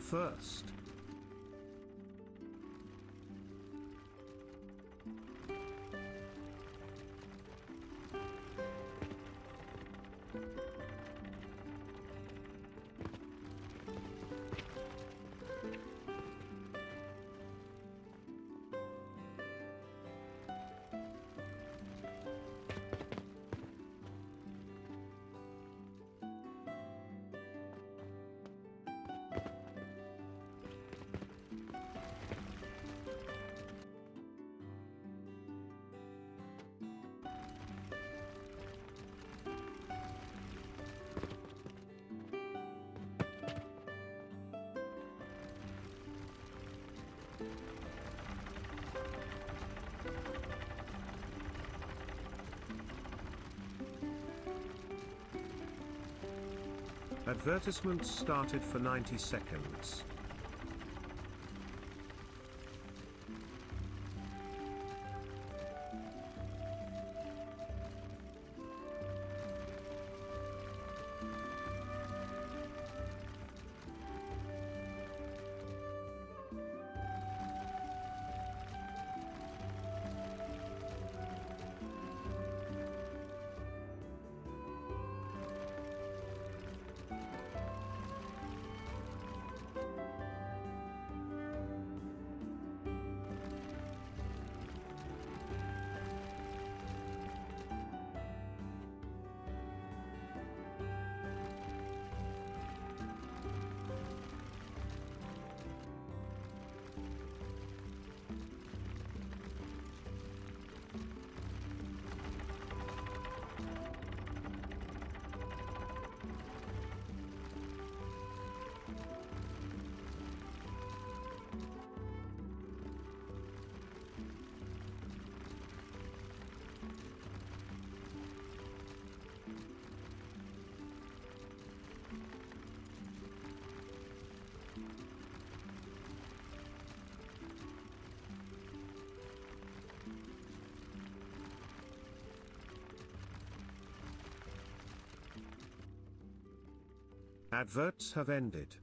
first. Advertisements started for 90 seconds. Adverts have ended.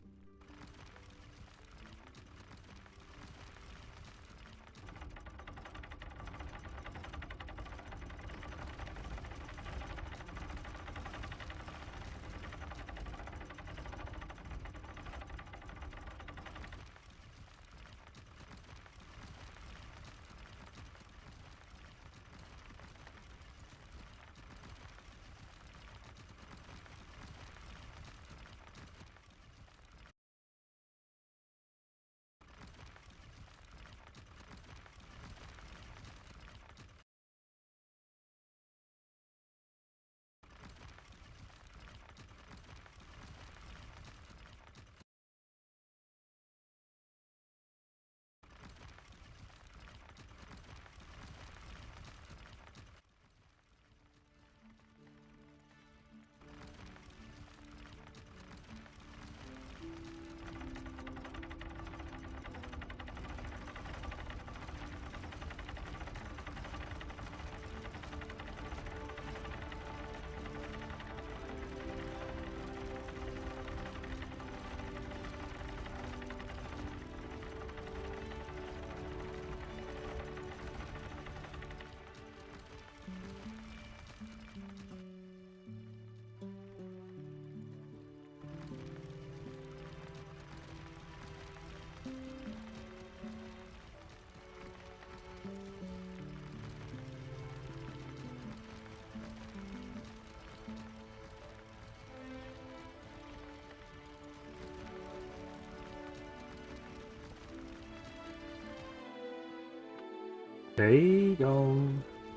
Hey, yo.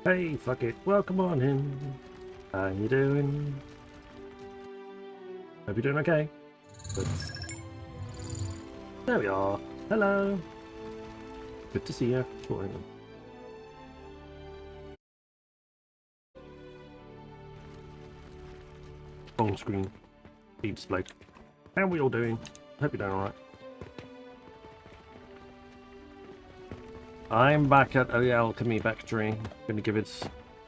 Hey, fuck it. Welcome on in. How you doing? Hope you're doing okay. But there we are. Hello. Good to see you. On screen. Feed display. How are we all doing? Hope you're doing alright. I'm back at the Alchemy Factory. Going to give it...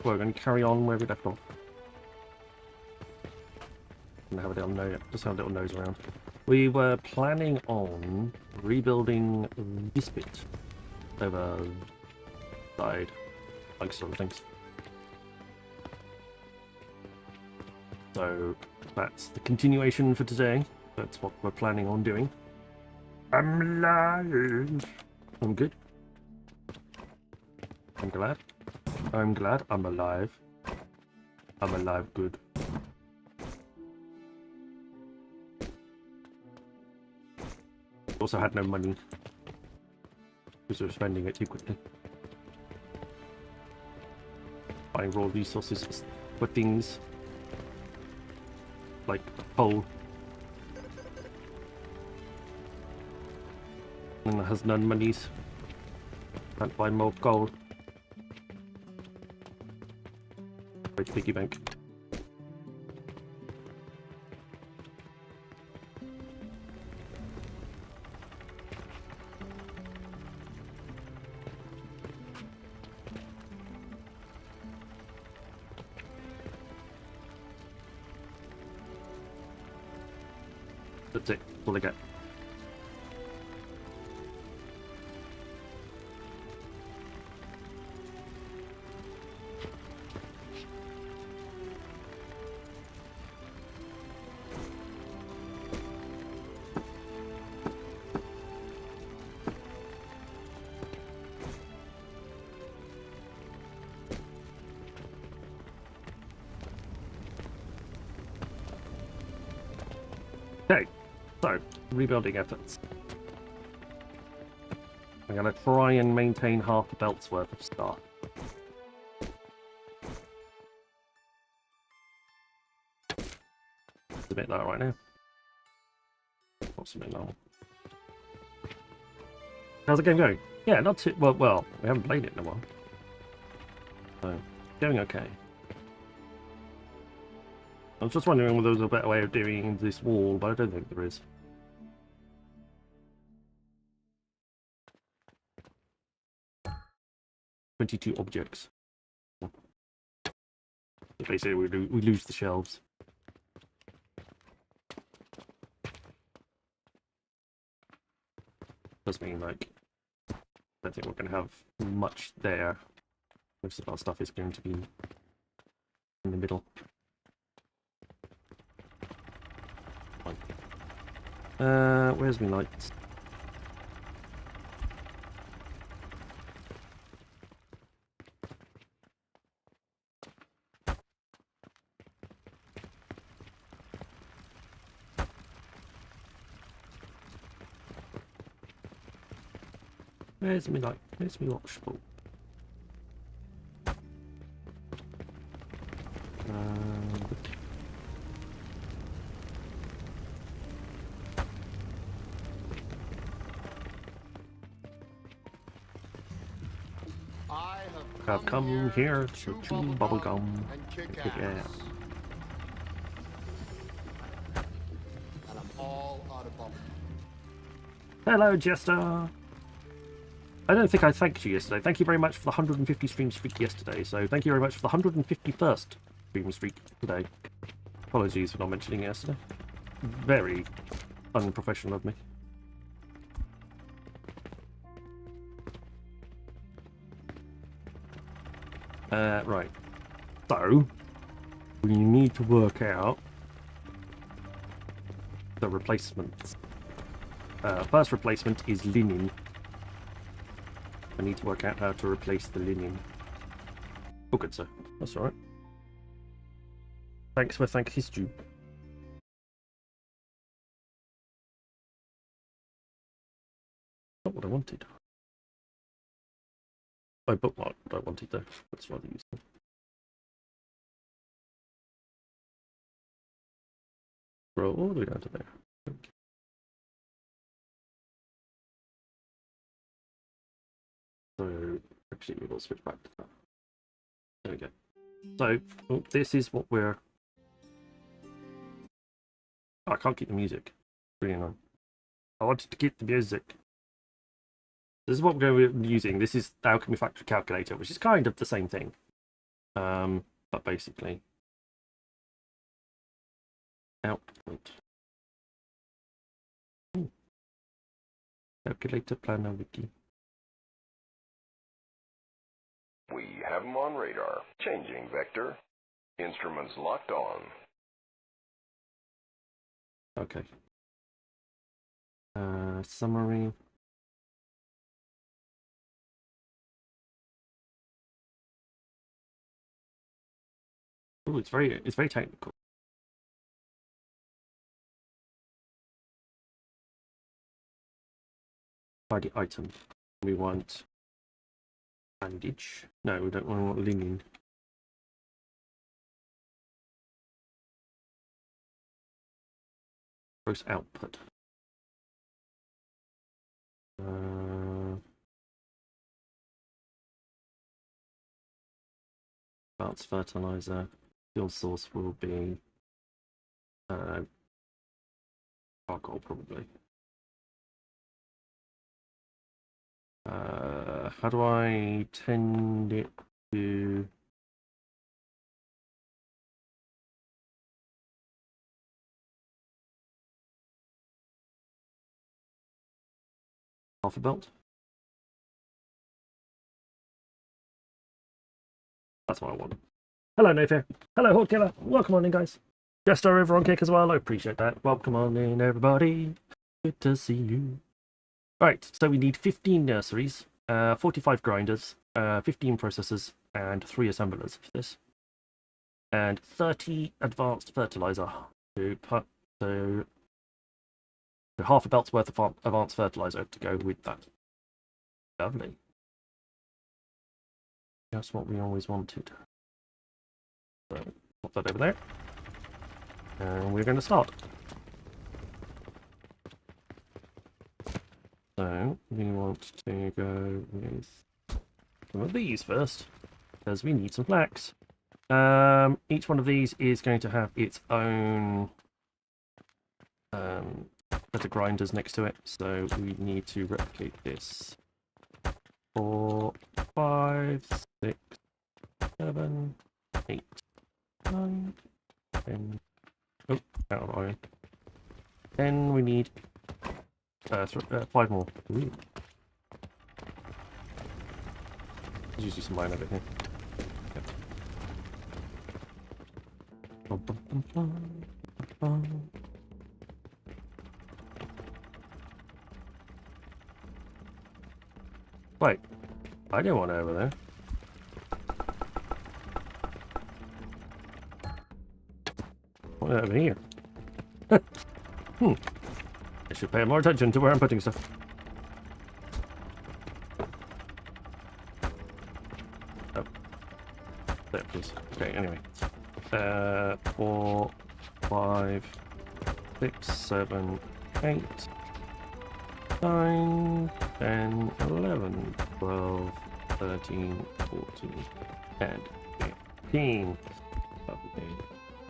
Well, we're going to carry on where we left off. And have a little nose, just have a little nose around. We were planning on rebuilding this bit over side, like sort of things. So that's the continuation for today. That's what we're planning on doing. I'm alive. I'm good. I'm glad. I'm glad I'm alive. I'm alive good. Also had no money because we were spending it too quickly. Buying raw resources for things like coal. And has none monies. Can't buy more gold. Great piggy bank. That's it. That's all I get. Okay, so rebuilding efforts. I'm going to try and maintain half a belt's worth of stuff. Submit that right now. Not submit normal. How's the game going? Yeah, not too well. Well, we haven't played it in a while, so going okay. I was just wondering whether there was a better way of doing this wall, but I don't think there is. "22 objects. So basically, we lose the shelves. Does mean like I don't think we're going to have much there. Most of our stuff is going to be in the middle. Where's my lights? Where's my light? Where's my watch ball? I've come here to chew bubblegum. Yeah. And I'm all out of bubble. Hello, Jester. I don't think I thanked you yesterday. Thank you very much for the 150 stream streak yesterday. So thank you very much for the 151st stream streak today. Apologies for not mentioning it yesterday. Very unprofessional of me. Right. So, we need to work out the replacements. First replacement is linen. I need to work out how to replace the linen. Oh, good, sir. That's alright. Thanks for thank his due. Not what I wanted. I bookmarked what I wanted though. That's rather useful. Scroll all the way down to there. Okay. So actually we will switch back to that. There we go. So this is what we're. Oh, I can't keep the music. Bring it on. I wanted to keep the music. This is what we're going to be using. This is the Alchemy Factory Calculator, which is kind of the same thing. But basically output. Calculator planner wiki. We have them on radar. Changing vector. Instruments locked on. Okay. Summary. Oh, it's very technical. Tidy item. We want bandage. No, we don't want linen. Gross output. Advanced fertilizer. Fuel source will be charcoal, probably. How do I tend it to? Half a belt? That's what I want. Hello, Nayfair. Hello, Horde Killer. Welcome on in, guys. Jester over on Kick as well. I appreciate that. Welcome on in, everybody. Good to see you. Right, so we need 15 nurseries, 45 grinders, 15 processors, and 3 assemblers for this. And 30 advanced fertilizer to put, so half a belt's worth of advanced fertilizer to go with that. Lovely. That's what we always wanted. So, put that over there. And we're going to start. So, we want to go with some of these first, because we need some flax. Each one of these is going to have its own set of grinders next to it, so we need to replicate this. 4, 5, 6, 7, 8, 9, 10. Oh, out of iron. Then we need 5 more. Ooh. There's usually some iron over here. Yep. Wait, I don't want it over there. I want it over here. I should pay more attention to where I'm putting stuff. Oh. There, please. Okay, anyway. 4, 5, 6, 7, 8, 9, 10, 11, 12, 13, 14, and 15. Okay,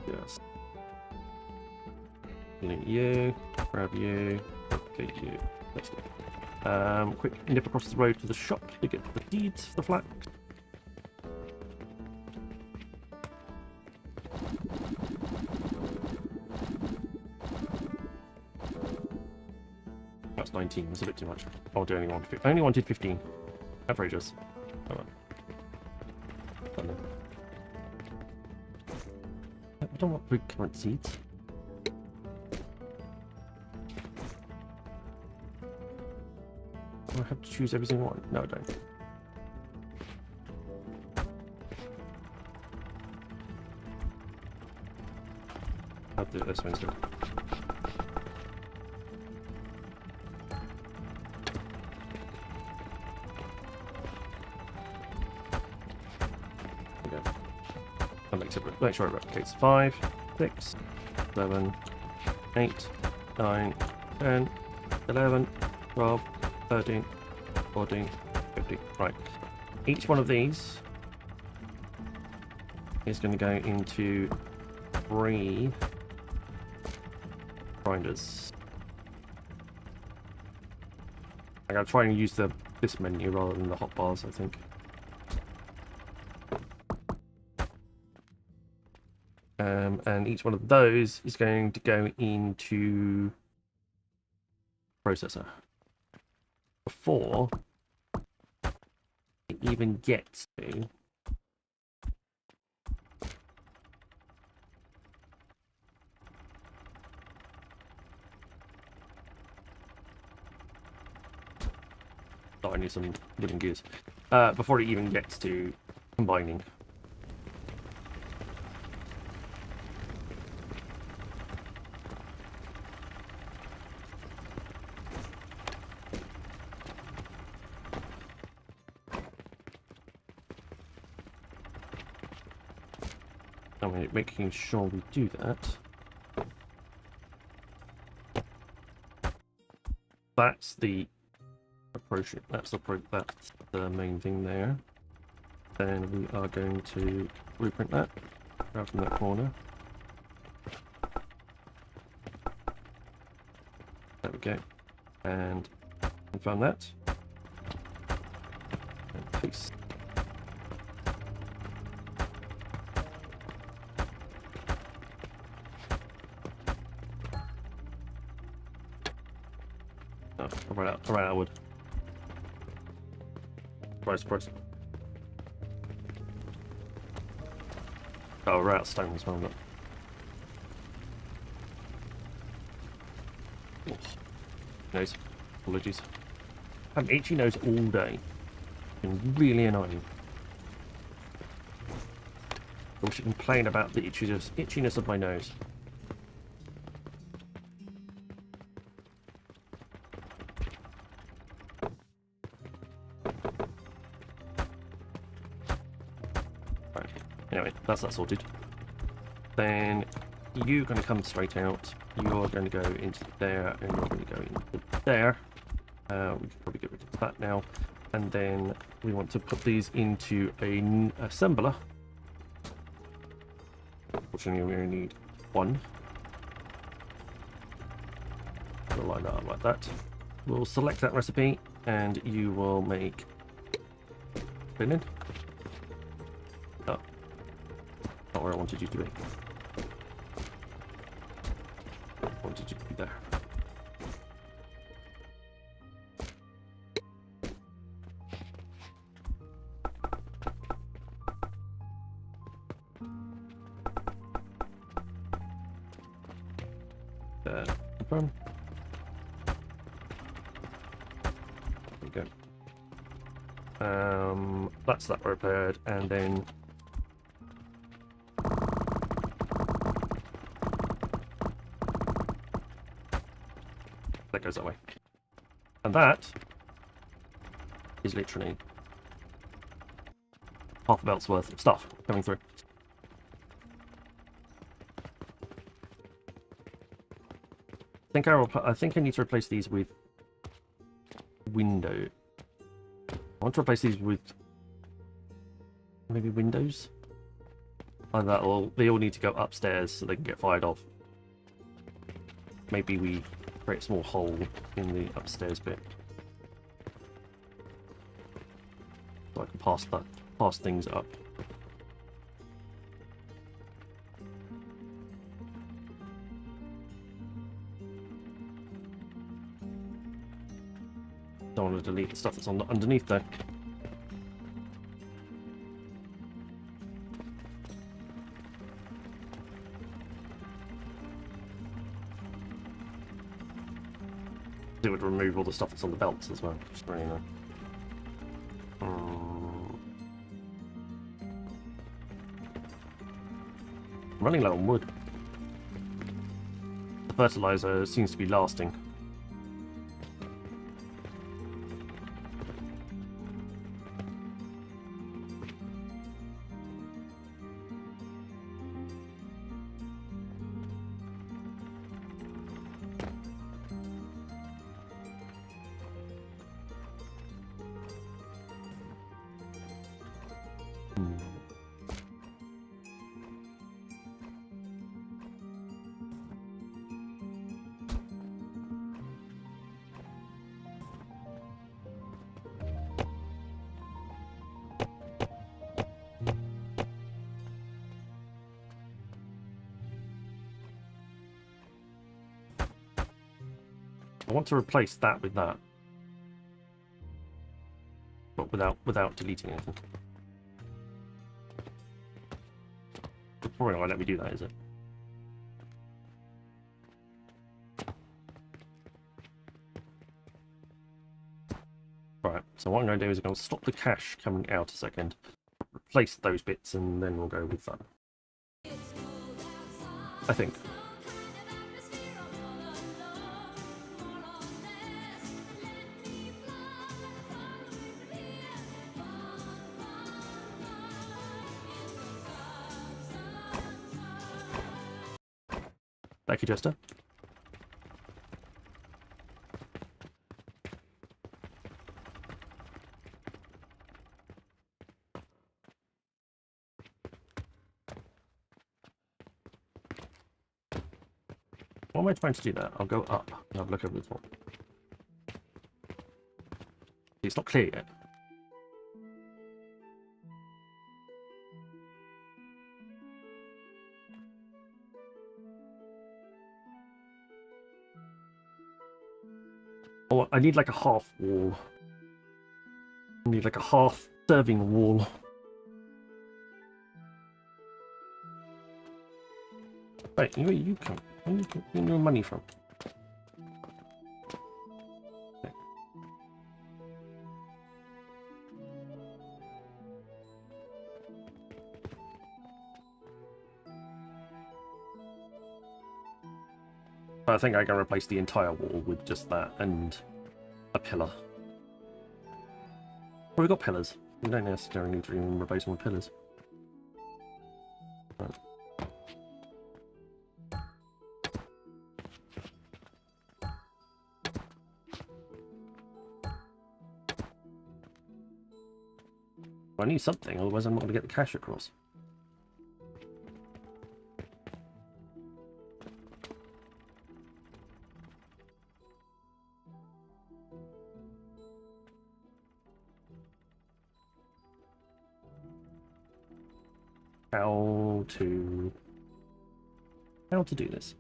yes. Delete you, grab you, duplicate you. Let's go. Quick nip across the road to the shop to get the deeds for the flax. That's 19, that's a bit too much. Oh, I only wanted 15. Outrageous. Oh well. I don't want big current seeds. Do I have to choose every single one? No, I don't. I'll do it this way instead. Okay. That makes it, make sure it replicates. 5, 6, 7, 8, 9, 10, 11, 12, 13, 14, 15. Right. Each one of these is going to go into 3 grinders. I'm going to try and use this menu rather than the hotbars, I think. And each one of those is going to go into processor before it even gets to I need some wooden gears. Before it even gets to combining. I'm making sure we do that. That's the approach. That's the main thing there. Then we are going to blueprint that out from that corner. There we go. And confirm that. And paste. Oh, I ran out of wood. Surprise. Oh, we're out of stone as well, but... Oh. Nose. Apologies. I've had itchy nose all day. It's been really annoying. I wish I could complain about the itchiness of my nose. Anyway, that's that sorted. Then you're going to come straight out. You're going to go into there, and you're going to go into there. We can probably get rid of that now. And then we want to put these into an assembler. Unfortunately, we only need one. We'll line that up like that. We'll select that recipe, and you will make linen. Oh. Not where I wanted you to be. I wanted you to be there. Confirm. There we go. That's that repaired, and then that goes that way. And that is literally half a belt's worth of stuff coming through. I think I need to replace these with window. I want to replace these with maybe windows. And they all need to go upstairs so they can get fired off. Maybe we create a small hole in the upstairs bit, so I can pass things up. Don't want to delete the stuff that's on underneath though. It would remove all the stuff that's on the belts as well. Just really nice. I'm running low on wood. The fertilizer seems to be lasting. I want to replace that with that. But without deleting anything. It's probably not going to let me do that, is it? Right, so what I'm going to do is I'm going to stop the cache coming out a second, replace those bits, and then we'll go with that. I think. Thank you, Jester. Why am I trying to do that? I'll go up and have a look over the top. It's not clear yet. Oh, I need like a half wall. I need like a half serving wall. Right, you come. Where are you getting your money from? Okay. I think I can replace the entire wall with just that and a pillar. Well, we've got pillars. We don't necessarily need to even replace them with pillars. Right. I need something, otherwise I'm not going to get the cache across. How to do this?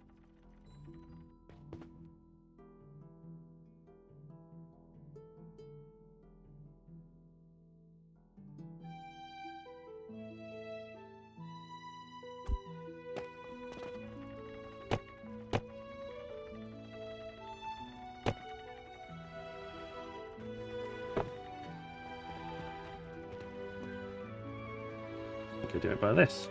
I could do it by this.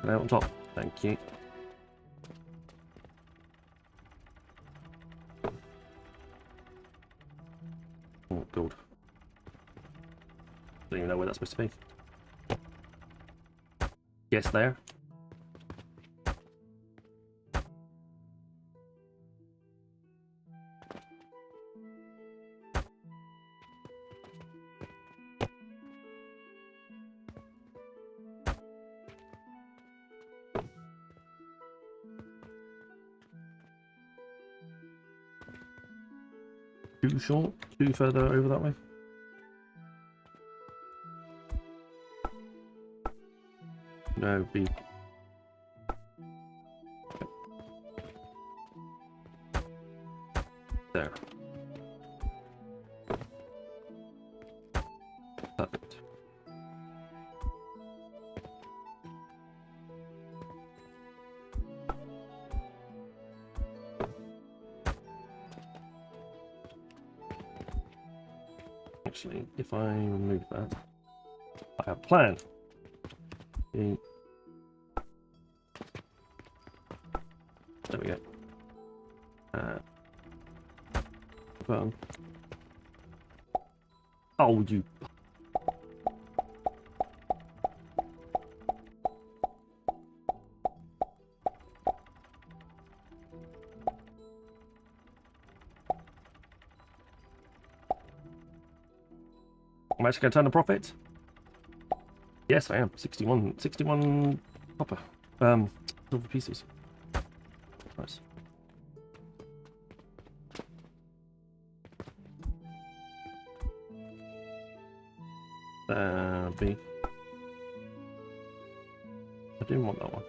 Out on top. Thank you. Oh, gold. Don't even know where that's supposed to be. Yes, there. Too short? Too further over that way? No, B. There. Perfect. Actually, if I remove that, I have a plan. There we go. Well. Oh, you. I'm actually going to turn a profit. Yes, I am. 61 copper. Silver pieces. Nice. B. I didn't want that one.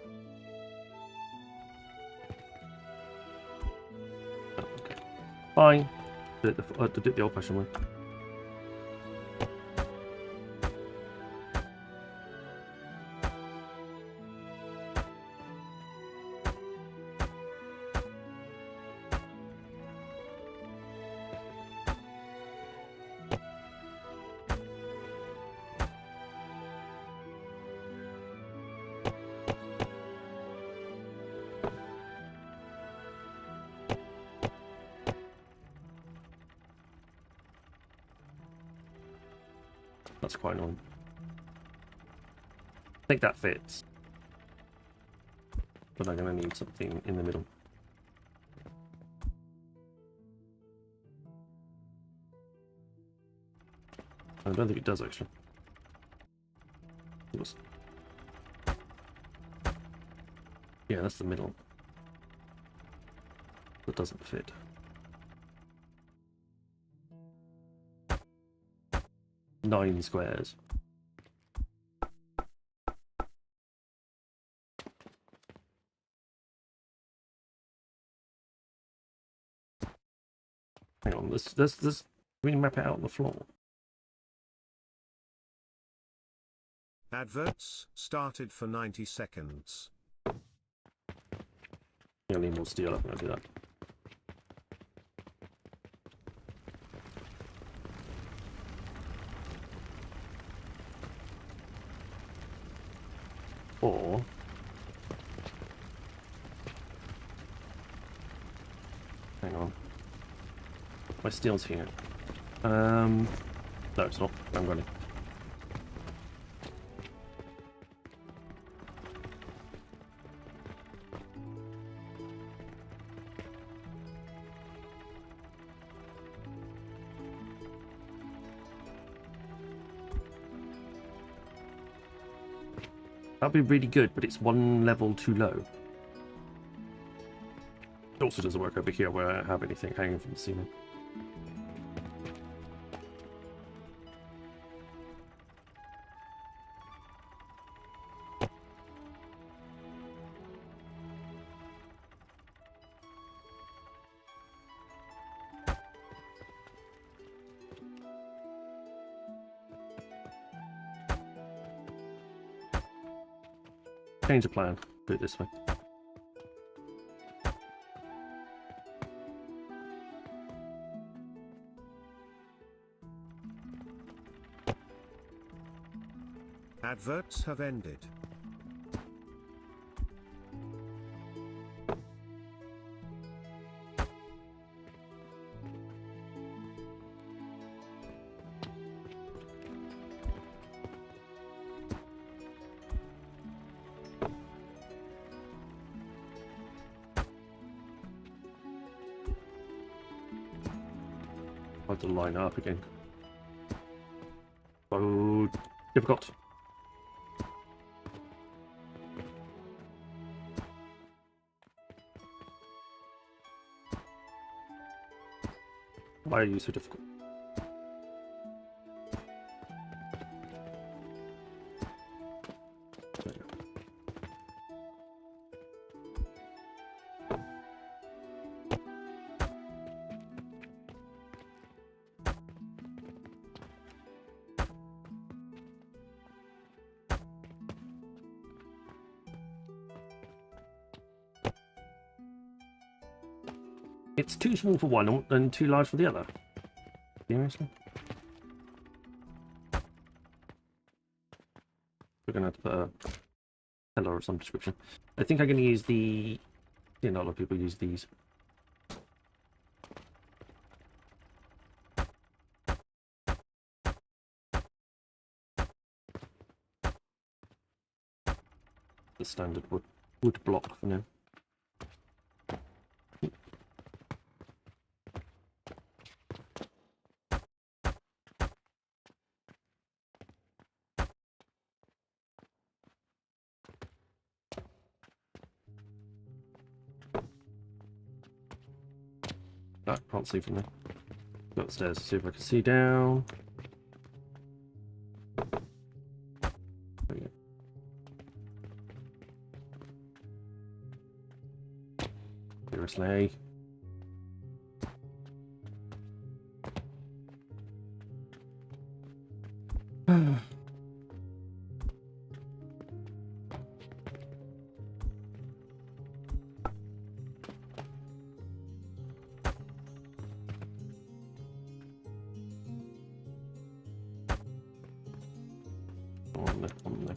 Oh, okay. Fine. Did it the old-fashioned way. That's quite annoying. I think that fits. But I'm going to need something in the middle. I don't think it does, actually. It was... Yeah, that's the middle. That doesn't fit. 9 squares. Hang on, let's we map it out on the floor. Adverts started for 90 seconds. I need more steel, I'm going to do that. Or... Hang on. My steel's here. No, it's not. I'm running. That'd be really good, but it's one level too low. It also doesn't work over here where I have anything hanging from the ceiling. Change the plan. Do it this way. Adverts have ended. I have to line up again. So difficult. Why are you so difficult? There you go. It's too small for one and too large for the other. Seriously? We're going to have to put a hello of some description. I think I'm going to use the... Yeah, not a lot of people use these. The standard wood block for now. I can't see from there. Go upstairs to see if I can see down. There we go. Seriously. On there.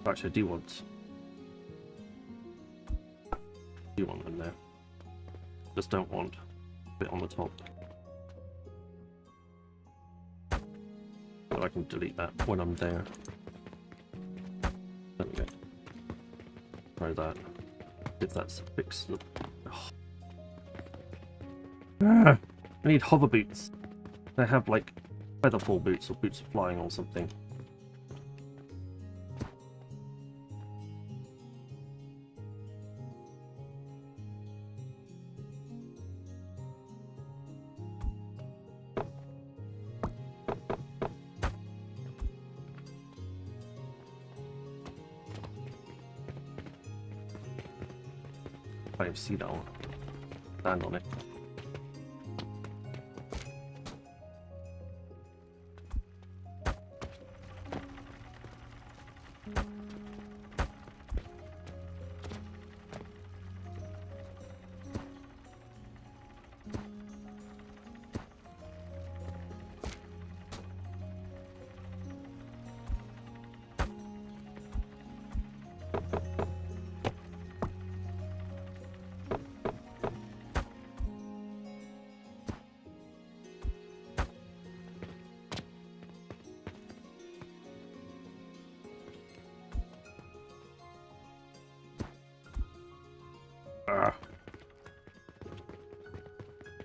Actually, I do want them there. Just don't want a bit on the top. But I can delete that when I'm there. There we go. Try that. If that's fixed. Oh. I need hover boots. They have like featherfall boots or boots of flying or something. I can't see that one. Stand on it.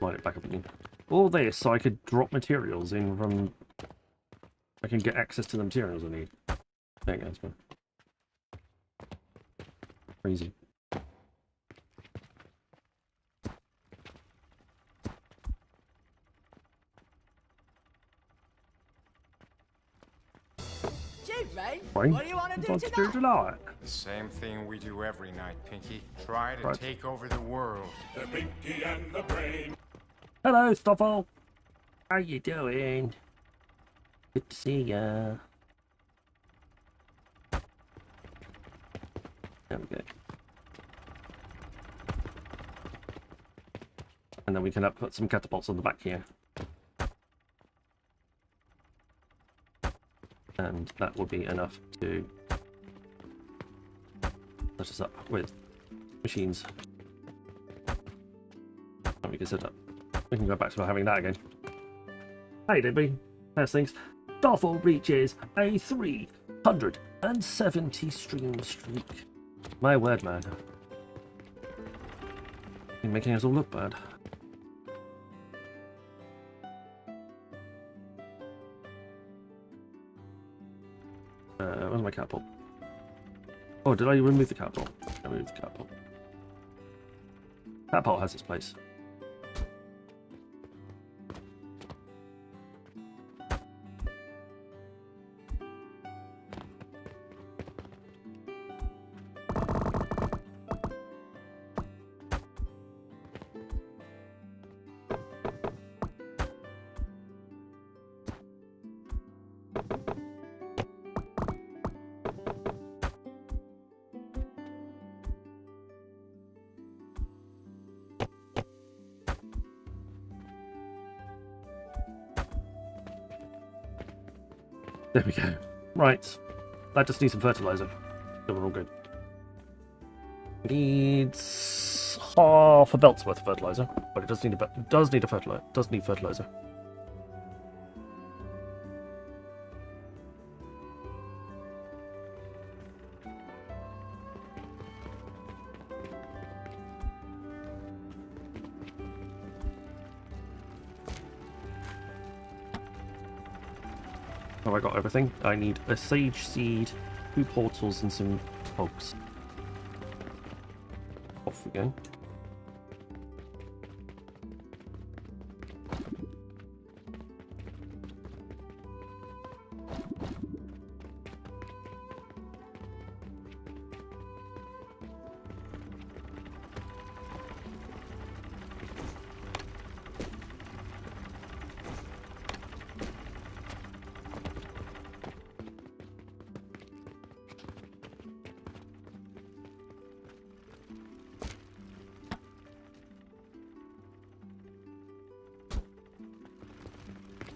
Line it back up again. All this so I could drop materials in from... I can get access to the materials I need. There you go, it's fine. Crazy. Fine. What do you want to do What's tonight? tonight? The same thing we do every night, Pinky. Try to Right. take over the world. The Pinky and the Brain. Hello, Stoffel. How you doing? Good to see ya. There we go. And then we can put some catapults on the back here. And that will be enough to set us up with machines. And we can set up. We can go back to having that again. Hey, Libby. How's things? Stoffel reaches a 370 stream streak. My word, man. You're making us all look bad. Where's my catapult? Oh, did I remove the catapult? I removed the catapult. Catapult has its place. There we go. Right. That just needs some fertilizer. So we're all good. Needs half a belt's worth of fertilizer, but it does need a fertilizer. Does need fertilizer. Oh, I got everything. I need a sage seed, 2 portals, and some cogs. Off we go.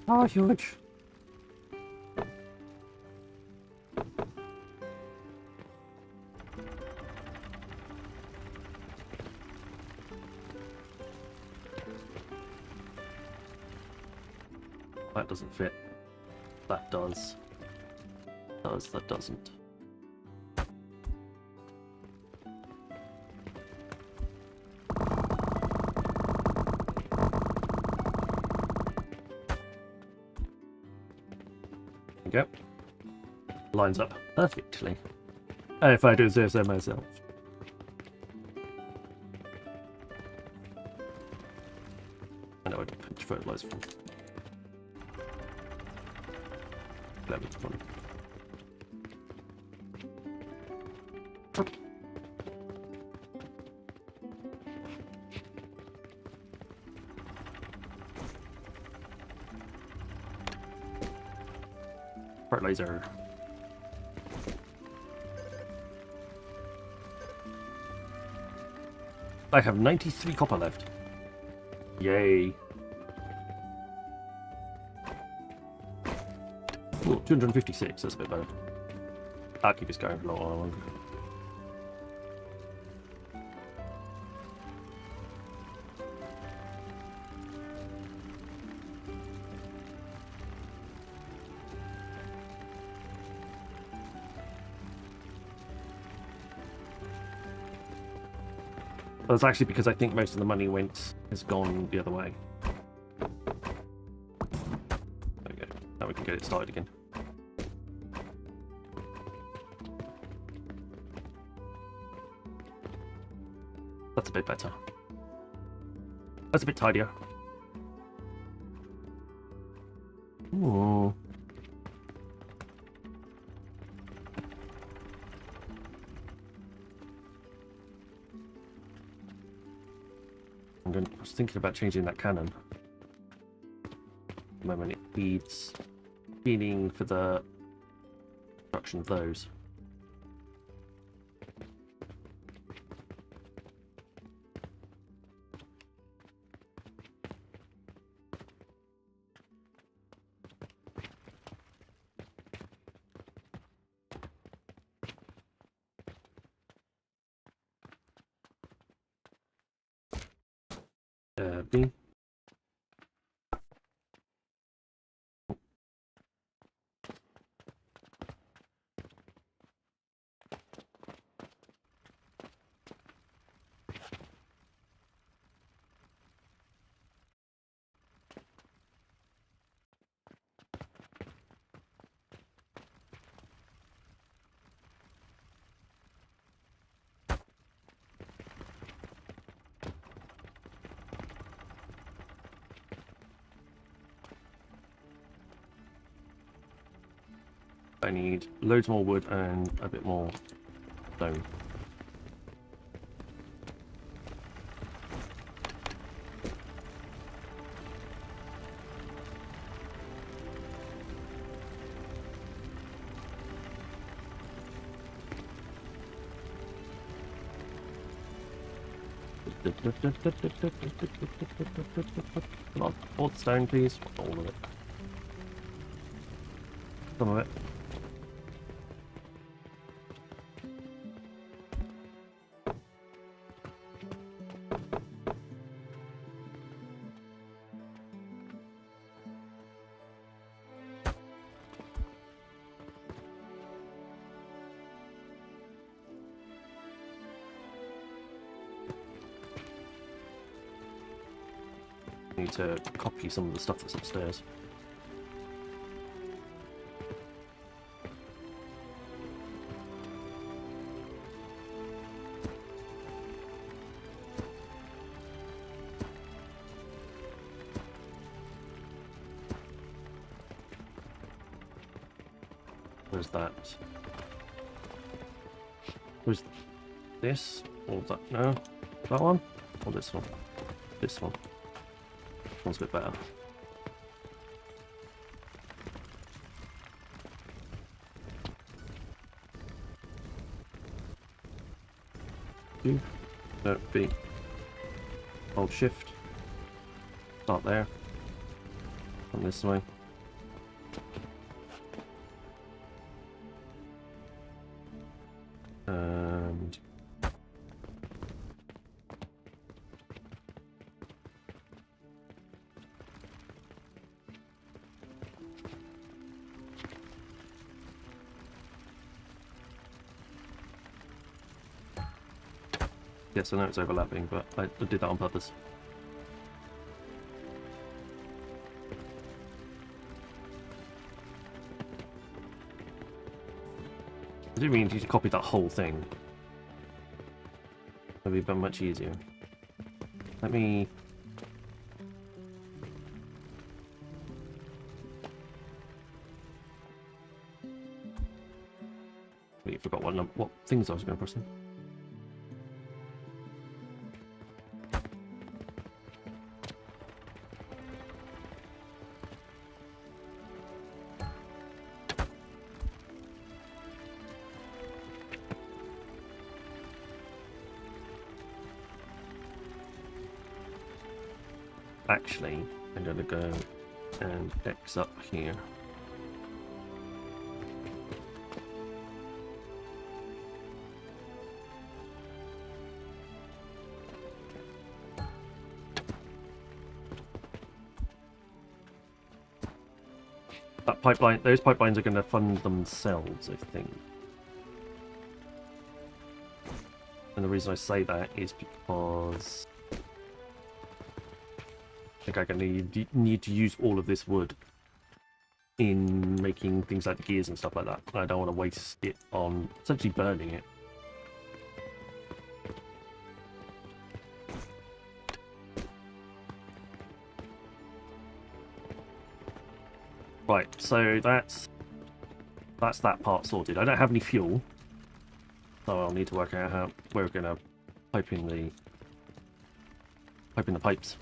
Oh, huge. That doesn't fit. That does. That doesn't. There we go. Lines up perfectly. If I do this myself. I know I can pinch fertilizer from. That was fun. Fertilizer. I have 93 copper left. Yay. Ooh, 256, that's a bit better. I'll keep this going for a little while longer. That's actually because I think most of the money has gone the other way. There we go. Now we can get it started again. That's a bit better. That's a bit tidier. Ooh. I was thinking about changing that cannon. At the moment it needs feeding for the production of those. B. I need loads more wood and a bit more stone. Come on, all the stone, please. Not all of it. Some of it. Need to copy some of the stuff that's upstairs. Where's that? Where's this? Or that? No? That one? Or this one? This one. This one's a bit better. U. No, B. Hold shift. Start there. Come this way. And yes, I know it's overlapping, but I did that on purpose. I do mean you to copy that whole thing. That'd be a bit much easier. Let me. Wait, I forgot what things I was going to press in. Actually, I'm going to go and X up here. That pipeline, those pipelines are going to fund themselves, I think. And the reason I say that is because I think I'm going to need to use all of this wood in making things like the gears and stuff like that. I don't want to waste it on essentially burning it. Right, so that's that part sorted. I don't have any fuel, so I'll need to work out how we're going to pipe in the pipes.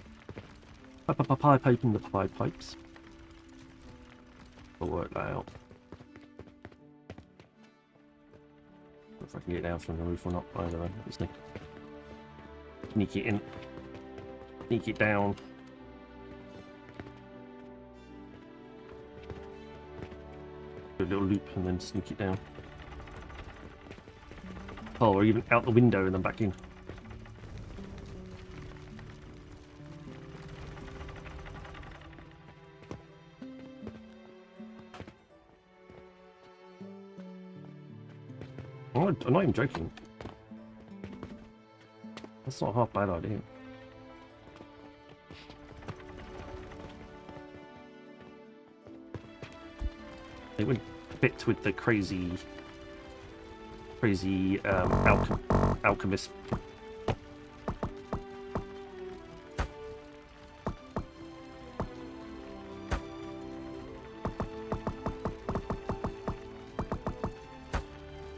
Piping the pipes. We'll work that out. If I can get down from the roof or not, I don't know. Let's sneak it in. Sneak it down. Do a little loop and then sneak it down. Oh, or even out the window and then back in. I'm not even joking. That's not a half bad idea. It would fit with the crazy alchemist.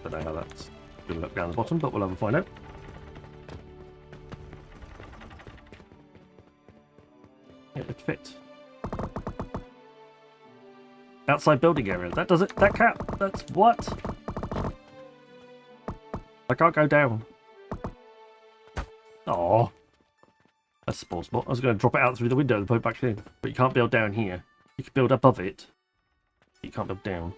Don't know how that's going to look down the bottom, but we'll have a find out. Yeah, it fit. Outside building area. That does it. That cap. That's what? I can't go down. Oh, that's a small spot. I was going to drop it out through the window and put it back in, but you can't build down here. You can build above it. But you can't build down.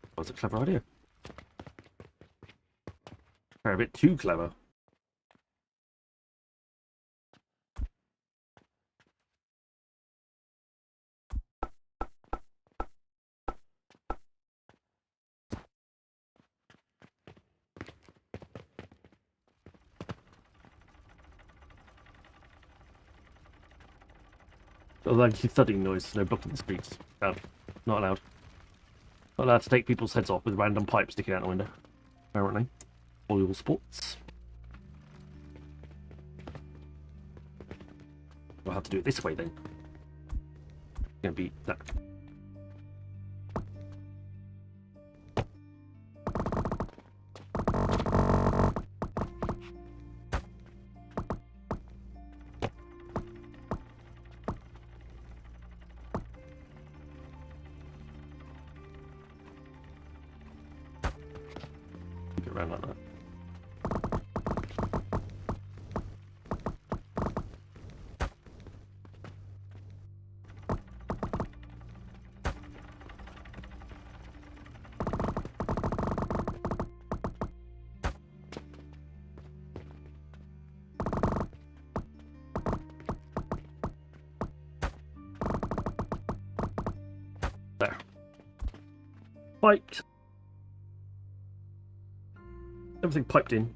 That was a clever idea. They're a bit too clever. Like thudding noise, no blocking the streets. Not allowed. Not allowed to take people's heads off with random pipes sticking out the window. Apparently. Oil sports. We'll have to do it this way then. Gonna be that. Get around like that. There. Piped. Everything piped in.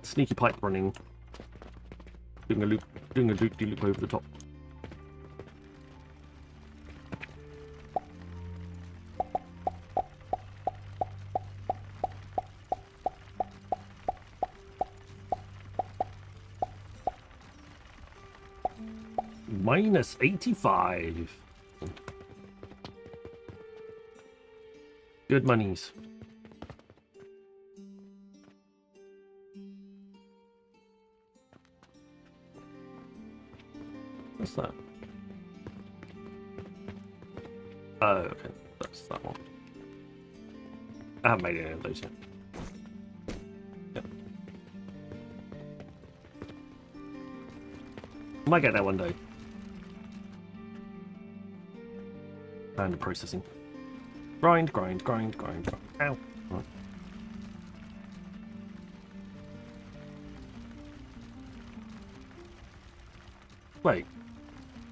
Sneaky pipe running. Doing a loop over the top. Minus 85. Good monies. What's that? Oh, okay. That's that one. I haven't made any of those yet. Yep. I might get that one day. And processing. Grind. Ow. Right. Wait.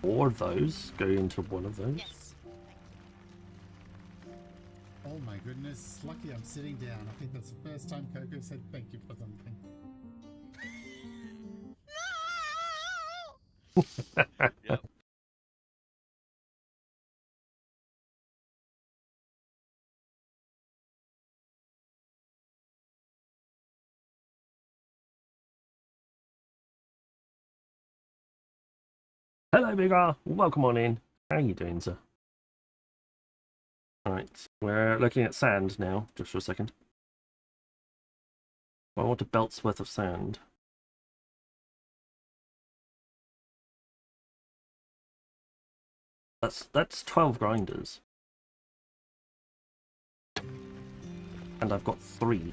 4 of those go into one of those? Yes. Oh my goodness, lucky I'm sitting down. I think that's the first time Coco said thank you for something. Yep. Hello, Big R. Welcome on in. How are you doing, sir? Alright, we're looking at sand now, just for a second. I want a belt's worth of sand. That's 12 grinders. And I've got 3.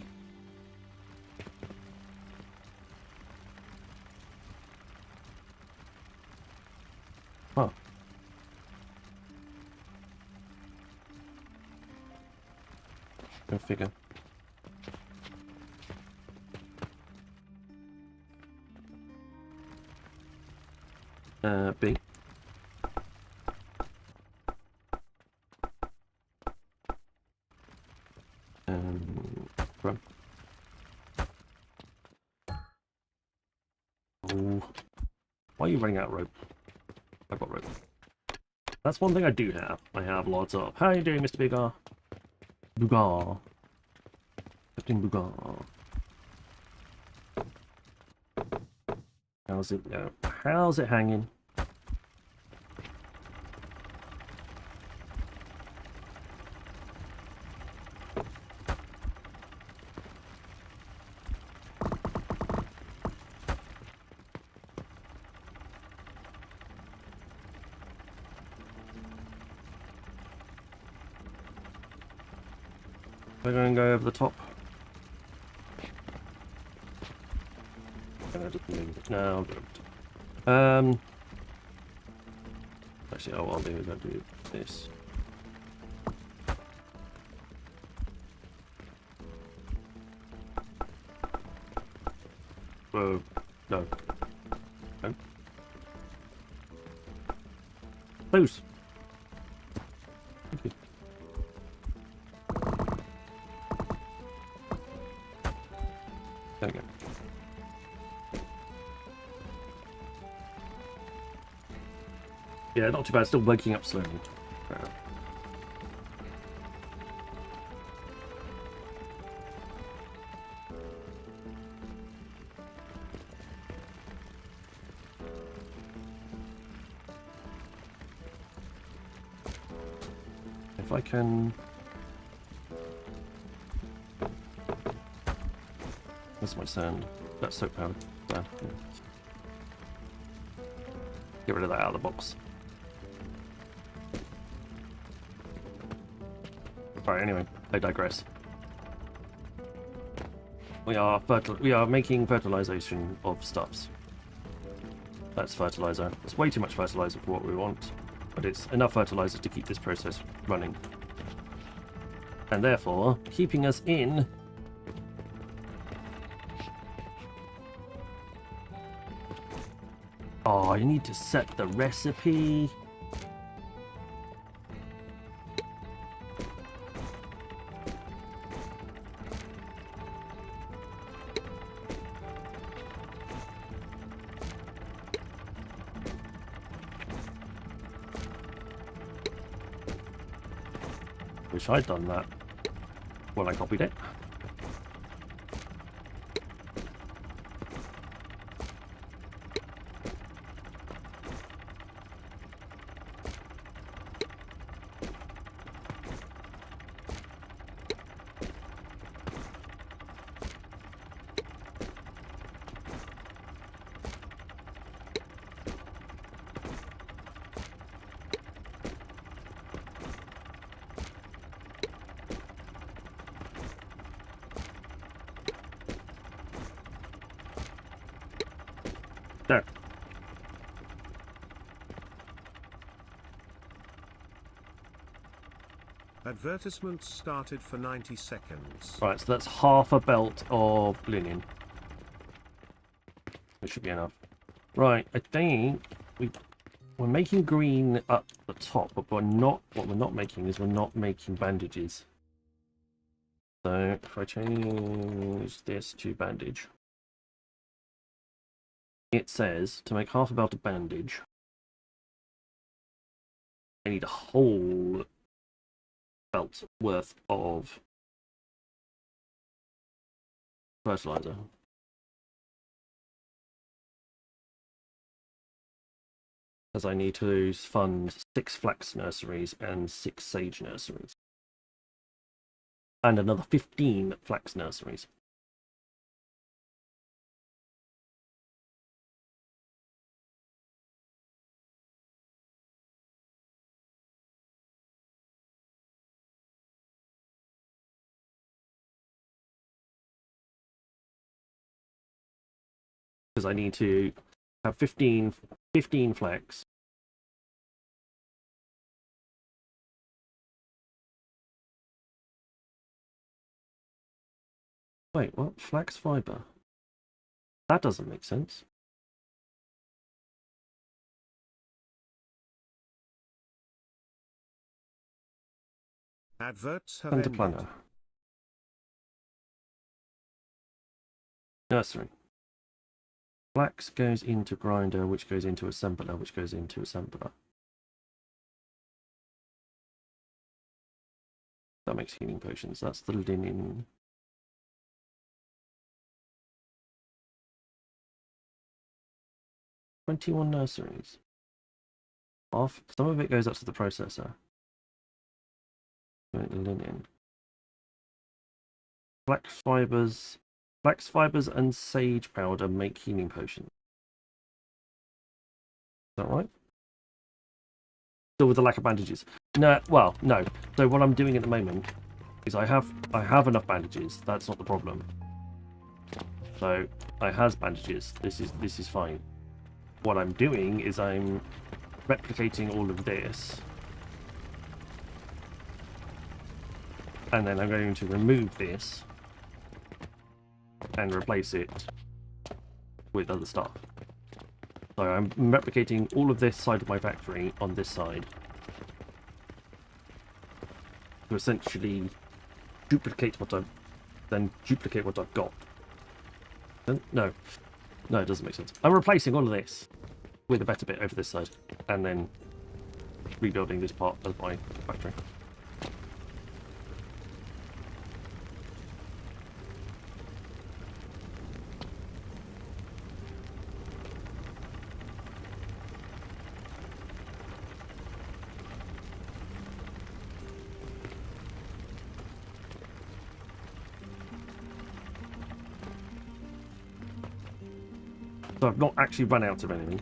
Huh. Go figure. B. Run. Oh. Why are you running out of rope? I've got rope. That's one thing I do have. I have lots of. How are you doing, Mr. Big R? Bougar. Captain Bougar. How's it hanging? We're going to go over the top. No, actually, I'll do is I'll do this. Whoa, no. No. Close. Okay. There we go. Yeah, not too bad. Still waking up slowly. If I can... Where's my sand? That's soap powder. Sand. Yeah. Get rid of that out of the box. Alright, anyway, I digress. We are making fertilization of stuffs. That's fertilizer. It's way too much fertilizer for what we want, but it's enough fertilizer to keep this process running. And therefore, keeping us in... Oh, I need to set the recipe. Wish I'd done that when I copied it. There. Advertisements started for 90 seconds. Right, so that's half a belt of linen. It should be enough. Right, I think we're making green up the top, but what we're not making is we're not making bandages. So if I change this to bandage, it says to make half a belt of bandage, I need a whole belt worth of fertilizer. As I need to fund 6 flax nurseries and 6 sage nurseries. And another 15 flax nurseries. Because I need to have 15 flax. Wait, what? Flax fiber? That doesn't make sense. Adverts have Center ended. planner. Nursery. Flax goes into grinder, which goes into assembler, which goes into assembler. That makes healing potions. That's the linen. "21 nurseries. Off. Some of it goes up to the processor. Linen. Flax fibers and sage powder make healing potions. Is that right? Still with the lack of bandages. No, well, no. So what I'm doing at the moment is I have enough bandages. That's not the problem. So I has bandages. This is fine. What I'm doing is I'm replicating all of this. And then I'm going to remove this and replace it with other stuff. So I'm replicating all of this side of my factory on this side to essentially duplicate what I've got. No, it doesn't make sense. I'm replacing all of this with a better bit over this side, and then rebuilding this part of my factory. So I've not actually run out of anything.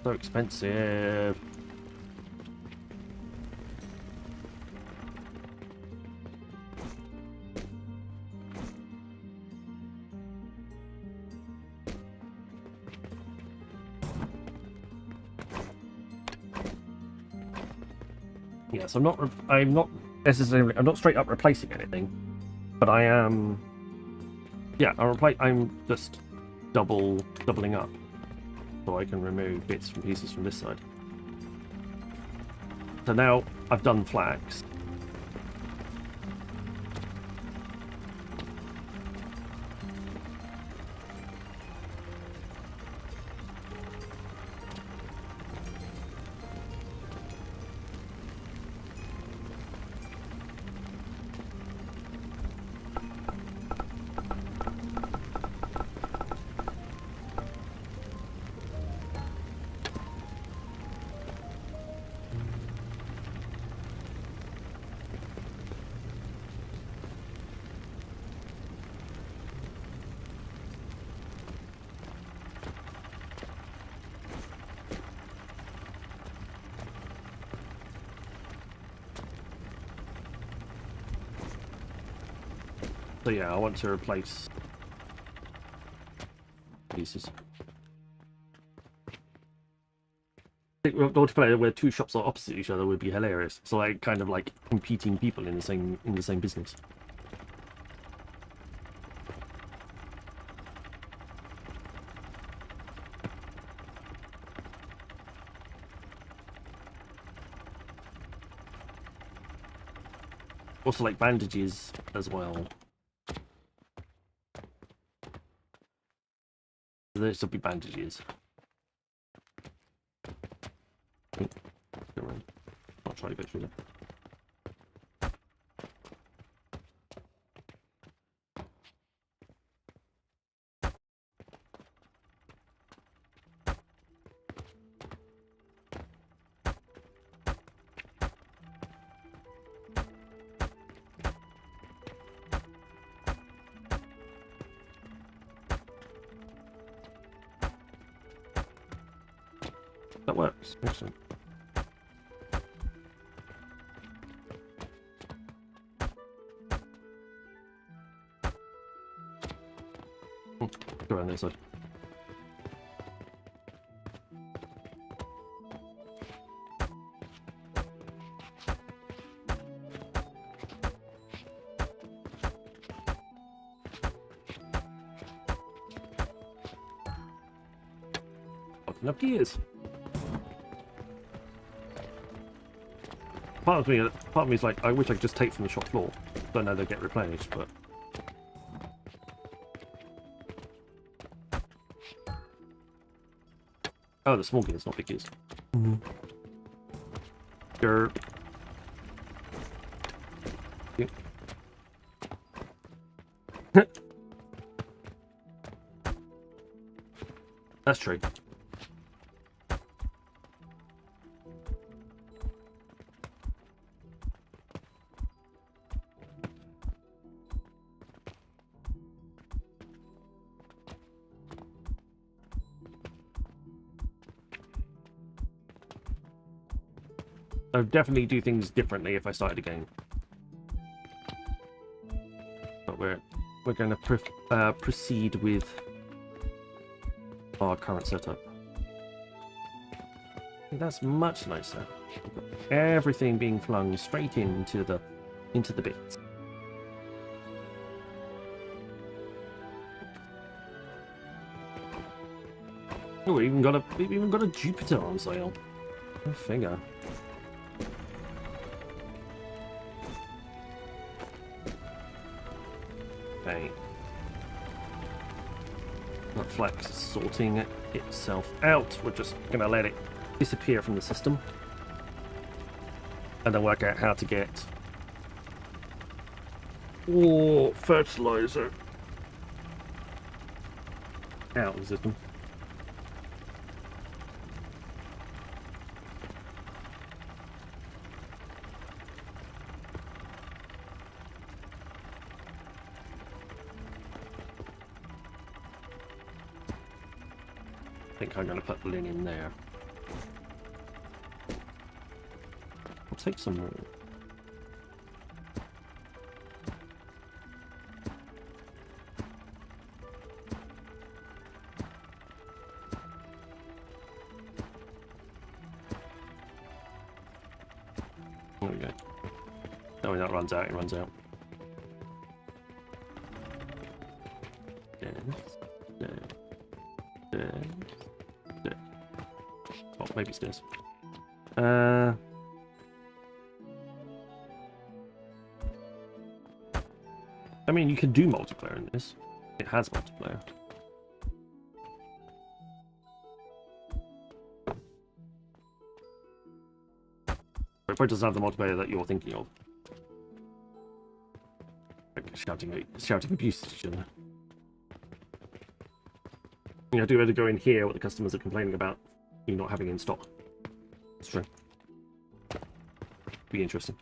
So expensive. Yes, I'm not necessarily, I'm not straight up replacing anything, but I am, yeah, I'm just doubling up, so I can remove bits and pieces from this side. So now I've done flax. So yeah, I want to replace pieces. I think we'll to play where two shops are opposite each other would be hilarious. So like kind of like competing people in the same business. Also like bandages as well. There should be bandages. I'll try to go through them. That works. Excellent. Go around this side. Fucking up gears. Part of me is like, I wish I could just take from the shop floor. Don't know they'll get replenished, but oh, the small gears, not big gears. Sure. Yep. That's true. I would definitely do things differently if I started again. But we're going to proceed with our current setup. I think that's much nicer. We've got everything being flung straight into the bits. Oh, we've even got a Jupiter on sale. Go figure. Okay. Got Flex is sorting itself out. We're just going to let it disappear from the system. And then work out how to get fertilizer out of the system. I think I'm going to put Lin in there. I'll take some more. There we go. No, when that runs out, it runs out. Oh, maybe stairs. I mean, you can do multiplayer in this. It has multiplayer. But it doesn't have the multiplayer that you're thinking of. Like shouting abuse at each other. You know, do better go in here what the customers are complaining about you not having in stock. It's true. Be interesting.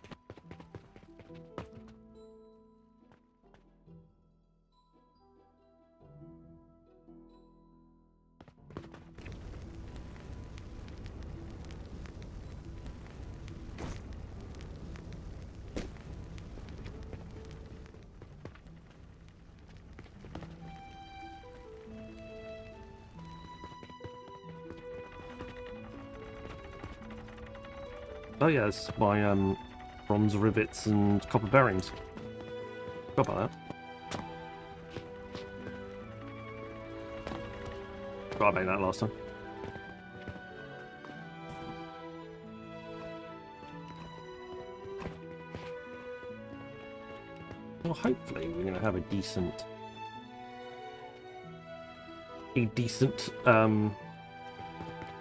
Oh yeah, it's my bronze rivets and copper bearings. Forgot about that. Forgot about that last time. Well, hopefully we're going to have a decent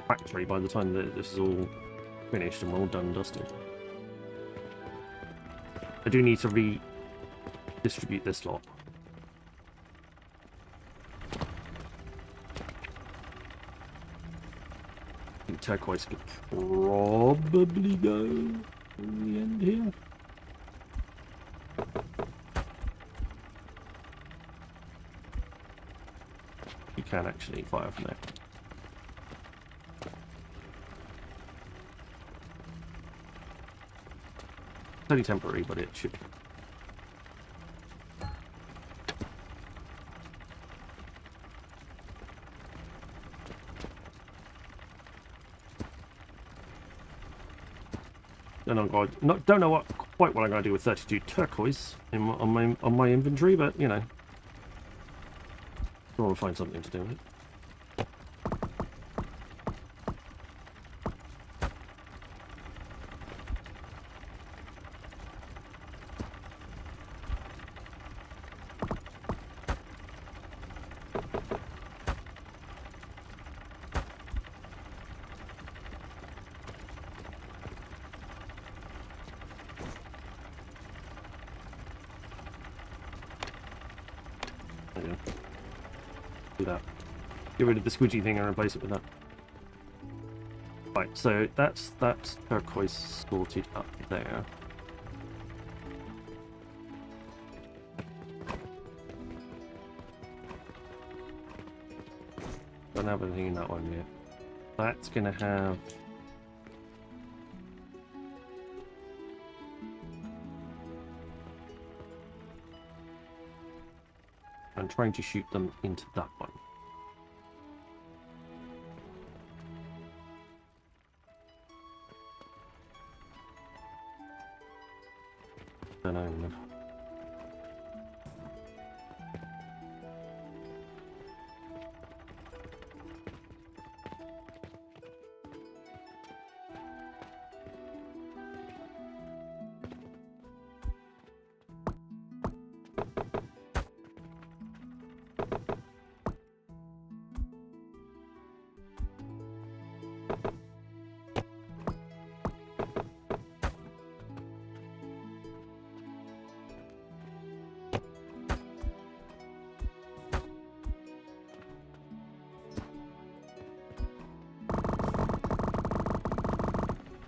factory by the time that this is all finished and we're all done and dusted. I do need to redistribute this lot. I think turquoise could probably go in the end here. You can actually fire from there. It's only temporary, but it should. Don't know quite what I'm going to do with 32 turquoise on my inventory, but you know, I'll find something to do with it. Do that. Get rid of the squidgy thing and replace it with that. Right, so that's turquoise sorted up there. Don't have anything in that one yet. That's gonna have. I'm trying to shoot them into that one. Don't know.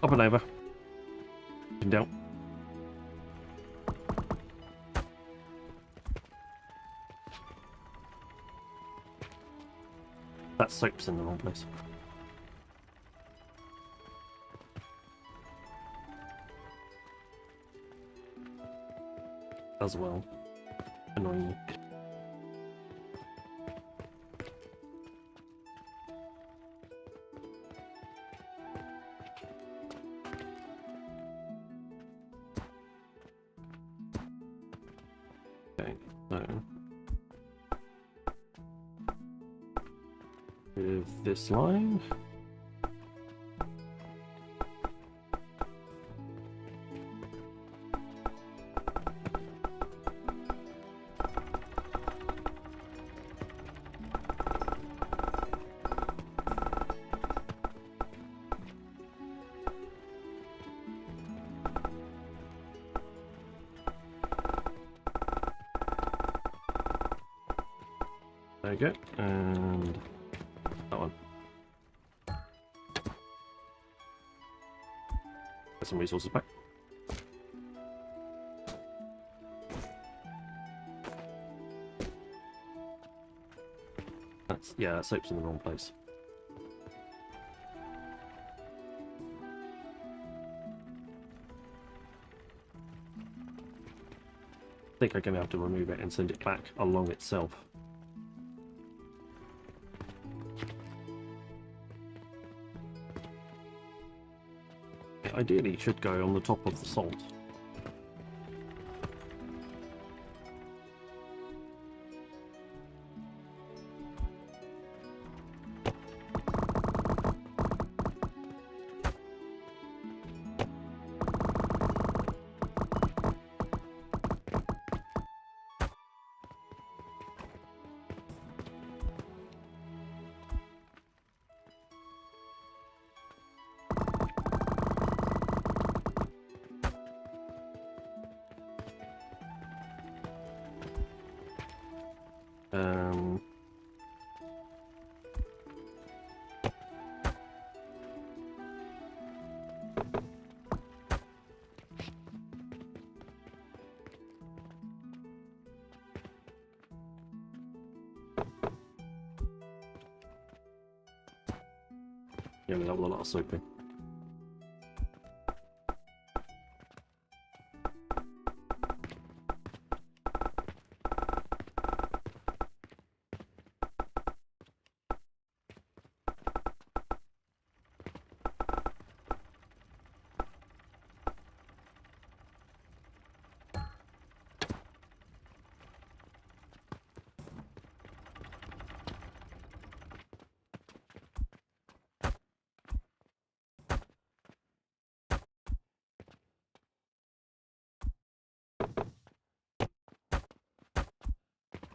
Up and over. Up and down. That soap's in the wrong place. As well. Annoying. Okay, so with this line. There you go, and that one. Get some resources back. That's, yeah, that soap's in the wrong place. I think I'm going to have to remove it and send it back along itself. Ideally, it should go on the top of the salt. Yeah, that was a lot of soaping.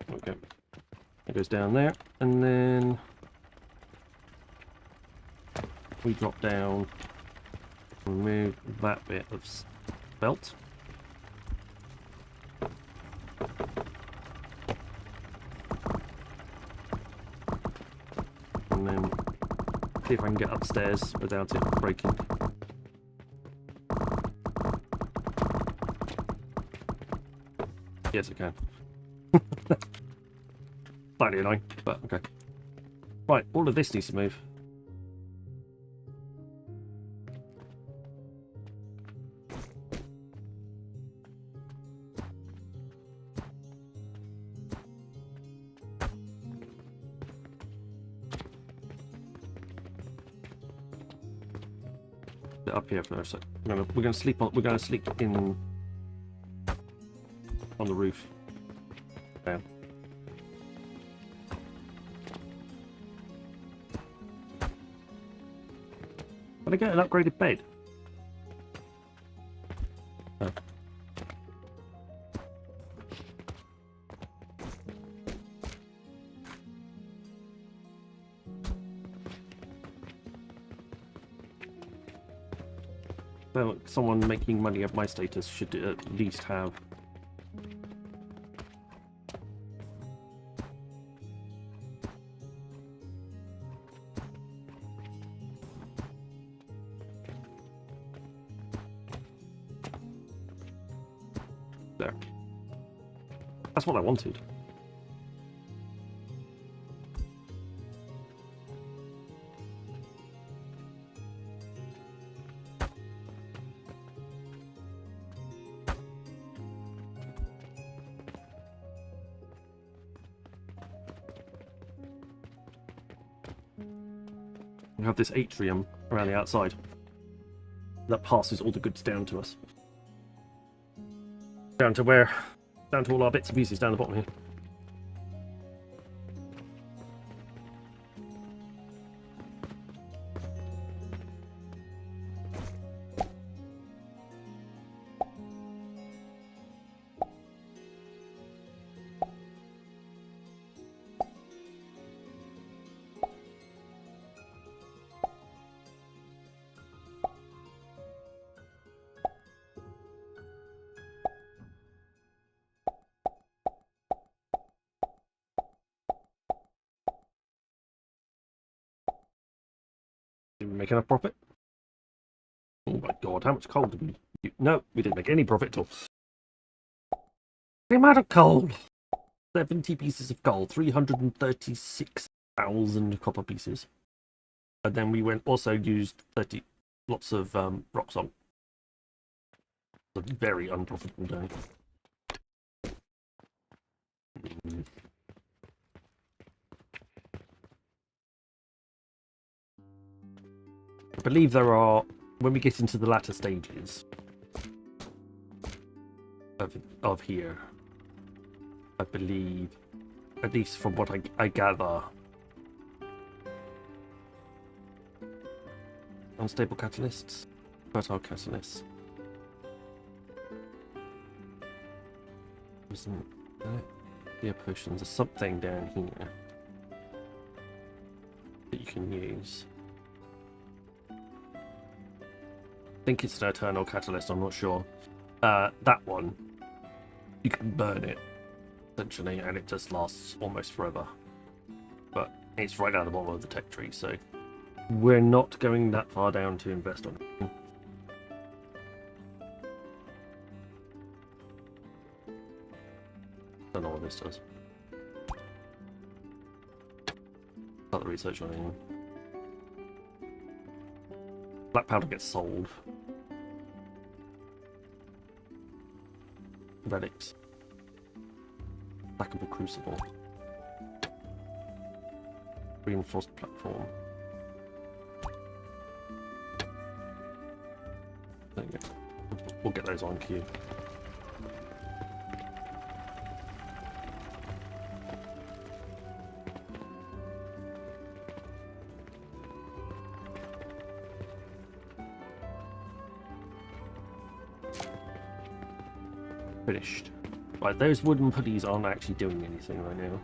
Okay, it goes down there, and then we drop down, remove that bit of belt. And then see if I can get upstairs without it breaking. Yes, I can. Slightly annoying, but okay. Right, all of this needs to move. Up here for a sec. We're gonna sleep in on the roof. Yeah. But I get an upgraded bed. Oh. Well, someone making money of my status should at least have There. That's what I wanted. We have this atrium around the outside that passes all the goods down to us. Down to where? Down to all our bits and pieces down the bottom here. Did we make enough profit? Oh my god, how much coal did we... No, we didn't make any profit at all. The amount of coal! 70 pieces of coal, 336,000 copper pieces. And then we also used lots of rock salt. A very unprofitable day. I believe there are, when we get into the latter stages of here, I believe, at least from what I gather, unstable catalysts, fertile catalysts. Isn't that clear potions? There's something down here that you can use. I think it's an eternal catalyst, I'm not sure. That one, you can burn it, essentially, and it just lasts almost forever. But it's right down the bottom of the tech tree, so we're not going that far down to invest on it. Don't know what this does. Start the research on it. Black powder gets sold. Relics. Stackable crucible. Reinforced platform. There you go. We'll get those on queue. Finished. Right, those wooden putties aren't actually doing anything right now.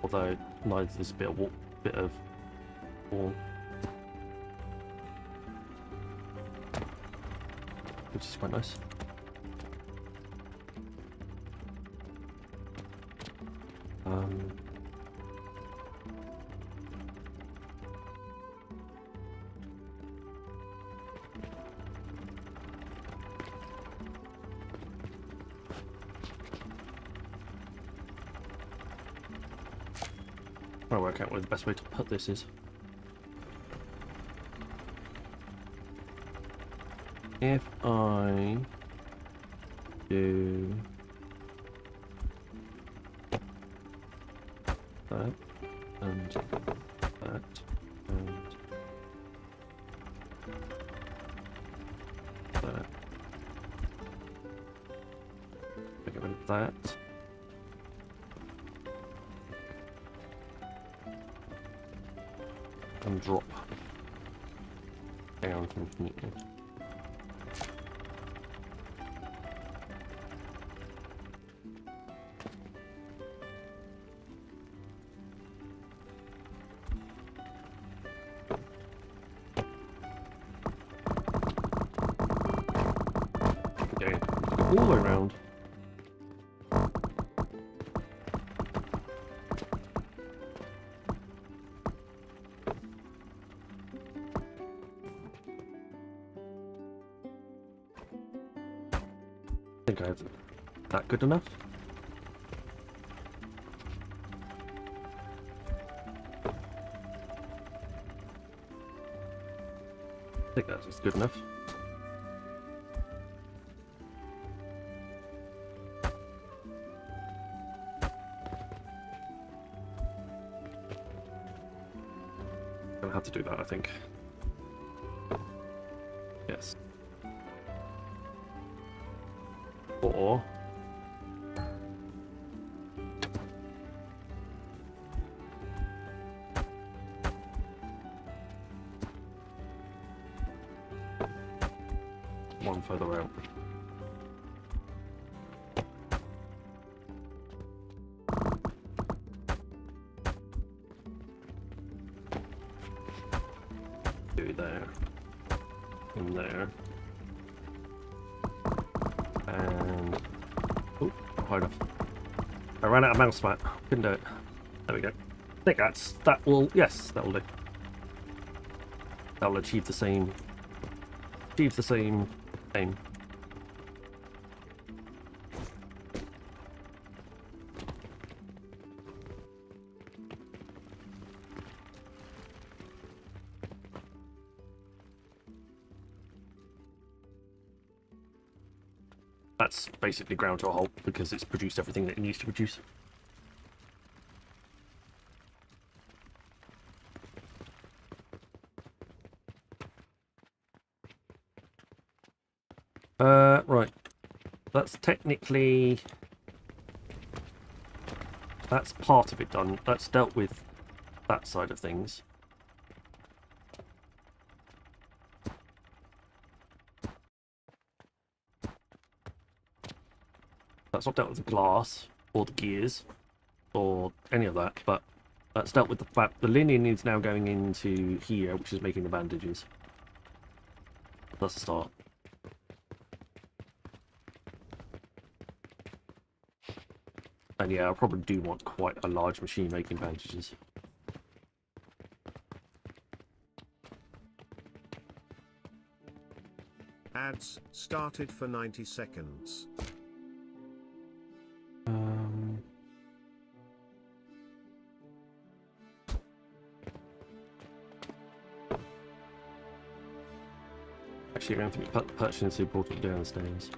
Although neither is a bit of wall. Which is quite nice. I'll work out what the best way to put this is. If I do that and that and that, get rid of that. And drop down from here. Okay, all the way around. think I have that good enough. I think that's good enough. Gonna have to do that, I think. Yes. Or one further out. Do there. In there. And oh, not high enough. I ran out of mouse mat. Couldn't do it. There we go. I think that will, yes, that will do. That will achieve the same aim. That's basically ground to a halt because it's produced everything that it needs to produce. Right. That's technically... That's part of it done. That's dealt with that side of things. That's not dealt with the glass, or the gears, or any of that, but that's dealt with the fact the linen is now going into here, which is making the bandages. That's a start. And yeah, I probably do want quite a large machine making bandages. Ads started for 90 seconds. Actually, I don't think purchasing so brought it downstairs.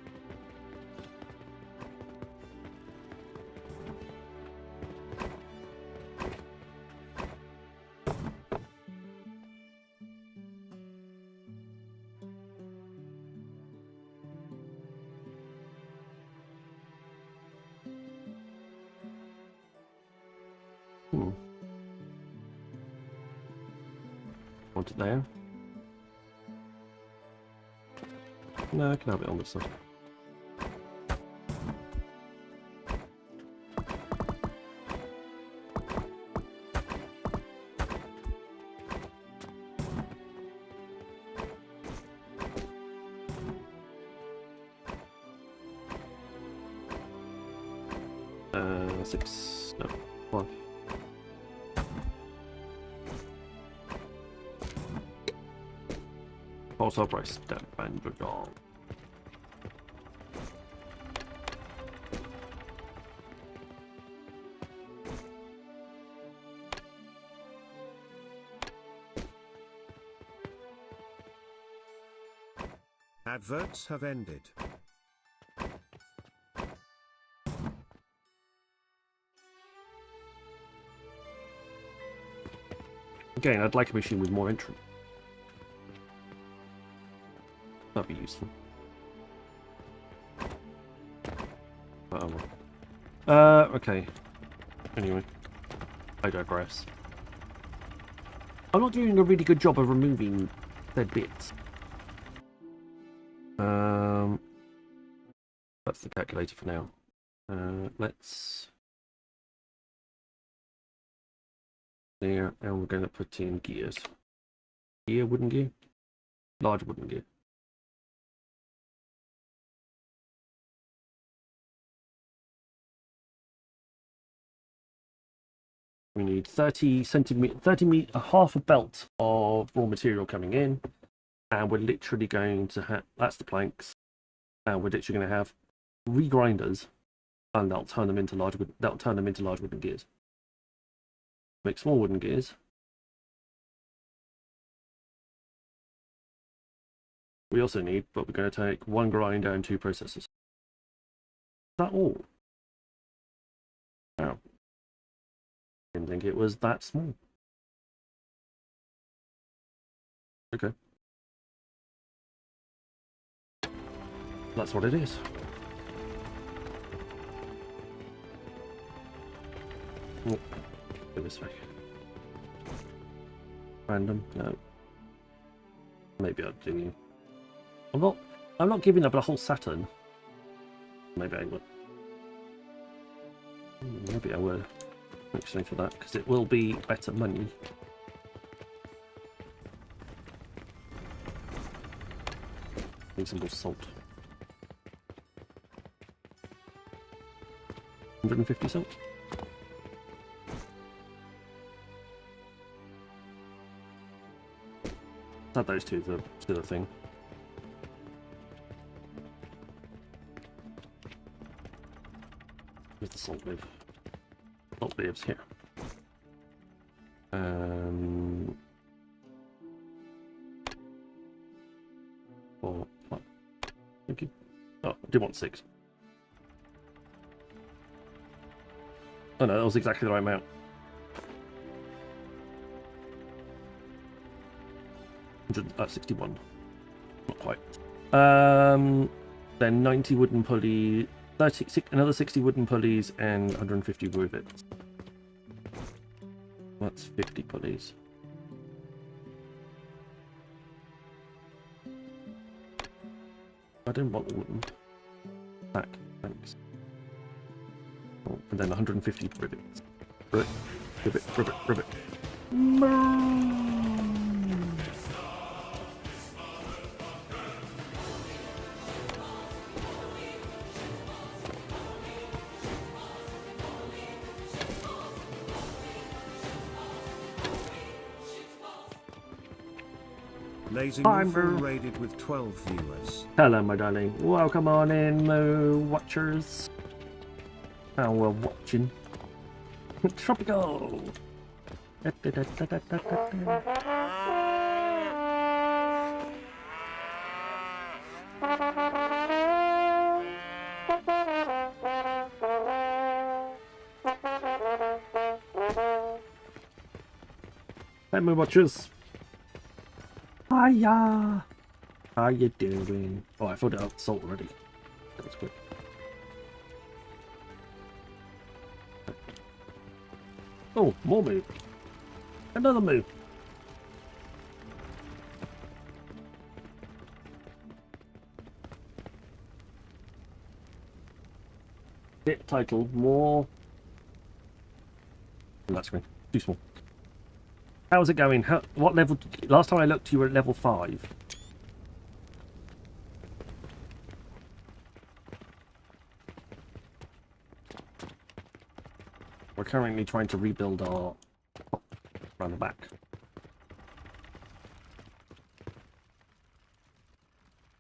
Want it there? No, I can have it on this side. Six, no, 5. Also, price step and all. Adverts have ended. Again, I'd like a machine with more entry. That'd be useful. Okay. Anyway, I digress. I'm not doing a really good job of removing dead bits. That's the calculator for now. Let's... There, and we're going to put in gears. Gear, wooden gear? Large wooden gear. We need 30 centimeter, half a belt of raw material coming in, and we're literally going to have, that's the planks, and we're literally going to have regrinders, and that'll turn them into large wooden gears. Make small wooden gears. We also need, but we're going to take 1 grinder and 2 processors. Is that all? Wow. Didn't think it was that small. Okay. That's what it is. Oh, go this way. Random? No. Maybe I'll do. I'm not giving up a whole Saturn. Maybe I will. Maybe I will. Actually, for that, because it will be better money. Need some more salt. 150 salt. Add those two to the thing. Where's the salt live? Salt lives here. Four, 5. Thank you. Oh, I do want 6. Oh no, that was exactly the right amount. $161. 61. Not quite. Then 90 wooden pulley, another 60 wooden pulleys, and 150 rivets. That's 50 pulleys. I don't want all of them. Back, thanks. Oh, and then 150 rivets. Rivet. Lazy Hi, Moo Moo. raided with 12 viewers. Hello, my darling. Welcome on in, Moo watchers. How we're watching. Tropical. Hey, Moo watchers. Hiya! How you doing? Oh, I filled it out with salt already. That was quick. Oh, more moo. Another moo. Bit title, more. Oh, that's screen. Too small. How's it going? What level? Last time I looked, you were at level 5. We're currently trying to rebuild our around the back.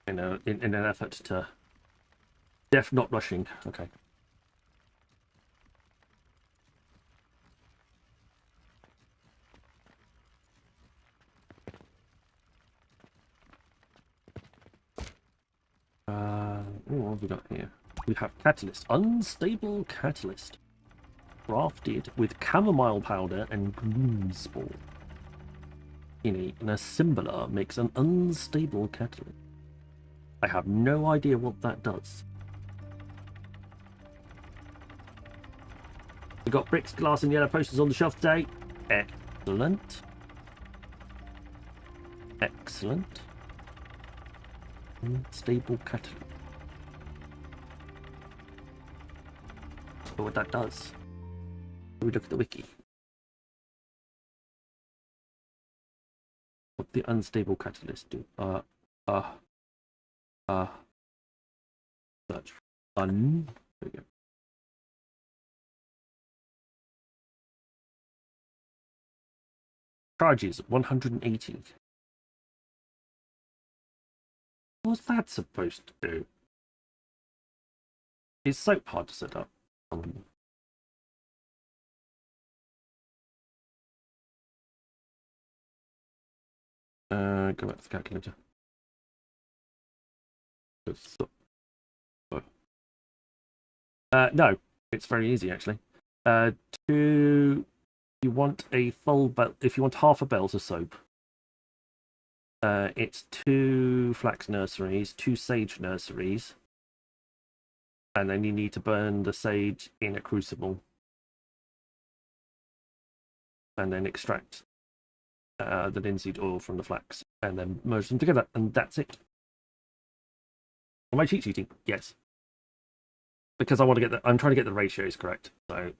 In an effort to def not rushing. Okay. What have we got here? We have catalyst. Unstable catalyst. Crafted with chamomile powder and green spore. In an assembler makes an unstable catalyst. I have no idea what that does. We got bricks, glass, and yellow posters on the shelf today. Excellent. Excellent. Unstable catalyst. What that does. We look at the wiki. What the unstable catalyst do? Search. There we go. Charges 180. What's that supposed to do? Is soap hard to set up? Go back to the calculator. No, it's very easy actually. You want a full belt. If you want half a belt of soap, it's 2 flax nurseries, 2 sage nurseries, and then you need to burn the sage in a crucible, and then extract the linseed oil from the flax, and then merge them together, and that's it. Am I cheat sheeting? Yes, because I want to get I'm trying to get the ratios correct. So,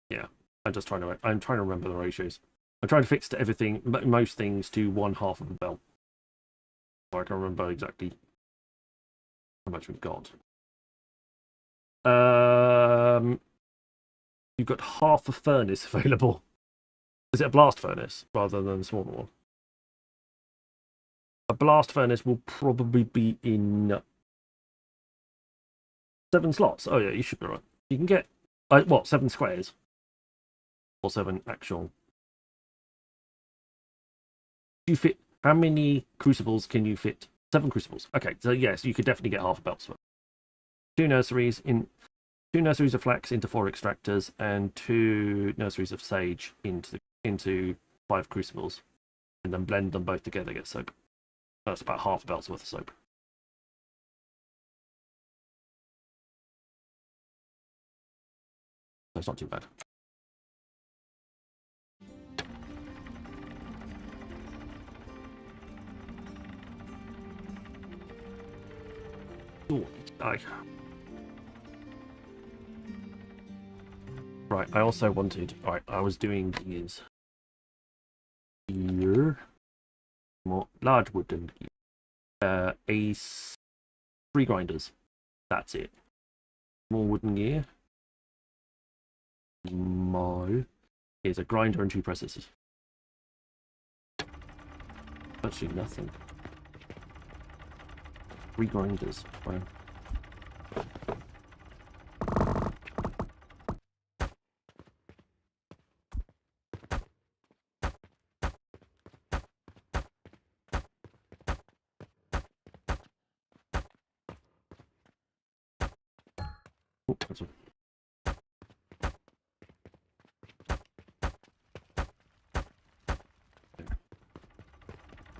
yeah, I'm trying to remember the ratios. I'm trying to fix to everything, most things to 1/2 of a belt, so I can remember exactly how much we've got. You've got half a furnace available. Is it a blast furnace rather than a smaller one? A blast furnace will probably be in 7 slots. Oh yeah, you should be right. You can get what, 7 squares or 7 actual. You fit how many crucibles can you fit? 7 crucibles. Okay, so yes, you could definitely get half a belt. 2 nurseries of flax into 4 extractors, and 2 nurseries of sage into 5 crucibles, and then blend them both together, get soap. That's about half a belt's worth of soap. That's not too bad. Oh, right, I also wanted. Right, I was doing these here. More large wooden gear. 3 grinders. That's it. More wooden gear. Here's a grinder and 2 processors. Actually, nothing. 3 grinders. Wow. Oh, that's a...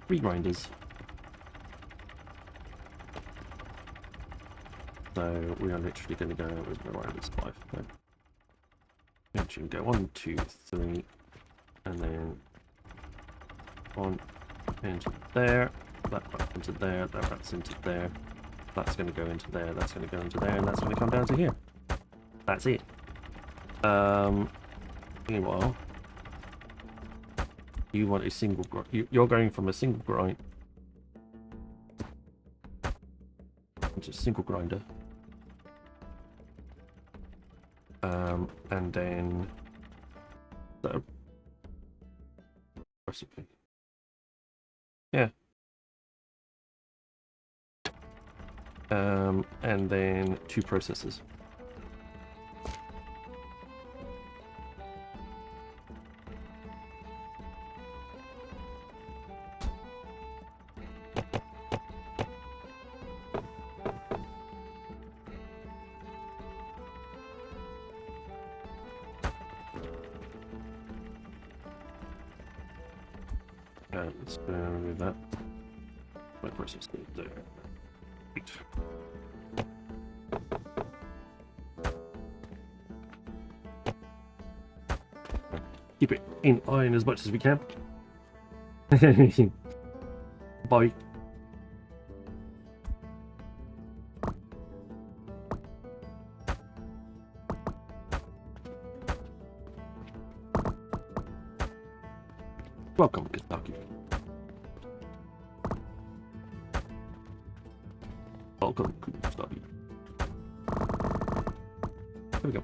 Three grinders. So we are literally going to go with the grinders 5. Okay. Actually, go 1, 2, 3, and then 1 into there, that into there, that's into there. That's going to go into there, that's going to go into there, and that's going to come down to here. That's it. Meanwhile, you want a single grind. You're going from a single grind into a single grinder. And then the recipe. Yeah. And then 2 processors. Let's remove that. My processor there. Right. Keep it in iron as much as we can. Bye. Welcome, Kentucky. Welcome, Kentucky. There we go.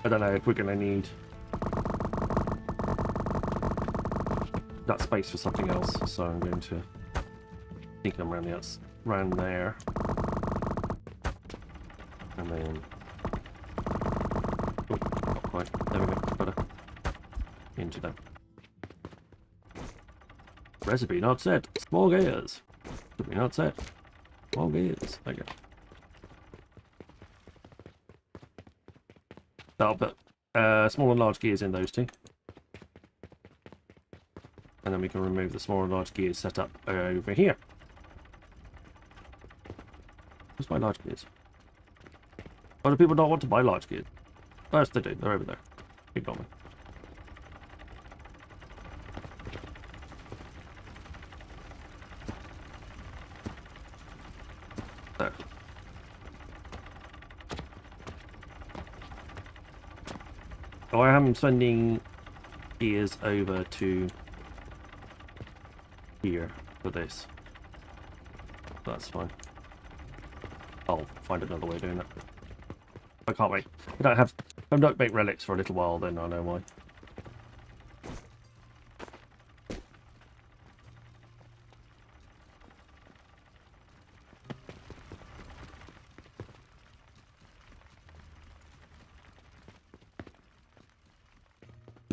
I don't know if we're going to need that space for something else, so I'm going to sneak them around the around there, and then oh, not quite. There we go. Better into them. Recipe not set. Small gears. Recipe not set. Small gears. Okay. I'll put small and large gears in those two. And then we can remove the small and large gears set up over here. Where's my large gears? Why do people not want to buy large gears? Oh, yes, they do. They're over there. Ignore me. There. Oh, I am sending gears over to here for this. That's fine. I'll find another way of doing that. I can't wait. I don't make relics for a little while, then I know why.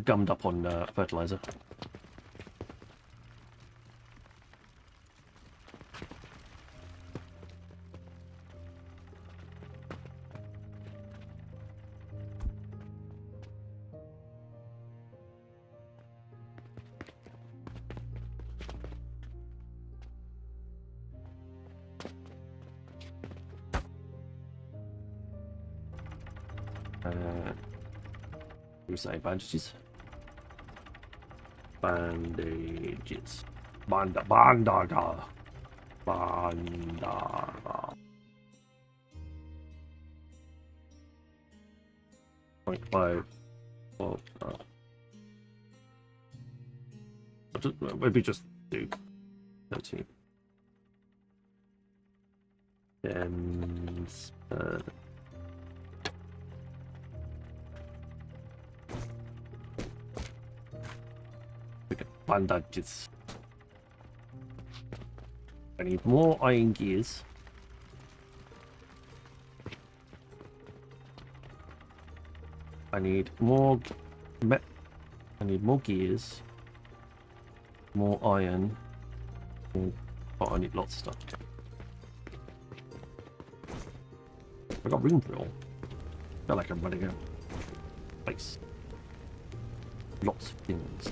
Gummed up on fertilizer. You say bandages? Bandages. Bandaga. 0.5. Well, maybe just do 13. Then bandages. I need more iron gears. I need more gears. More iron. Oh, I need lots of stuff. I got room for it all. I feel like I'm running out of place. Lots of things.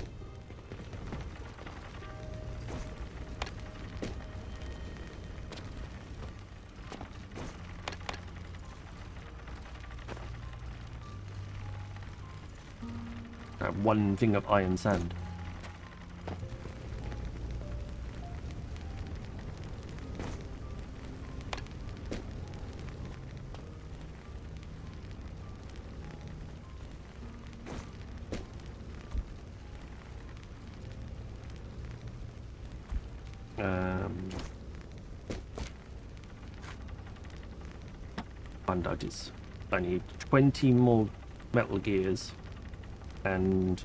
One thing of iron sand. Bandages. I need 20 more metal gears. And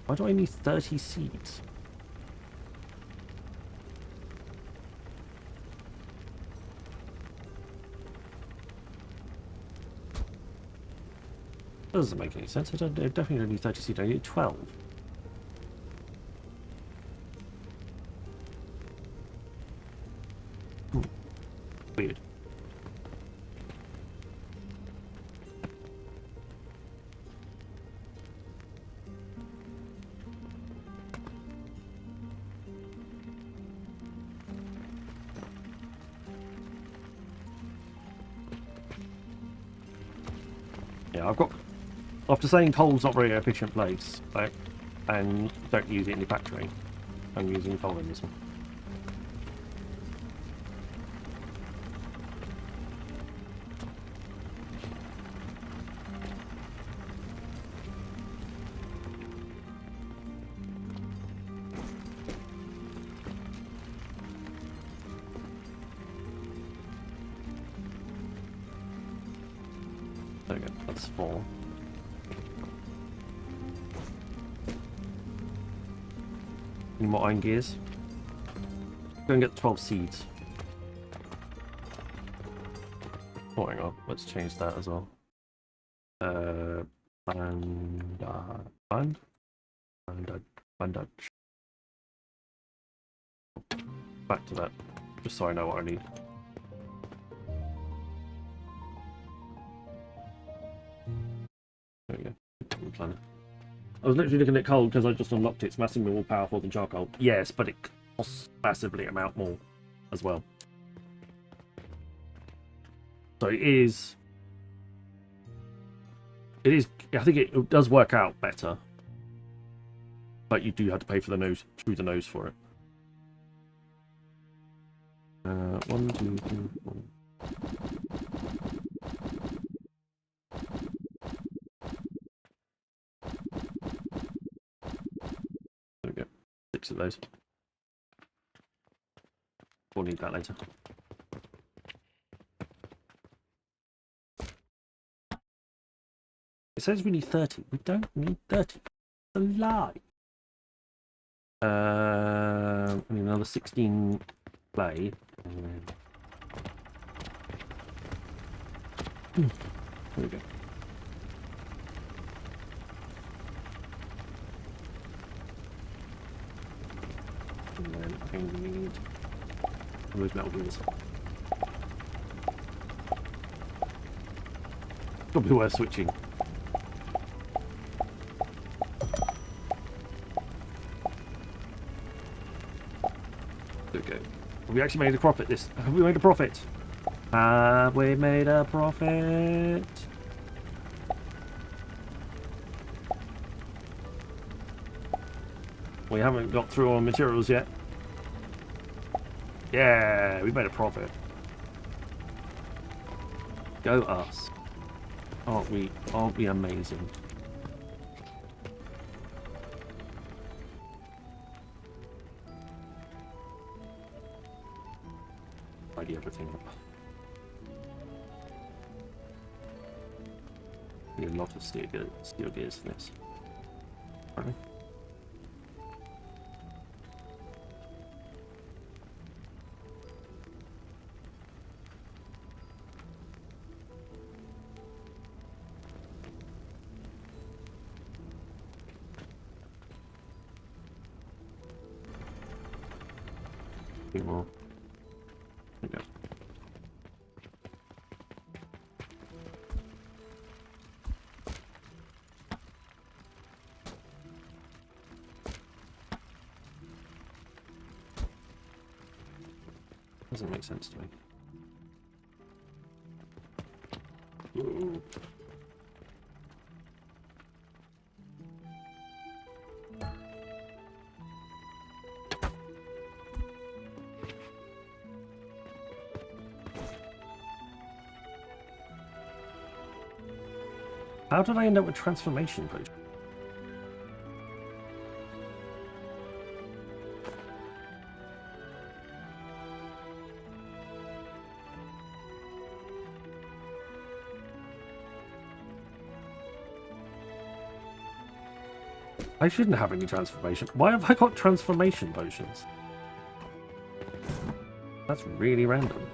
why do I need 30 seeds? That doesn't make any sense. I definitely don't need 30 seeds. I need 12. Weird. I've got, after saying coal's not very efficient place, and don't use it in the factory, I'm using coal in this one. There we go, that's 4. Any more iron gears? Go and get the 12 seeds. Oh, hang on. Let's change that as well. Bandage. Back to that, just so I know what I need. There we go. Planner. I was literally looking at coal because I just unlocked it. It's massively more powerful than charcoal. Yes, but it costs massively amount more as well. So it is. I think it does work out better, but you do have to pay for the nose through the nose for it. 1, 2, 3, 4. There we go. 6 of those. We'll need that later. It says we need 30. We don't need 30. It's a lie. I need another 16 clay. There we go. And then I need those metal wheels. Probably worth switching. There we go. Have we actually made a profit this? Have we made a profit? Have we made a profit? We haven't got through our materials yet. Yeah, we made a profit. Go us. Aren't we amazing? Tidy everything up. Need a lot of steel gears for this. Apparently. Few more. There we go. Doesn't make sense to me. Ooh. How did I end up with transformation potion? I shouldn't have any transformation. Why have I got transformation potions? That's really random.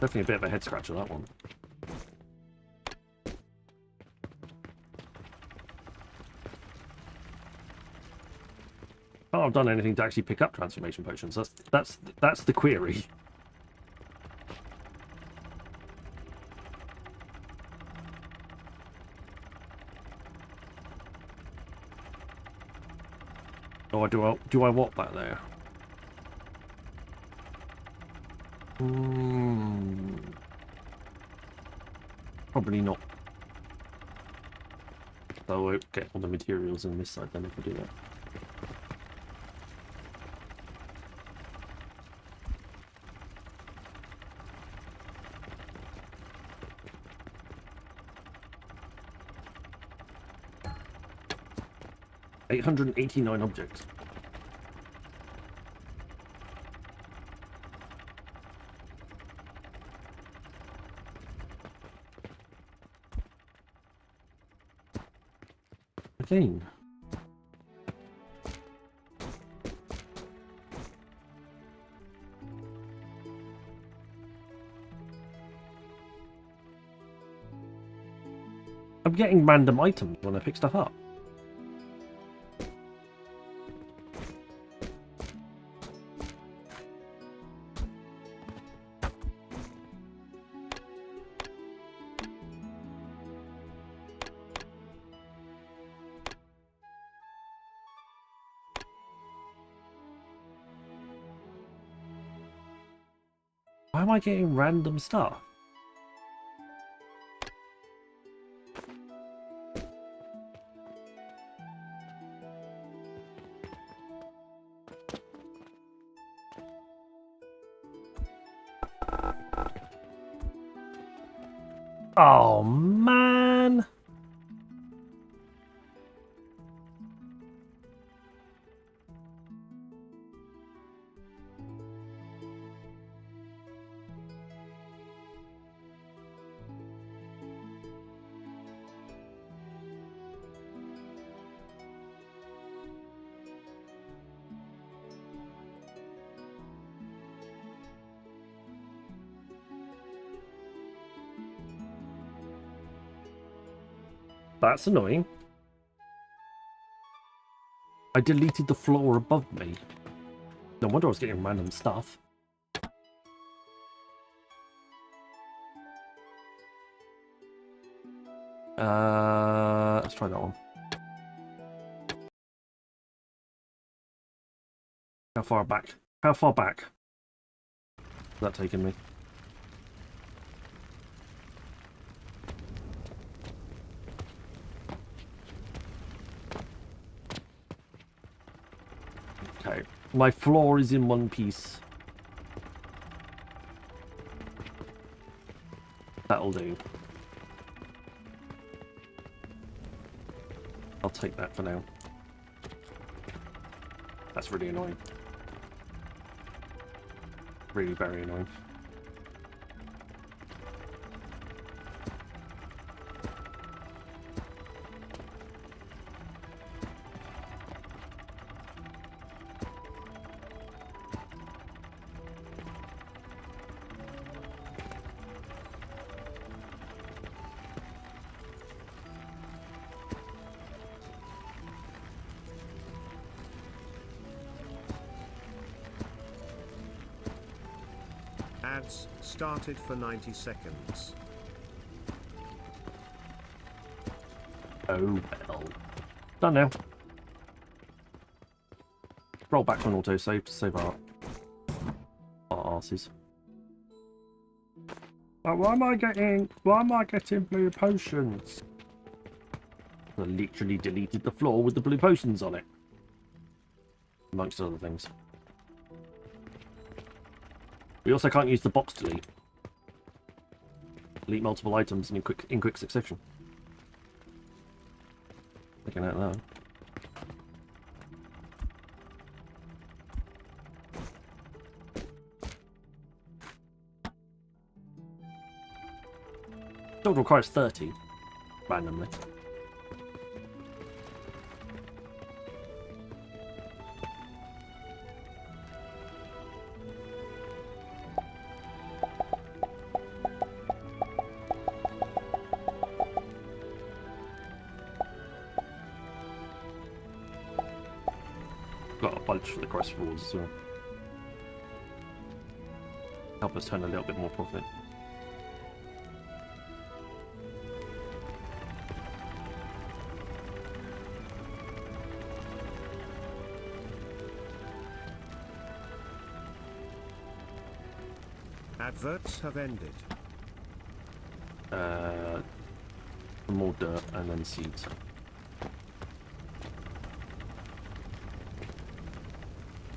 Definitely a bit of a head scratcher, that one. Can't have done anything to actually pick up transformation potions. That's the query. Oh, do I want that there? Probably not. So I won't get all the materials on this side then if I do that. $889 objects. thing. I'm getting random items when I pick stuff up. Why am I getting random stuff? Oh, man. That's annoying. I deleted the floor above me. No wonder I was getting random stuff. Let's try that one. How far back? How far back is that taking me? Okay, my floor is in one piece. That'll do. I'll take that for now. That's really annoying. Really very annoying. Ads started for 90 seconds. Oh well. Done now. Roll back on autosave to save our arses. Oh, why am I getting blue potions? I literally deleted the floor with the blue potions on it. Amongst other things. We also can't use the box delete. Delete multiple items in quick succession. Looking at that. Still requires 30 randomly. Got a bunch for the quest rewards as well. Help us turn a little bit more profit. Adverts have ended. More dirt and then seeds.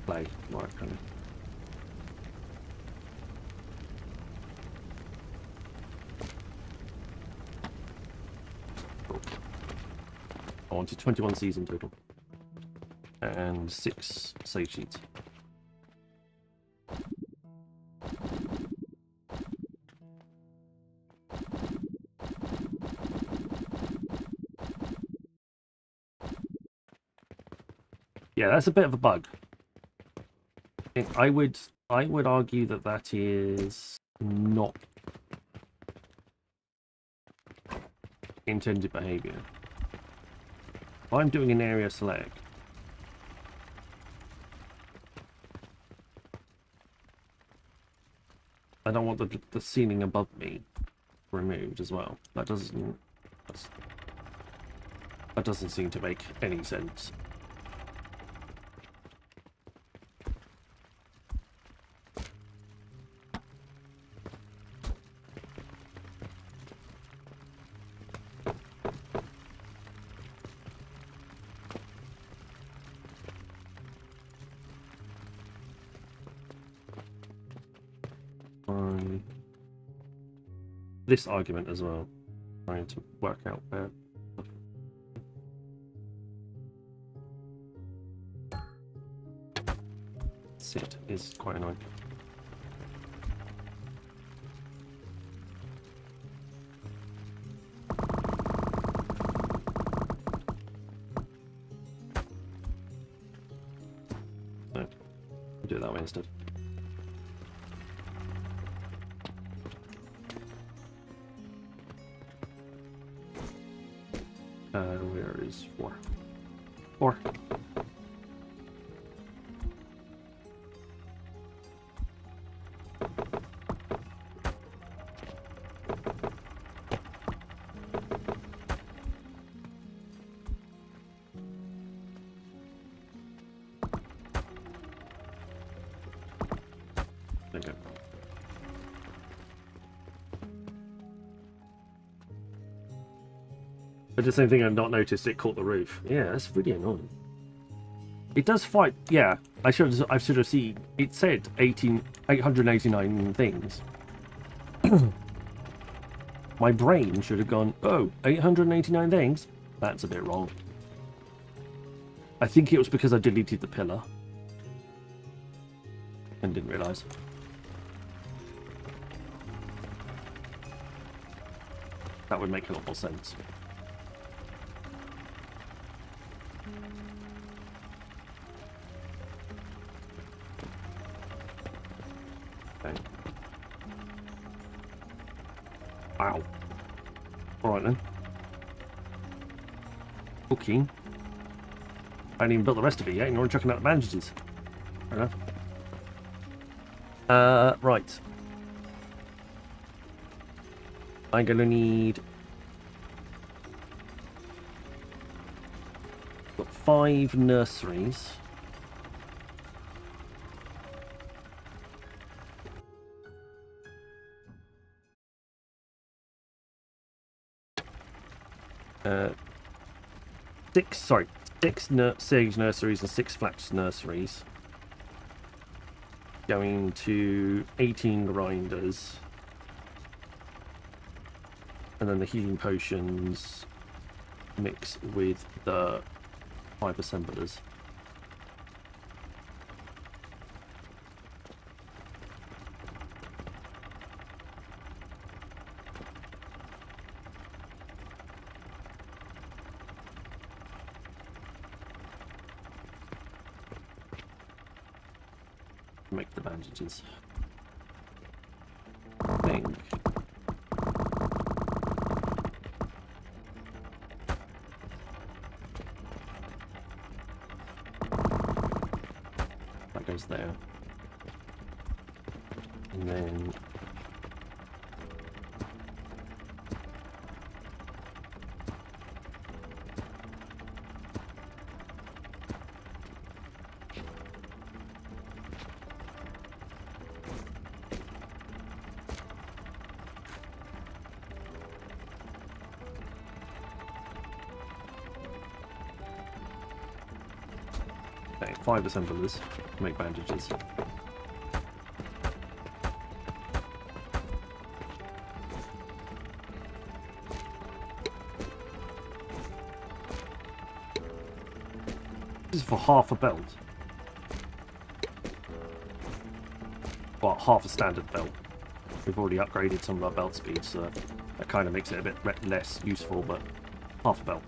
Play, right, kind of. Cool. I wanted 21 seeds in total. And 6 save sheets. Yeah, that's a bit of a bug. I would argue that that is not intended behavior. If I'm doing an area select, I don't want the ceiling above me removed as well. That doesn't seem to make any sense. This argument as well, trying to work out where. Sit is quite annoying. No, we'll do it that way instead. Where is 4? 4. There you go. But the same thing, I've not noticed it caught the roof. Yeah, that's really annoying. It does fight. Yeah, I should have seen. It said 889 things. My brain should have gone, oh, 889 things? That's a bit wrong. I think it was because I deleted the pillar. And didn't realise. That would make a lot more sense. Okay. Wow. Alright then. Cooking. I haven't even built the rest of it yet, and you're already chucking out the bandages. Fair enough. Right. I'm gonna need 5 nurseries. Six sage nurseries and 6 flax nurseries. Going to 18 grinders. And then the healing potions mix with the 5 assemblers. Make the bandages. I think. That goes there. And then okay, 5 assemblers to make bandages. This is for half a belt. Well, half a standard belt. We've already upgraded some of our belt speeds, so that kind of makes it a bit less useful, but half a belt.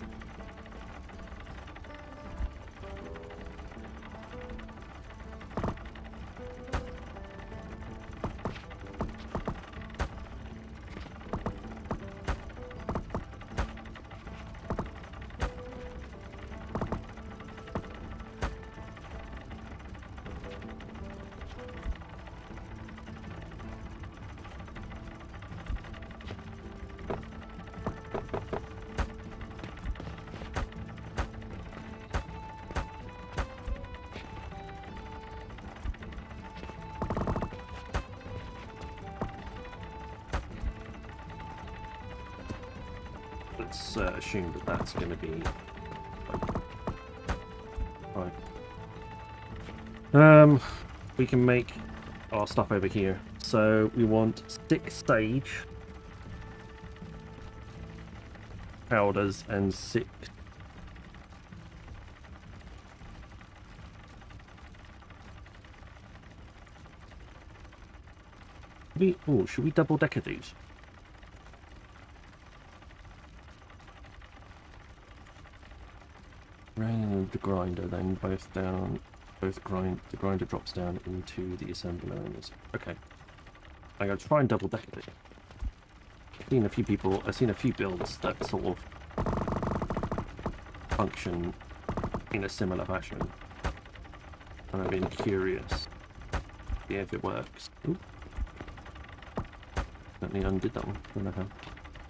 let's assume that that's going to be. Right. We can make our stuff over here. So we want 6 sage powders and 6. Should we double decker these? And the grinder then both down, both grind. The grinder drops down into the assembler. Okay, I'm gonna try and double decker it. I've seen a few builds that sort of function in a similar fashion, and I've been curious if it works. Ooh. Certainly undid that one. Don't know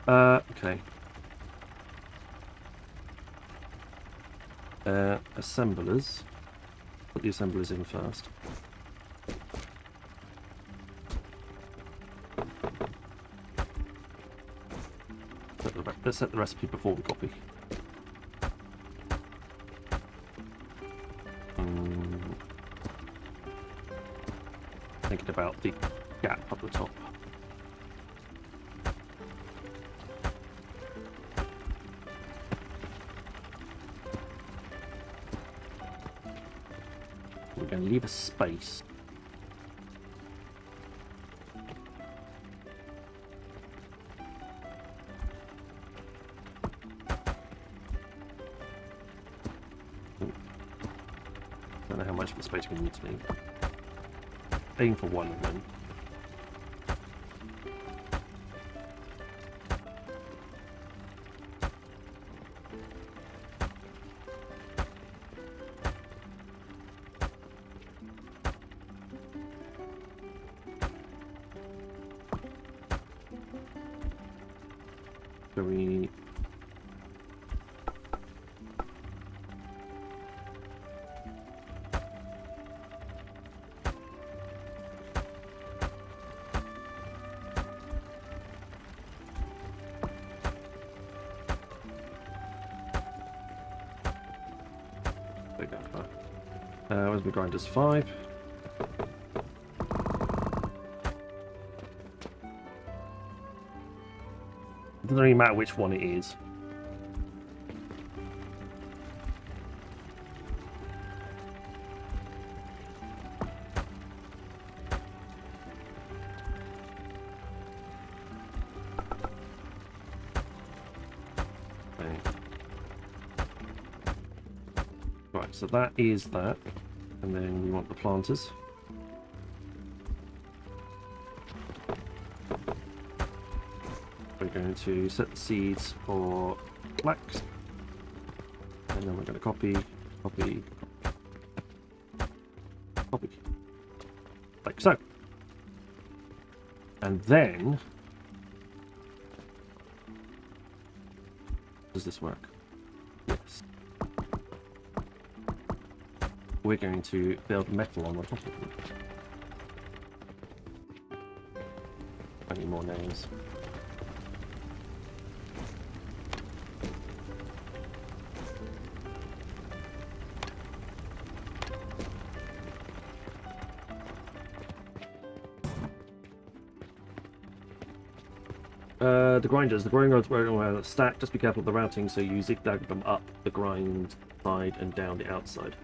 how. Okay. Assemblers. Put the assemblers in first. Let's set the recipe before we copy. Thinking about the gap at the top. We're going to leave a space. Don't know how much of the space we need to leave. Aim for 1 and then. So we where's my grinders? 5. It doesn't really matter which one it is. Okay. Right, so that is that. And then we want the planters. We're going to set the seeds for flax. And then we're going to copy. Like so. And then... does this work? Yes. We're going to build metal on the top of them. I need more nails. The grinders. The growing rods were stacked. Just be careful of the routing, so you zigzag them up the grind side and down the outside.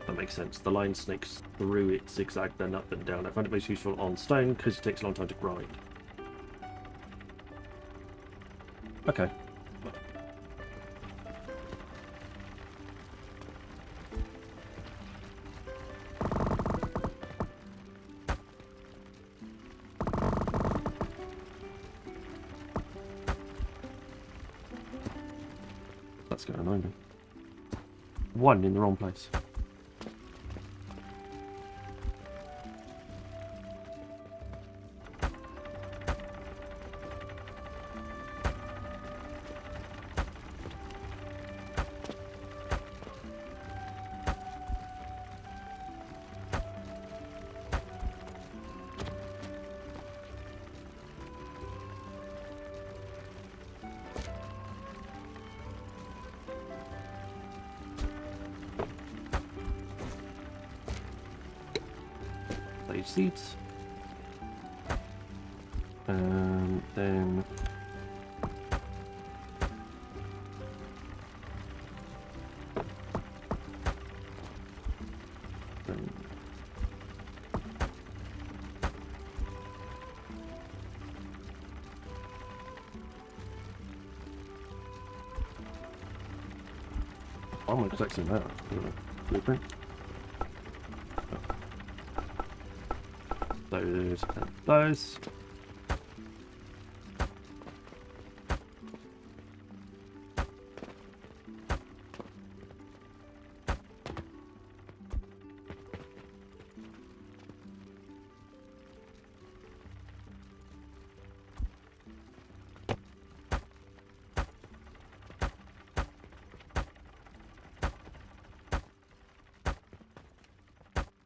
That makes sense. The line snakes through it, zigzag, then up and down. I find it most useful on stone because it takes a long time to grind. Okay. That's going to annoy me. 1 in the wrong place. sage seeds. And then oh, I'm collecting that blueprint. Those and those.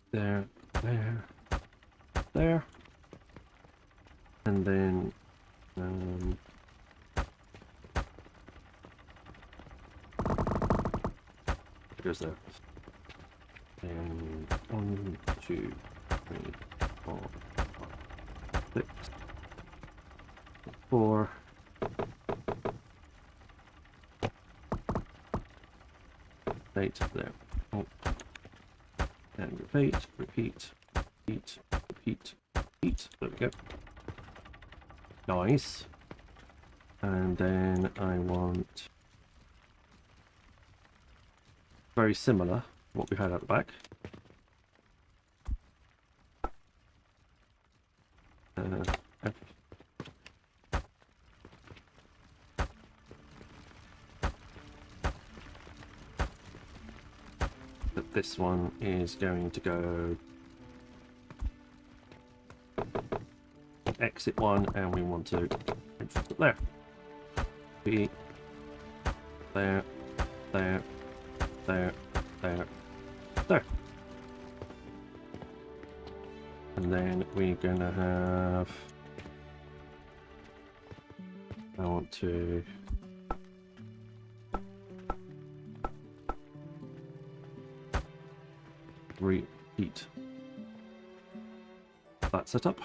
There, there, there, and then it goes there. And 1, 2, 3, 4, 5, 6, 4. Eight there. Oh. And repeat, repeat, repeat, repeat, repeat. There we go. Nice. And then I want very similar to what we had at the back. F. But this one is going to go exit one, and we want to entrance it there. B, there, there, there, there, there. And then we're gonna have, I want to repeat that setup.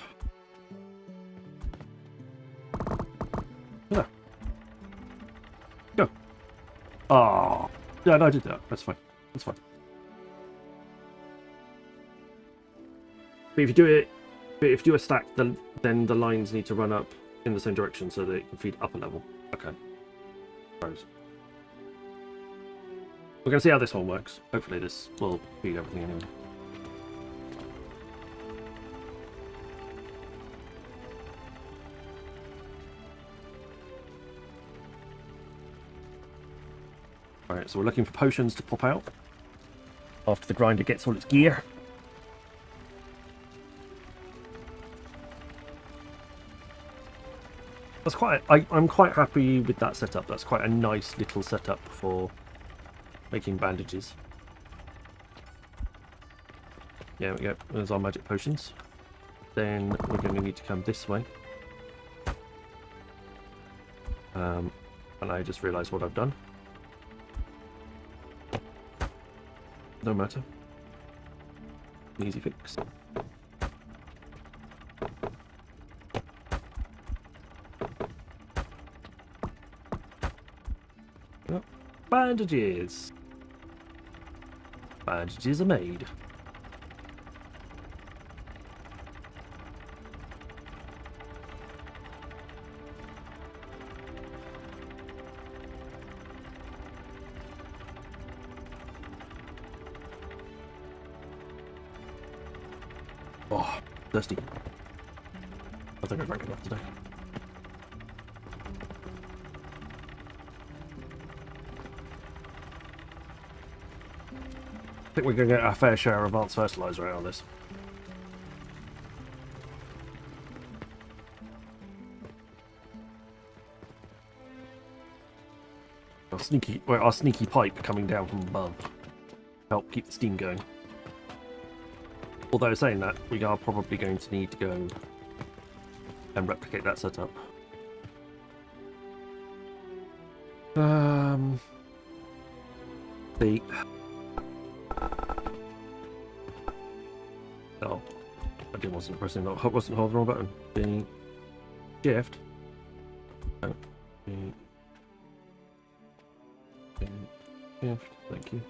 There. Go. Oh, yeah, no, I did that. That's fine. That's fine. But if you do it, if you do a stack, then the lines need to run up in the same direction so that it can feed up a level. Okay. Rose. We're going to see how this one works. Hopefully this will feed everything anyway. Alright, so we're looking for potions to pop out after the grinder gets all its gear. That's quite. I'm quite happy with that setup. That's quite a nice little setup for making bandages. Yeah, there we go. There's our magic potions. Then we're going to need to come this way. And I just realised what I've done. No matter. Easy fix. Oh, bandages. Bandages are made. Oh, thirsty. I think I drank enough today. I think we're going to get our fair share of advanced fertilizer out of this. Our sneaky pipe coming down from above help keep the steam going. Although saying that, we are probably going to need to go and replicate that setup. Oh. wasn't pressing that. Wasn't holding the wrong button. The shift. Oh, the shift. Thank you.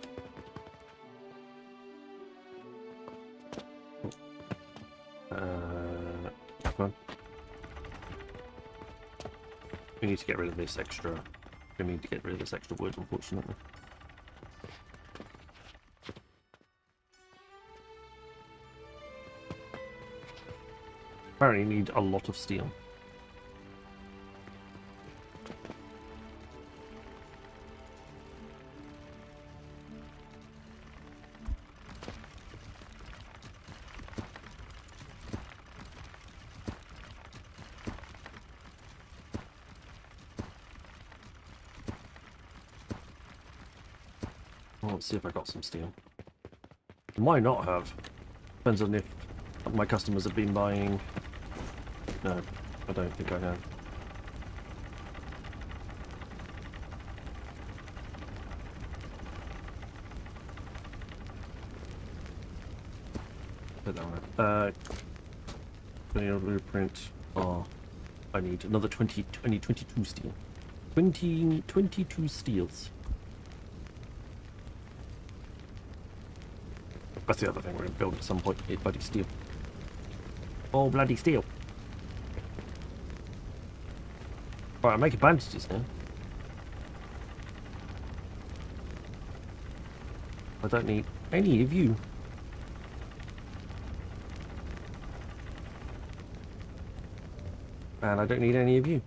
Come on. We need to get rid of this extra. We need to get rid of this extra wood, unfortunately. Apparently need a lot of steel. Well, let's see if I got some steel. I might not have. Depends on if my customers have been buying. No, I don't think I have. Put that on. Manual blueprint. Oh, I need another 20. I need 22 steel. 22 steels. That's the other thing we're going to build at some point. Bloody steel. Oh, bloody steel. Right, I'm making bandages now. I don't need any of you. And I don't need any of you.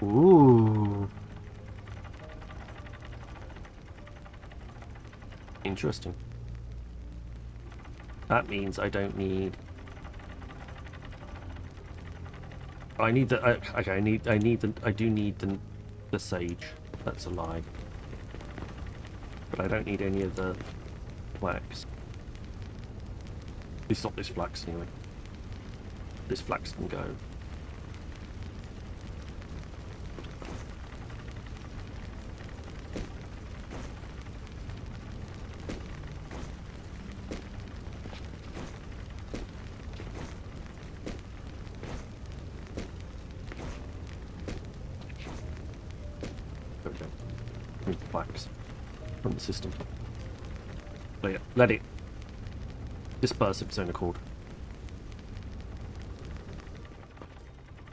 Ooh. Interesting. That means I don't need. I need the. Okay, I need the. I do need the sage. That's a lie. But I don't need any of the flax. At least not this flax anyway. This flax can go. Flax from the system. Let it disperse of its own accord.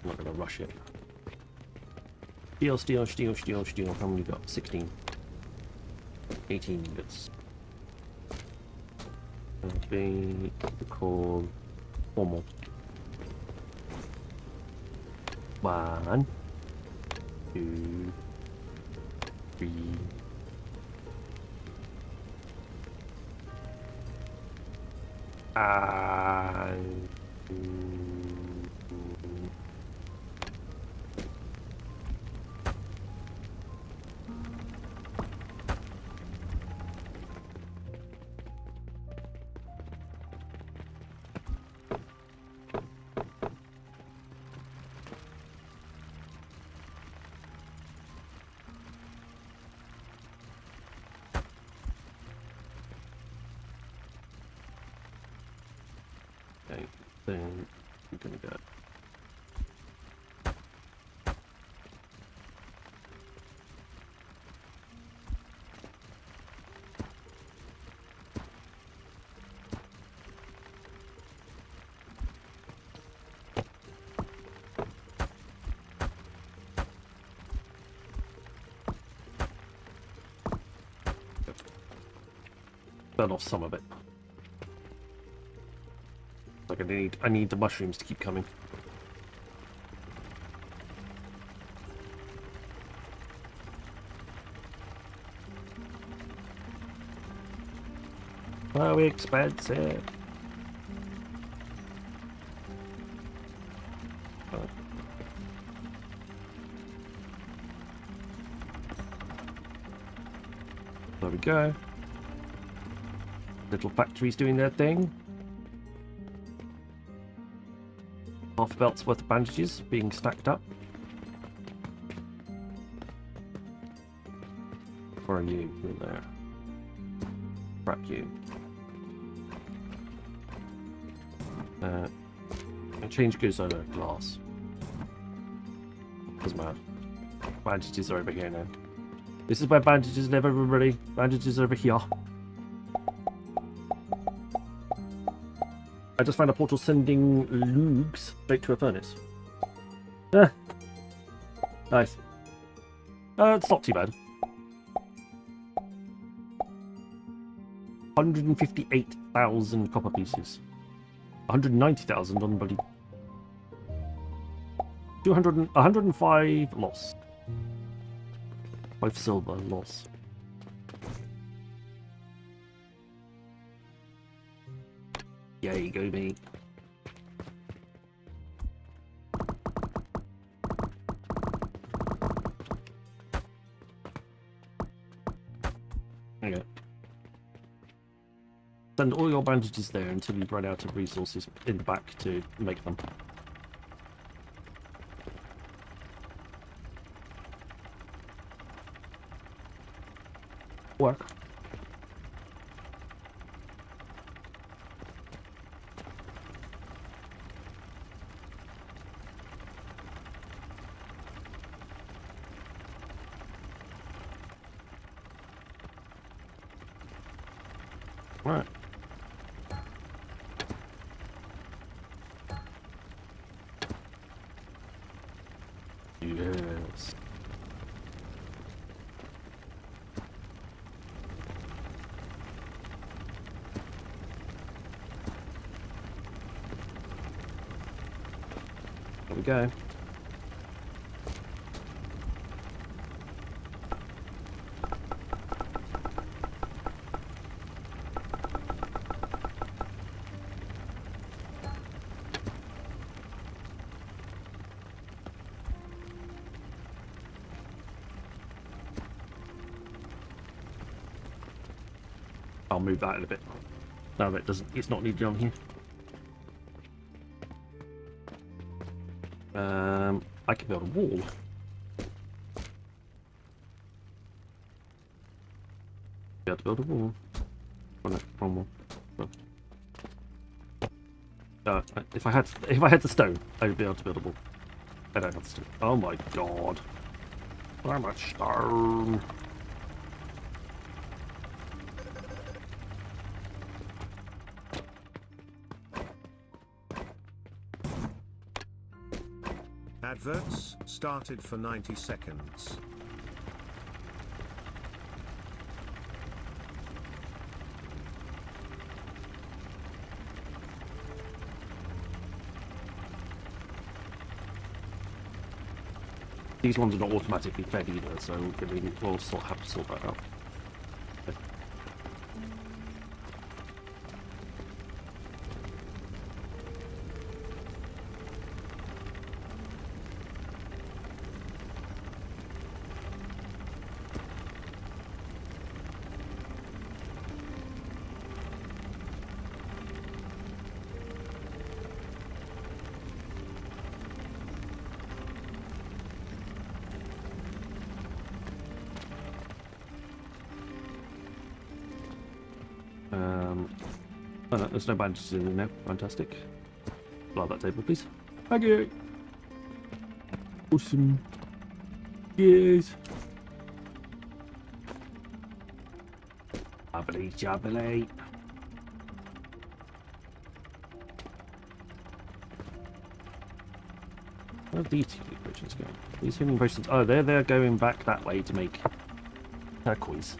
I'm not going to rush it. Steel. How many you got? 16. 18 units. Okay, call 4 more. 1, 2, 3. And then we're gonna go. Burn off some of it. Like I need the mushrooms to keep coming. So expensive. Oh. There we go. Little factories doing their thing. Half a belt's worth of bandages being stacked up. Where are you? You're there. Crap you. And change goods over glass. Doesn't matter. Bandages are over here now. This is where bandages live, everybody. Bandages are over here. I just found a portal sending lugs straight to a furnace. Nice. It's not too bad. 158,000 copper pieces. 190,000 on bloody 105 loss. 5 silver loss. Yay, go me. Okay. Send all your bandages there until you've run out of resources in the back to make them. Work. Right. Yes. There we go. I'll move that in a bit. No, that doesn't. It's not needed on here. I can build a wall. Be able to build a wall. Oh no, wrong wall. Oh. If I had the stone, I would be able to build a wall. I don't have the stone. Oh my god! So much stone. Adverts started for 90 seconds. These ones are not automatically fed either, so we'll still have to sort that out. Oh, no, there's no bandages in there now. Fantastic. Blow that table, please. Thank you. Awesome. Yes. Jubbly, jubbly. Where have these healing potions going? These healing potions. Oh, they're going back that way to make turquoise,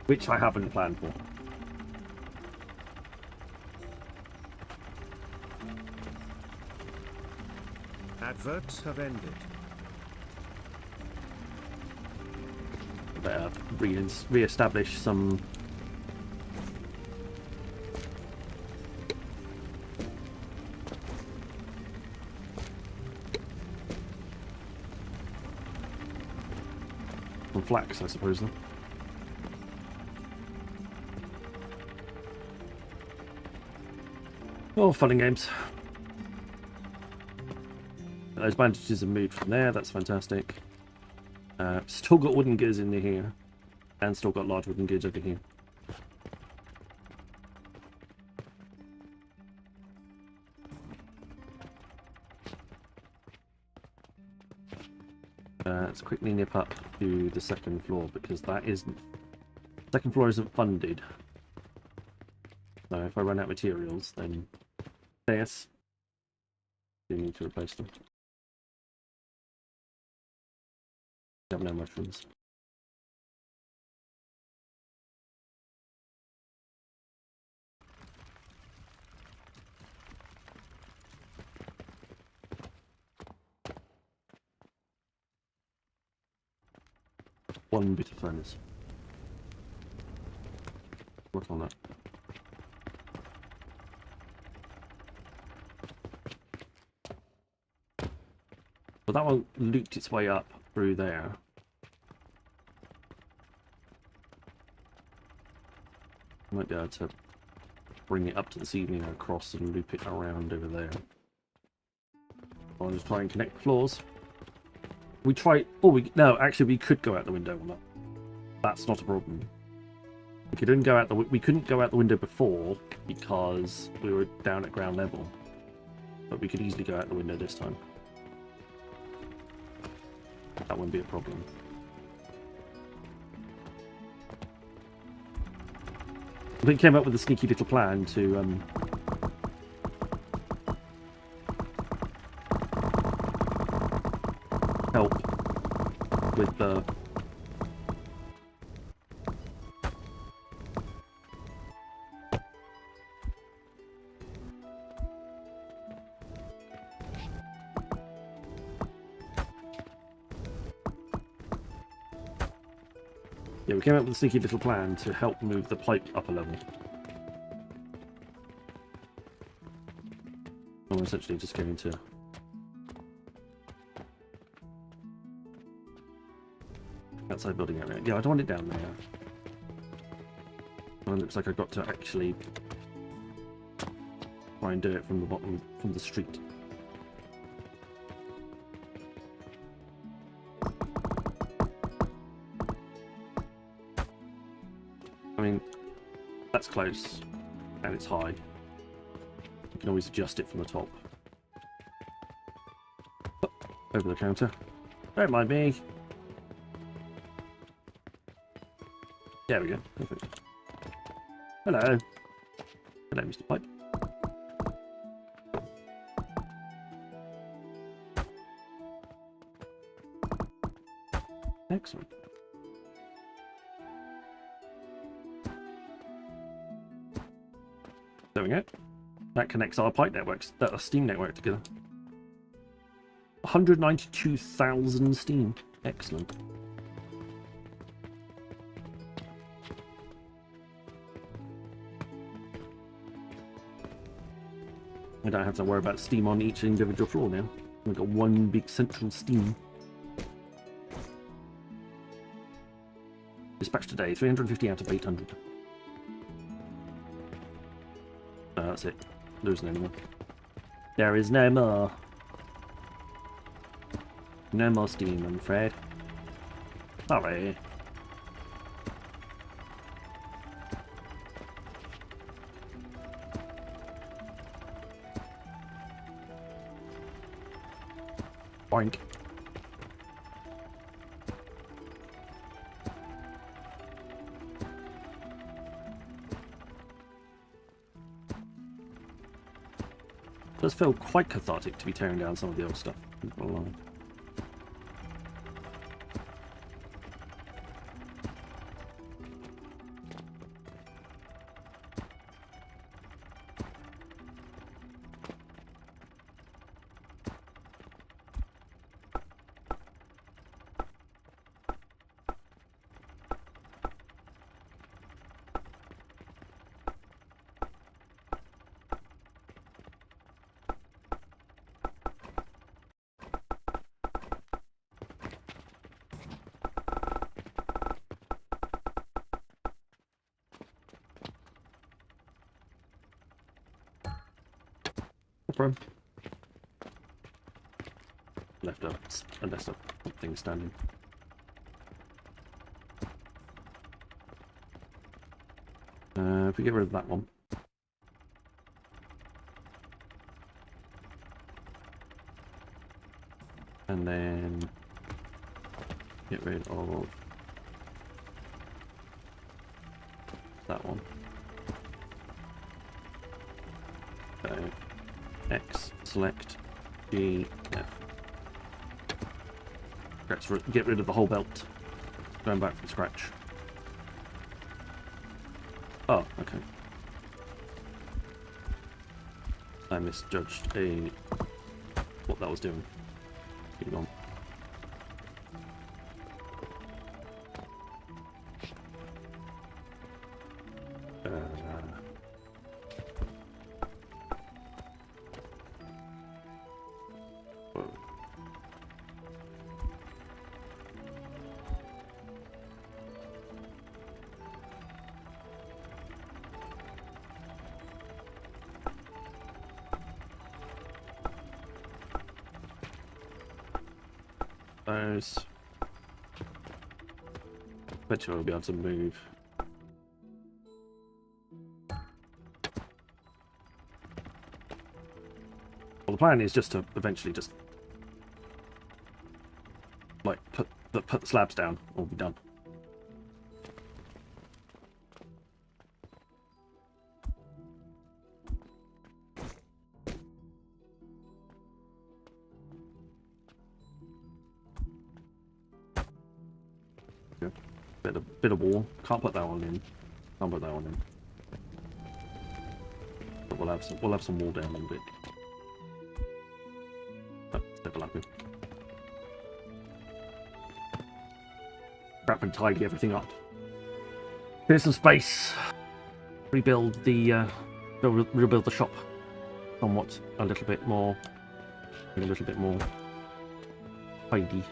which I haven't planned for. Adverts have ended. Better re-establish some flax, I suppose. Then. Oh, fun and games. Those bandages have moved from there, that's fantastic. Still got wooden gears in here. And still got large wooden gears over here. let's quickly nip up to the second floor because that isn't. Second floor isn't funded. So if I run out of materials, then yes, you need to replace them. I have no mushrooms. One bit of furnace. Work on that. But that one looped its way up through there. Might be able to bring it up to the ceiling across and loop it around over there. I'll just try and connect floors. We try. Oh, no. Actually, we could go out the window on that. That's not a problem. We couldn't go out the. We couldn't go out the window before because we were down at ground level. But we could easily go out the window this time. That wouldn't be a problem. I think came up with a sneaky little plan to help with the we came up with a sneaky little plan to help move the pipe up a level. I'm essentially just going to outside building area. Yeah, I don't want it down there. Well, it looks like I've got to actually try and do it from the bottom, from the street. I mean, that's close, and it's high. You can always adjust it from the top. Over the counter. Don't mind me. There we go. Perfect. Hello. Hello, Mr. Pipe. Excellent. There we go. That connects our pipe networks, our steam network together. 192,000 steam. Excellent. We don't have to worry about steam on each individual floor now. We've got one big central steam. Dispatch today, 350 out of 800. That's it. There isn't any more. There is no more. No more steam, I'm afraid. Sorry. Boink. It does feel quite cathartic to be tearing down some of the old stuff. Not gonna lie. Problem. Left up, unless something standing. If we get rid of that one. And then Get rid of that one. So X, select G, F. Let's get rid of the whole belt. Going back from scratch. Oh, okay. I misjudged what that was doing. Keep on. Those. Bet you I'll be able to move. Well, the plan is just to eventually just like put the slabs down. All be done. Bit of wall. Can't put that one in. Can't put that one in. But we'll have some wall down a little bit. Oh, it's overlapping. Wrap and tidy everything up. Here's some space. Rebuild the rebuild the shop somewhat a little bit more tidy.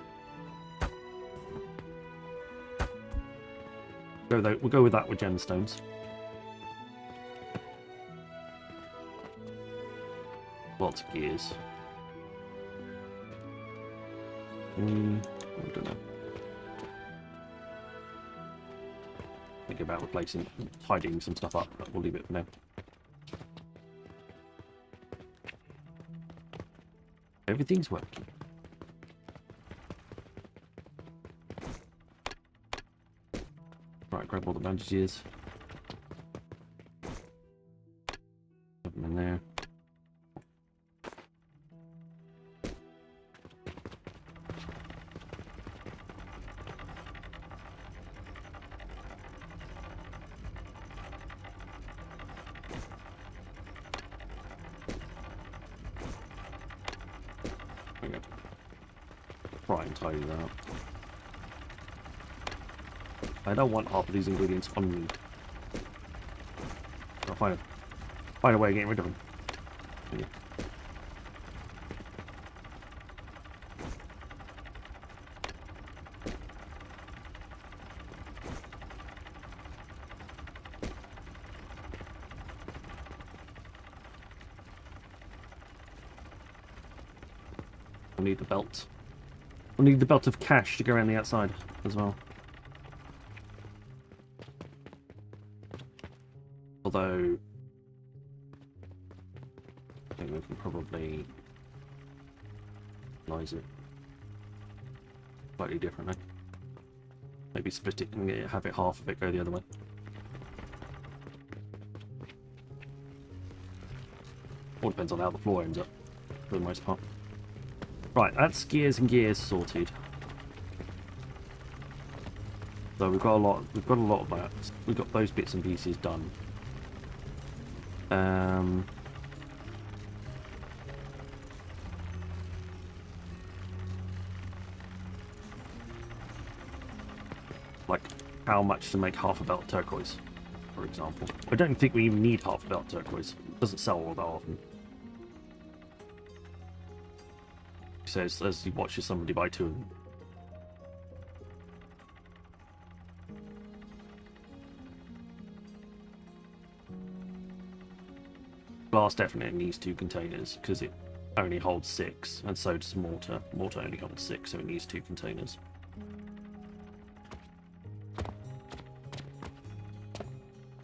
We'll go with that with gemstones. Lots of gears. I don't know. Think about replacing, tidying some stuff up, but we'll leave it for now. Everything's working. Right, grab all the bandages. Put them in there. There we go. Try and tidy that up. I don't want half of these ingredients on me. I'll find a way of getting rid of them. Yeah. We'll need the belt. We'll need the belt of cash to go around the outside as well. Although, I think we can probably analyze it slightly differently. Maybe split it and have it half of it go the other way. All depends on how the floor ends up, for the most part. Right, that's gears and gears sorted. So we've got a lot of that. We've got those bits and pieces done. Like how much to make half a belt turquoise, for example. I don't think we even need half a belt turquoise. It doesn't sell all that often. He says as he watches somebody buy two of them. Glass definitely needs 2 containers because it only holds 6, and so does mortar. Mortar only holds 6, so it needs 2 containers.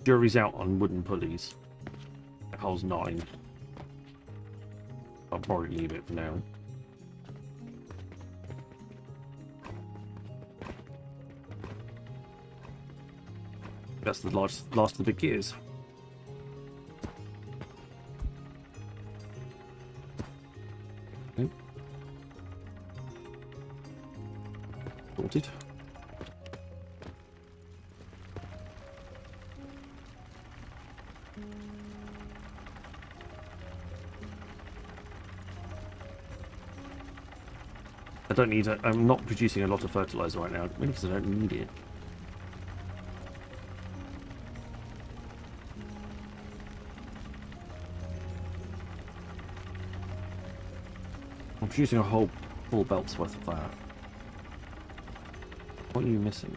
Jury's out on wooden pulleys. It holds 9. I'll probably leave it for now. That's the last of the big gears. Okay. Sorted. I don't need it. I'm not producing a lot of fertilizer right now, mainly because I don't need it. I'm producing a whole full belt's worth of that. What are you missing?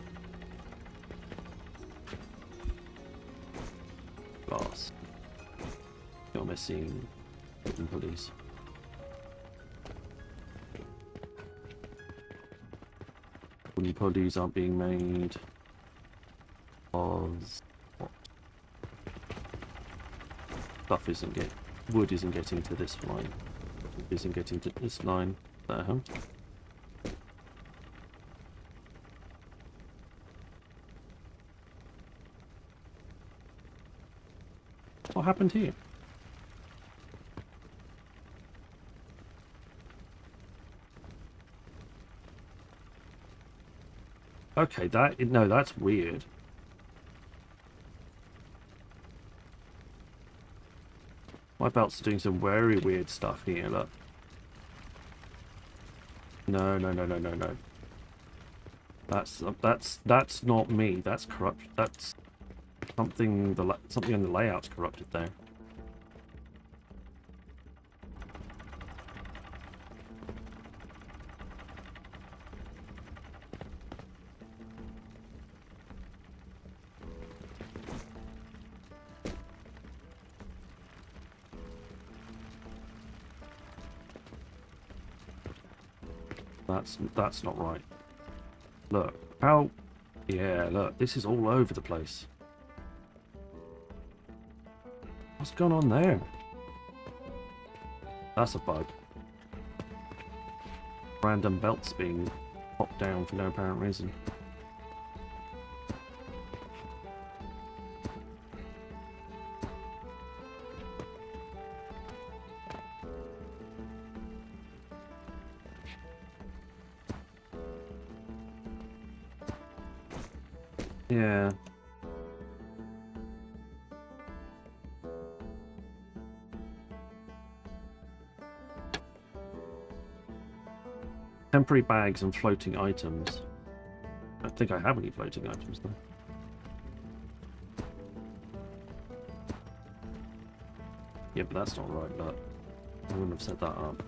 Glass. You're missing wooden pulleys. Wooden pulleys aren't being made because what? Stuff isn't getting, wood isn't getting to this line. Wood isn't getting to this line. There, huh? What happened here? Okay, no, that's weird. My belts are doing some very weird stuff here, look. No. That's not me. That's corrupt. That's something. Something in the layout's corrupted there. That's not right. Look, how... Yeah, look, this is all over the place. What's going on there? That's a bug. Random belts being popped down for no apparent reason. Yeah. Temporary bags and floating items. I don't think I have any floating items though. Yeah, but that's not right, but I wouldn't have set that up.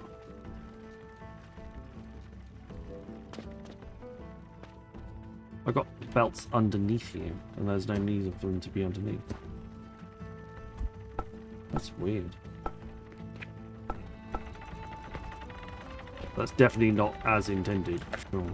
I got belts underneath here, and there's no need for them to be underneath. That's weird. That's definitely not as intended. Sure.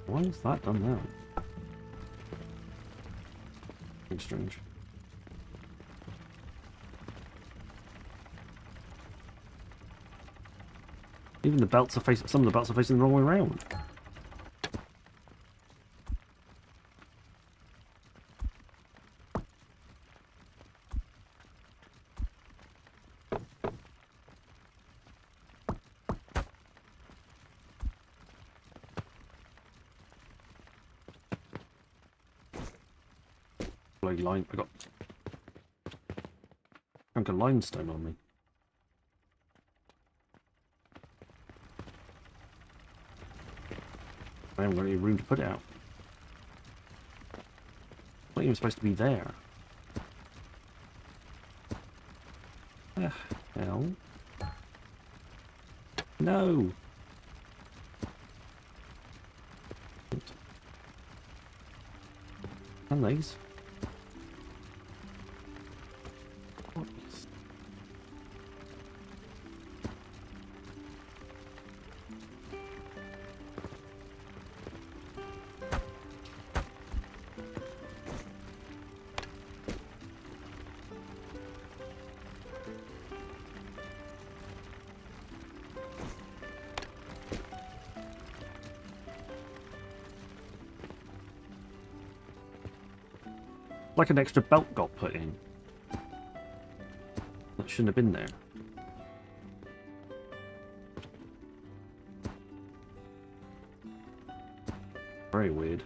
Why is that done now? Very strange. Even the belts are facing. Some of the belts are facing the wrong way around. Line. I got a chunk of limestone on me. I haven't got any room to put it out. Not even supposed to be there. Hell. No. And these. Like an extra belt got put in. That shouldn't have been there. Very weird.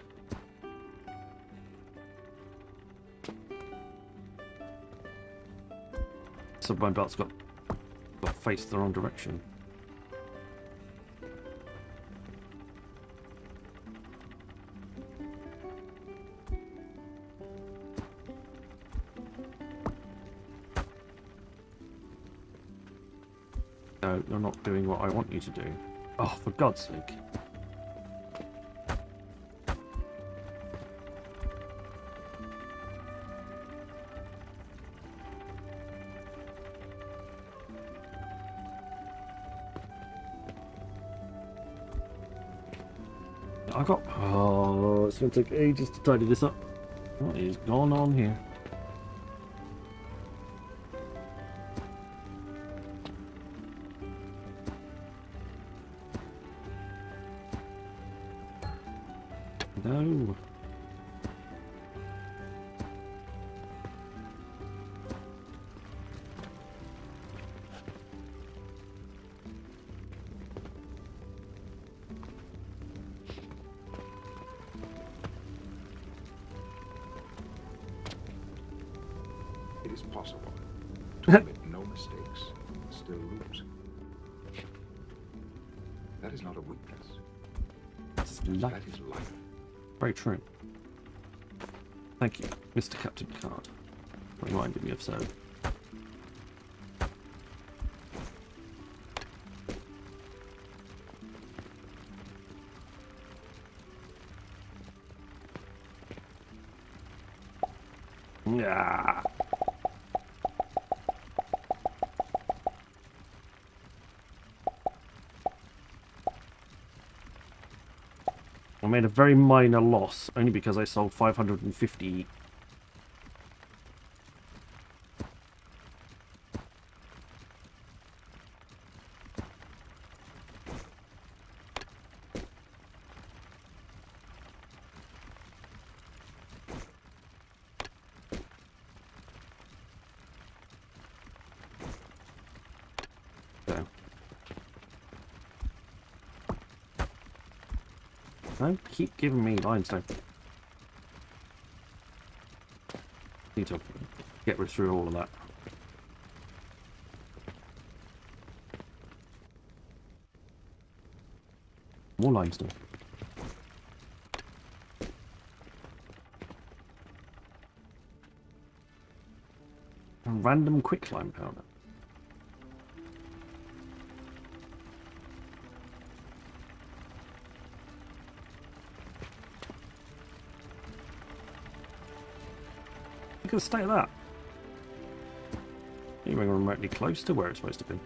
So my belt's got faced the wrong direction. No, you're not doing what I want you to do. Oh, for God's sake. I got... Oh, it's going to take ages to tidy this up. What is going on here? No. It is possible to make no mistakes and still lose. That is not a weakness. It's life. That is life. Very true. Thank you, Mr. Captain Picard, for reminding me of so. Yeah. I made a very minor loss, only because I sold 550. So. Don't keep giving me limestone. Need to get rid through all of that. More limestone. And random quicklime powder. Look at the state of that. Even remotely close to where it's supposed to be.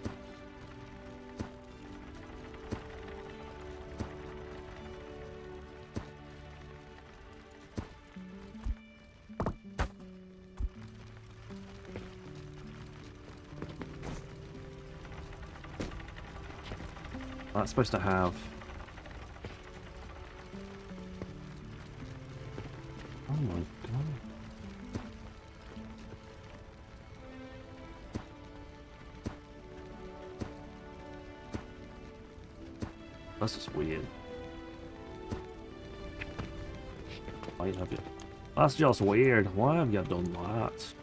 That's supposed to have... Oh my god. That's just weird. Why have you? That's just weird. Why have you done that?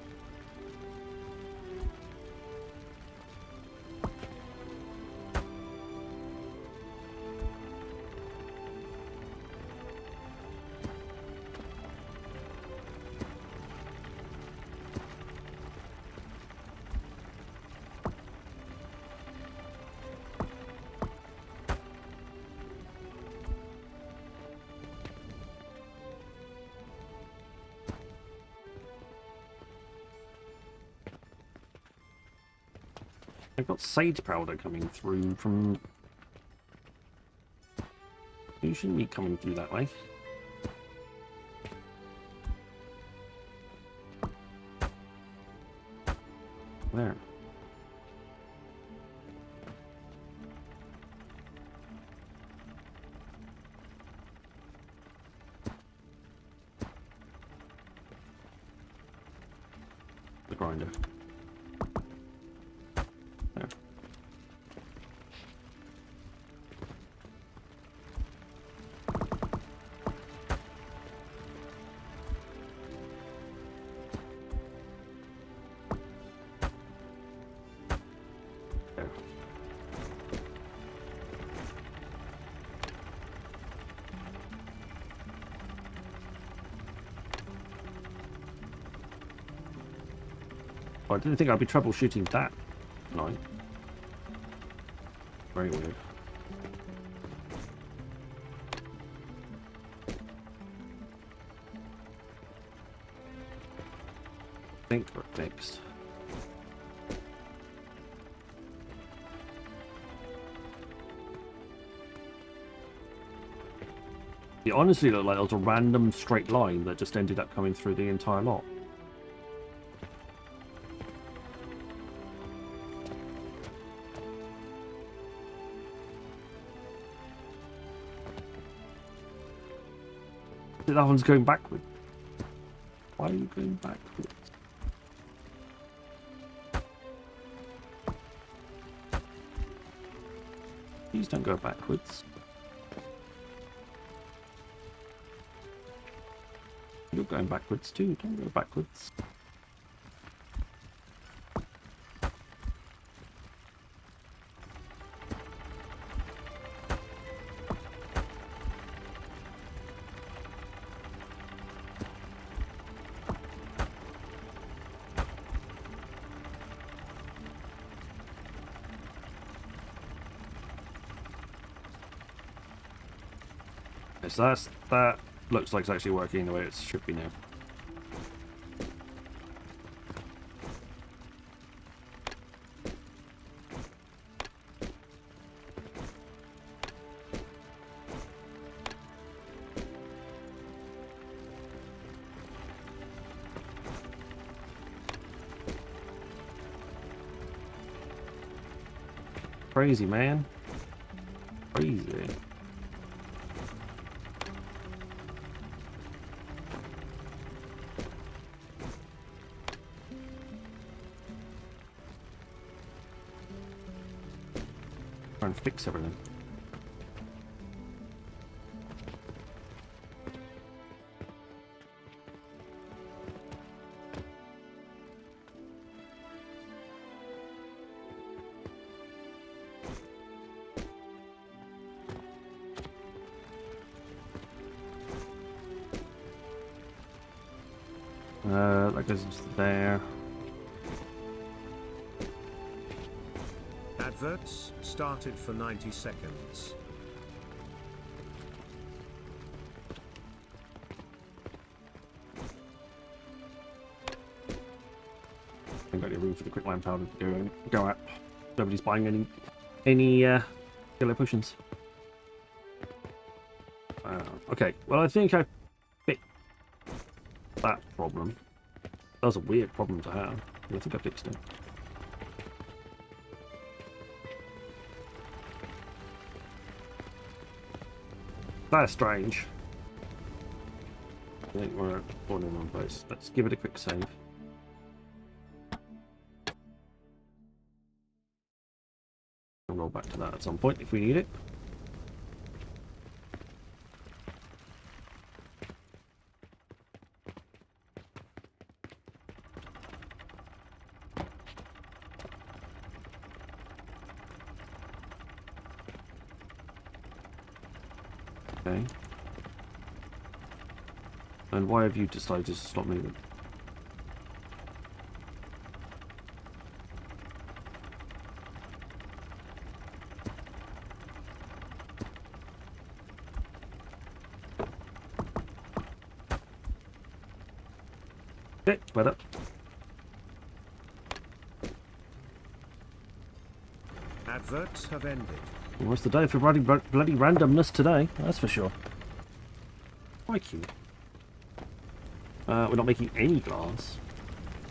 I've got sage powder coming through from... You shouldn't be coming through that way. There. the grinder. There. There. Oh, I didn't think I'd be troubleshooting that tonight. Very weird. I think we're fixed. It honestly looked like there was a random straight line that just ended up coming through the entire lot. That one's going backward. Why are you going backwards? Please don't go backwards. You're going backwards too. Don't go backwards. So that looks like it's actually working the way it should be now. Crazy, man. Crazy. And fix everything. That goes into there. Adverts started for 90 seconds. I've got any room for the quick lamp powder to go at. Nobody's buying any yellow potions. Okay, well I think I fixed that problem. That was a weird problem to have. I think I fixed it. That's strange. I think we're all in one place. Let's give it a quick save. We'll roll back to that at some point if we need it. Okay. And why have you decided to stop moving? Okay, better. Adverts have ended. What's the day for bloody randomness today? That's for sure. Thank you. We're not making any glass.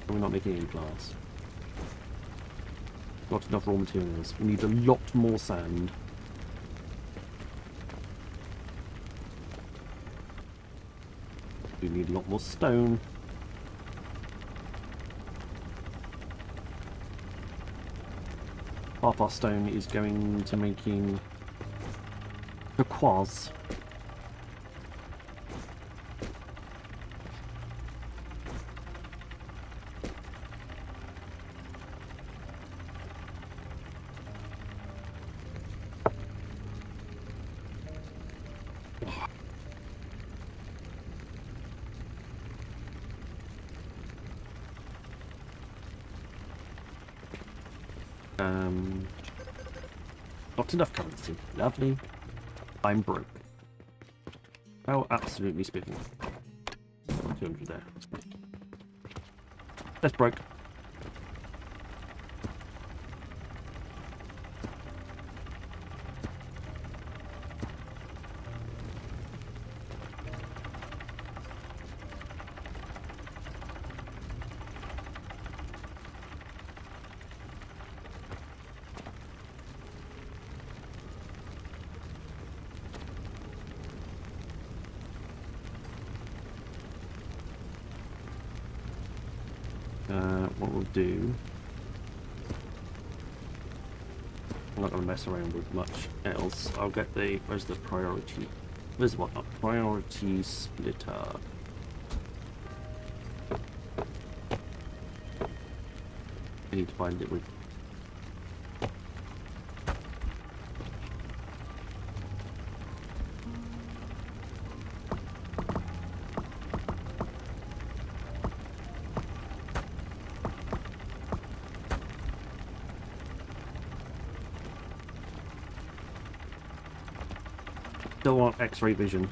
We're not making any glass. Not enough raw materials. We need a lot more sand. We need a lot more stone. Half our stone is going to making turquoise. Not enough currency. Lovely. I'm broke. Oh, absolutely speaking. 200 there. That's broke. What we'll do, I'm not going to mess around with much else. I'll get the, where's the priority? Where's what? Priority splitter. I need to find it with. Don't want X-ray vision,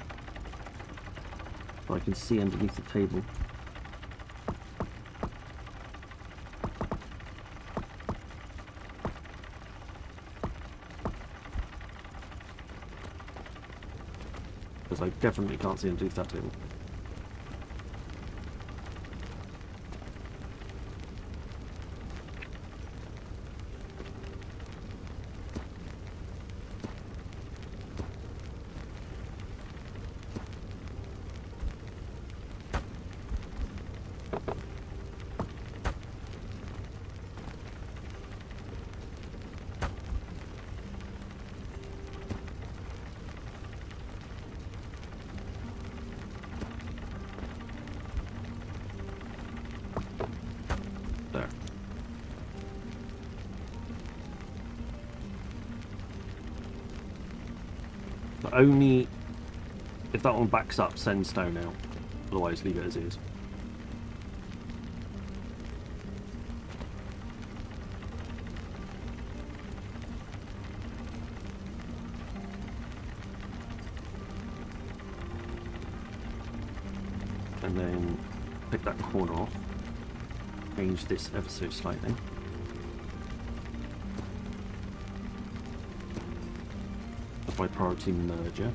so I can see underneath the table. Because I definitely can't see underneath that table. There. But only if that one backs up, send stone out. Otherwise, leave it as is. And then pick that corner off. Change this ever so slightly. That's my priority merger.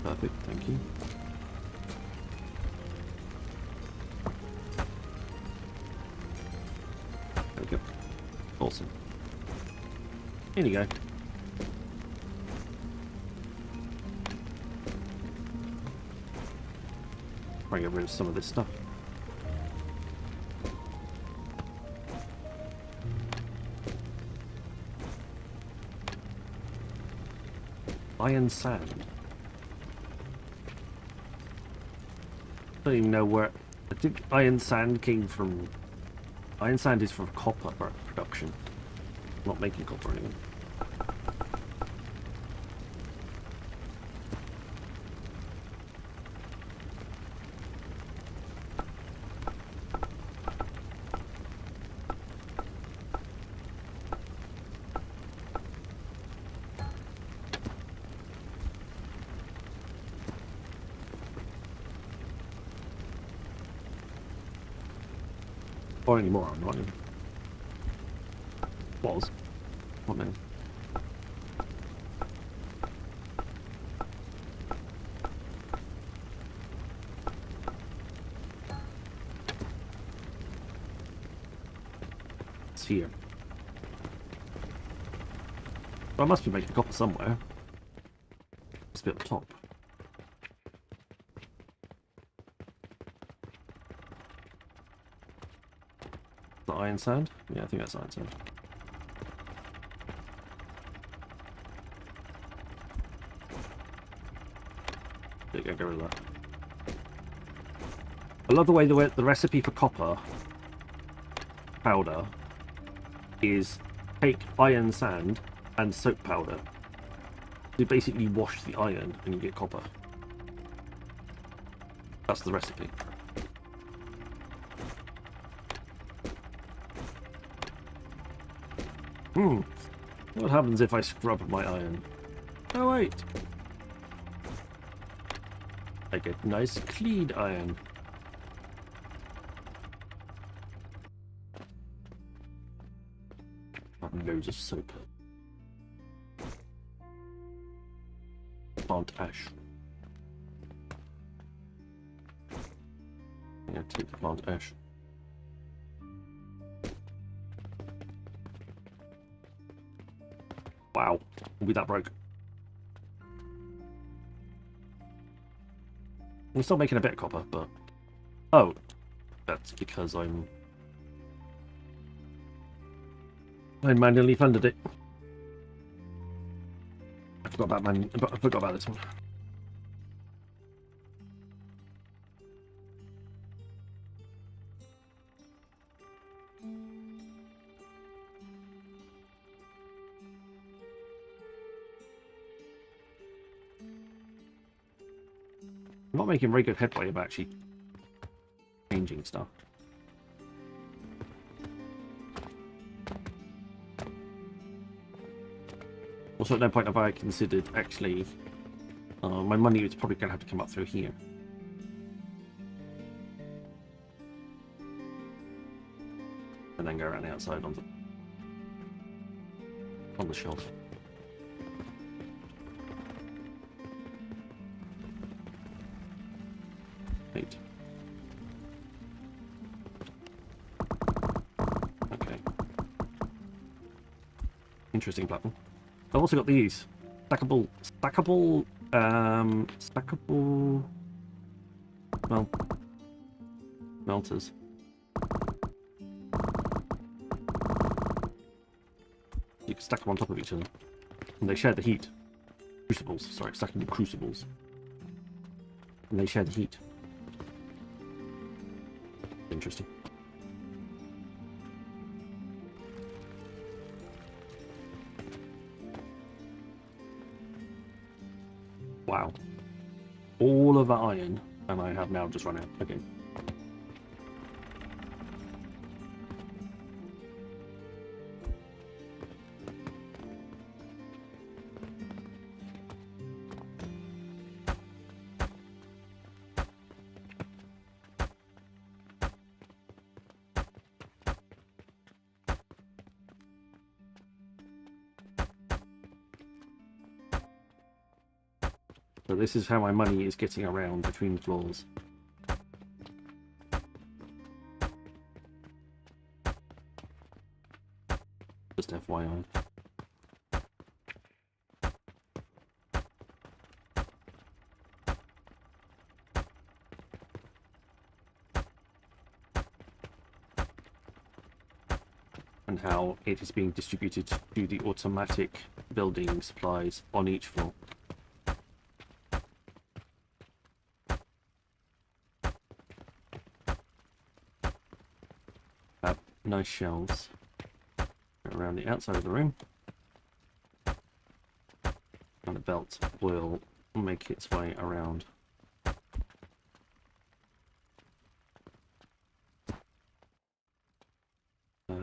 Perfect, thank you. There we go. Awesome. Here you go. Try and get rid of some of this stuff. Iron sand. I don't even know where. I think iron sand came from. Iron sand is for copper production. I'm not making copper anymore. Or anymore, I'm not. Was. What now? It's here. Well, I must be making copper somewhere. Must be at the top. that iron sand? Yeah, I think that's iron sand. There you go, get rid of that. I love the way the recipe for copper powder is take iron sand and soap powder. You basically wash the iron and you get copper. That's the recipe. What happens if I scrub my iron? Oh wait. I get nice clean iron. Loads of soap. Plant ash. Yeah, take the plant ash. Wow, we'll be that broke. We're still making a bit of copper, but... Oh, that's because I manually funded it. I forgot about this one. I'm not making very good headway of actually changing stuff. Also, at no point have I considered actually my money is probably going to have to come up through here. And then go around the outside on the shelf. Right. Okay. Interesting platform. I've also got these stackable, well, melters. You can stack them on top of each other, and they share the heat. Crucibles, sorry, stackable crucibles, and they share the heat. Interesting. Wow. All of the iron, and I have now just run out again. So this is how my money is getting around between floors. Just FYI. And how it is being distributed to the automatic building supplies on each floor. Nice shelves around the outside of the room, and the belt will make its way around. I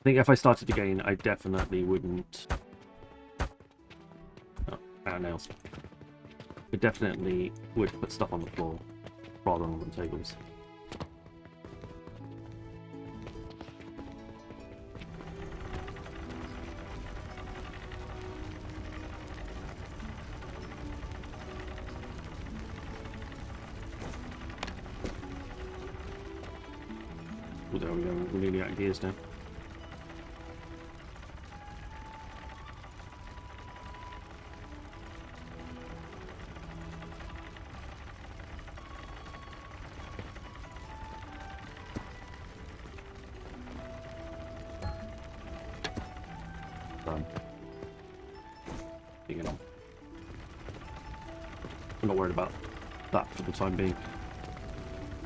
think if I started again, I definitely wouldn't. Oh, our nails. I definitely would put stuff on the floor rather than on tables. There we go, we're nearly out of gears now. getting on. I'm not worried about that for the time being.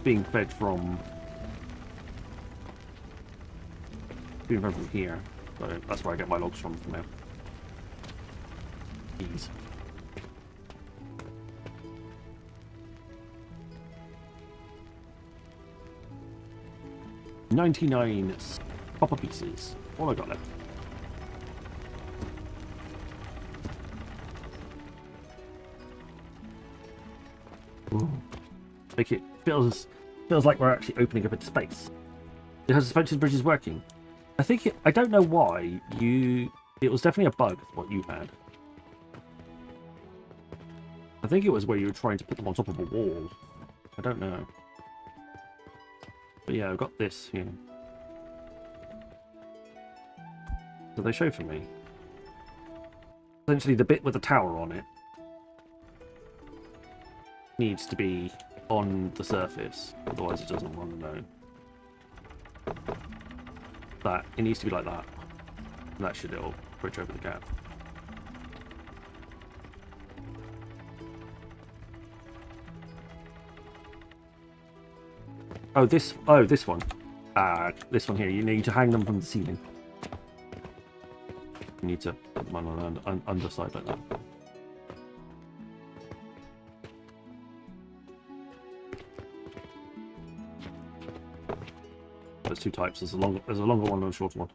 Being fed from here, so that's where I get my logs from now. Ease. $99 copper pieces. All I got left. Ooh. Make it feels like we're actually opening up into space. It has suspension bridges working. I don't know why it was definitely a bug what you had. I think it was where you were trying to put them on top of a wall. I don't know. But yeah, I've got this here. So they show for me. Essentially the bit with the tower on it needs to be on the surface, otherwise it doesn't want to know. That it needs to be like that. And that should it'll bridge over the gap. This one. This one here. You need to hang them from the ceiling. You need to put them on an underside like that. There's two types. There's a longer one and a shorter one.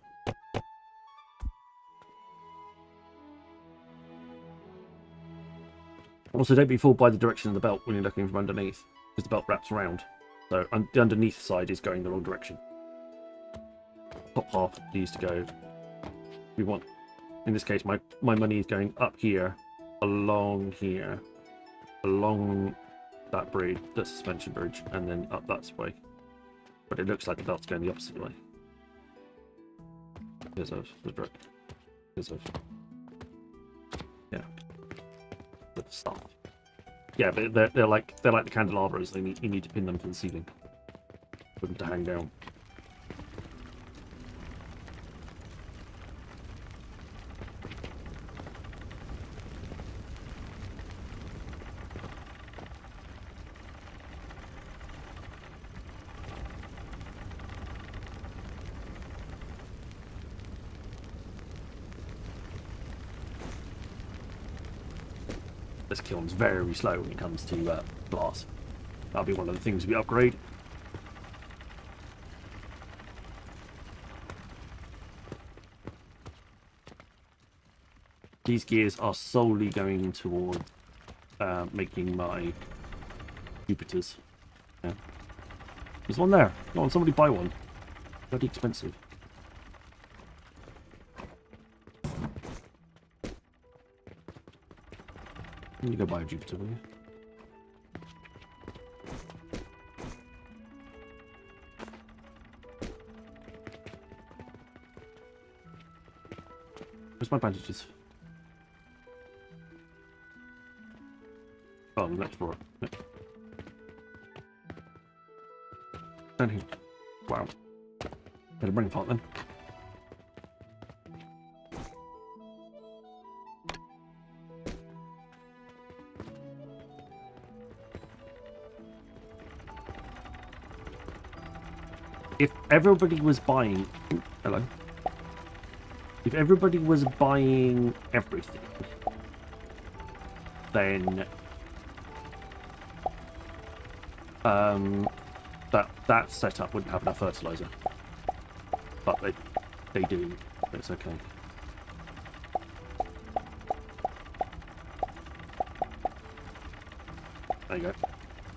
Also, don't be fooled by the direction of the belt when you're looking from underneath, because the belt wraps around. So the underneath side is going the wrong direction. Top half needs to go. We want, in this case, my money is going up here, along that bridge, the suspension bridge, and then up that way. But it looks like the belt's going the opposite way. Because of the brick. Because of, yeah, the stuff. Yeah, but they're like the candelabras. You need to pin them to the ceiling for them to hang down. This kiln's very slow when it comes to glass. That'll be one of the things we upgrade. These gears are solely going toward making my Jupiters. Yeah. There's one there. Go on, somebody buy one. Bloody expensive. You go buy a Jupiter, will you? Where's my bandages? Oh, the next floor. Yeah. Down here. Wow. Better bring part then. If everybody was buying... Hello. If everybody was buying everything, then... that setup wouldn't have enough fertilizer. But they do. It's okay. There you go.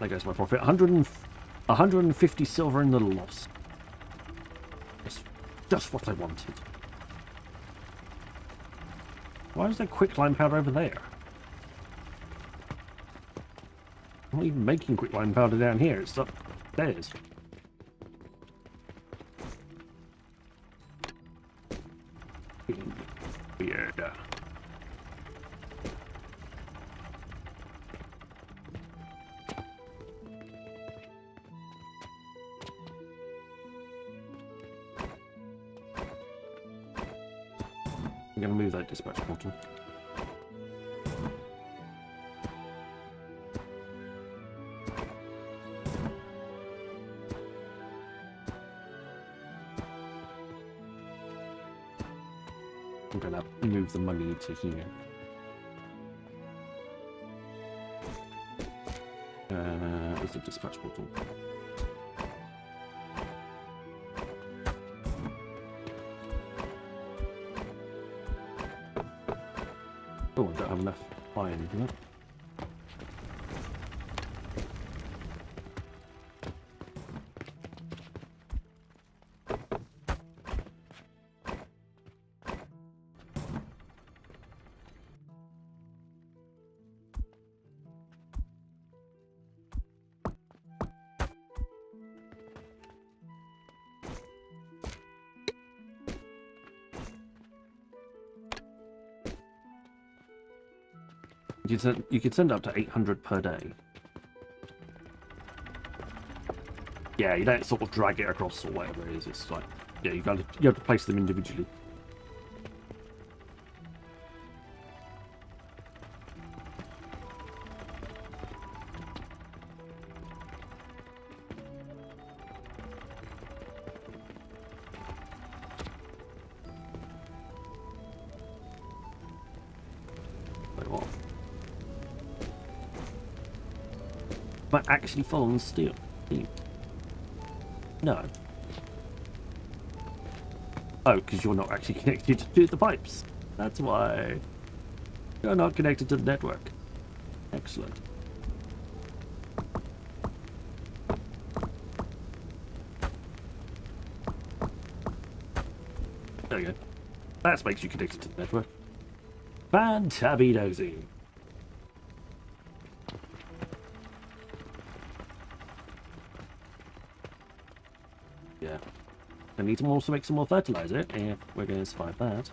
There goes my profit. 150 silver in the loss. Just what I wanted. Why is there quicklime powder over there? I'm not even making quicklime powder down here. It's upstairs. Weird. I'm going to move that dispatch portal. I'm going to move the money to here. Is the dispatch portal? Oh, I don't have enough iron, do I? You could send up to 800 per day. Yeah, you don't sort of drag it across or whatever it is. It's like, yeah, you have to place them individually. But actually fall on steel. No. Oh, because you're not actually connected to the pipes. That's why. You're not connected to the network. Excellent. There you go. That makes you connected to the network. Fantabby-dozy. Yeah. I need to also make some more fertilizer if we're going to survive that.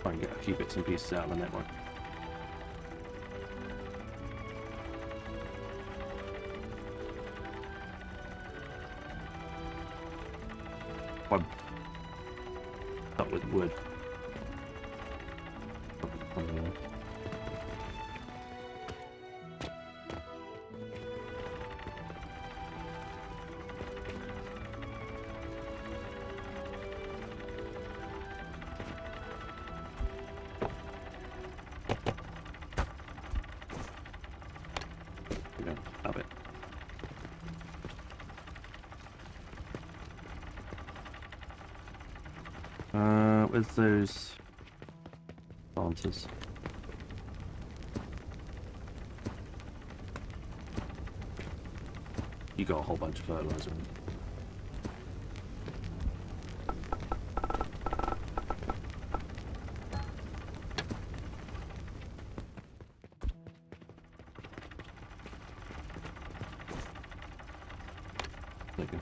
Try and get a few bits and pieces out of the network. Up with wood. Have it. With those planters. You got a whole bunch of fertilizer in. Okay.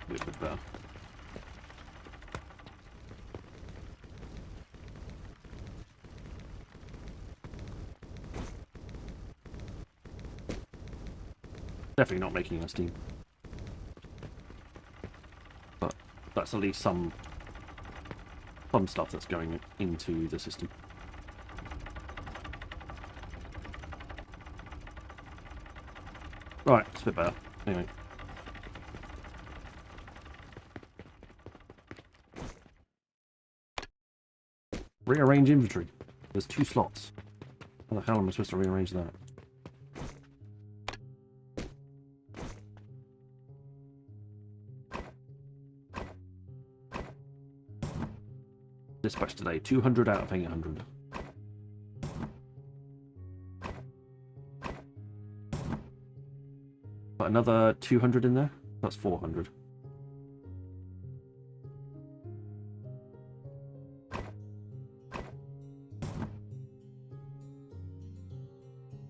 A bit better. Definitely not making us steam. But that's at least some stuff that's going into the system. Right, it's a bit better. Anyway. Rearrange inventory. There's 2 slots. How the hell am I supposed to rearrange that? Dispatch today, 200 out of 800. Put another 200 in there. That's 400.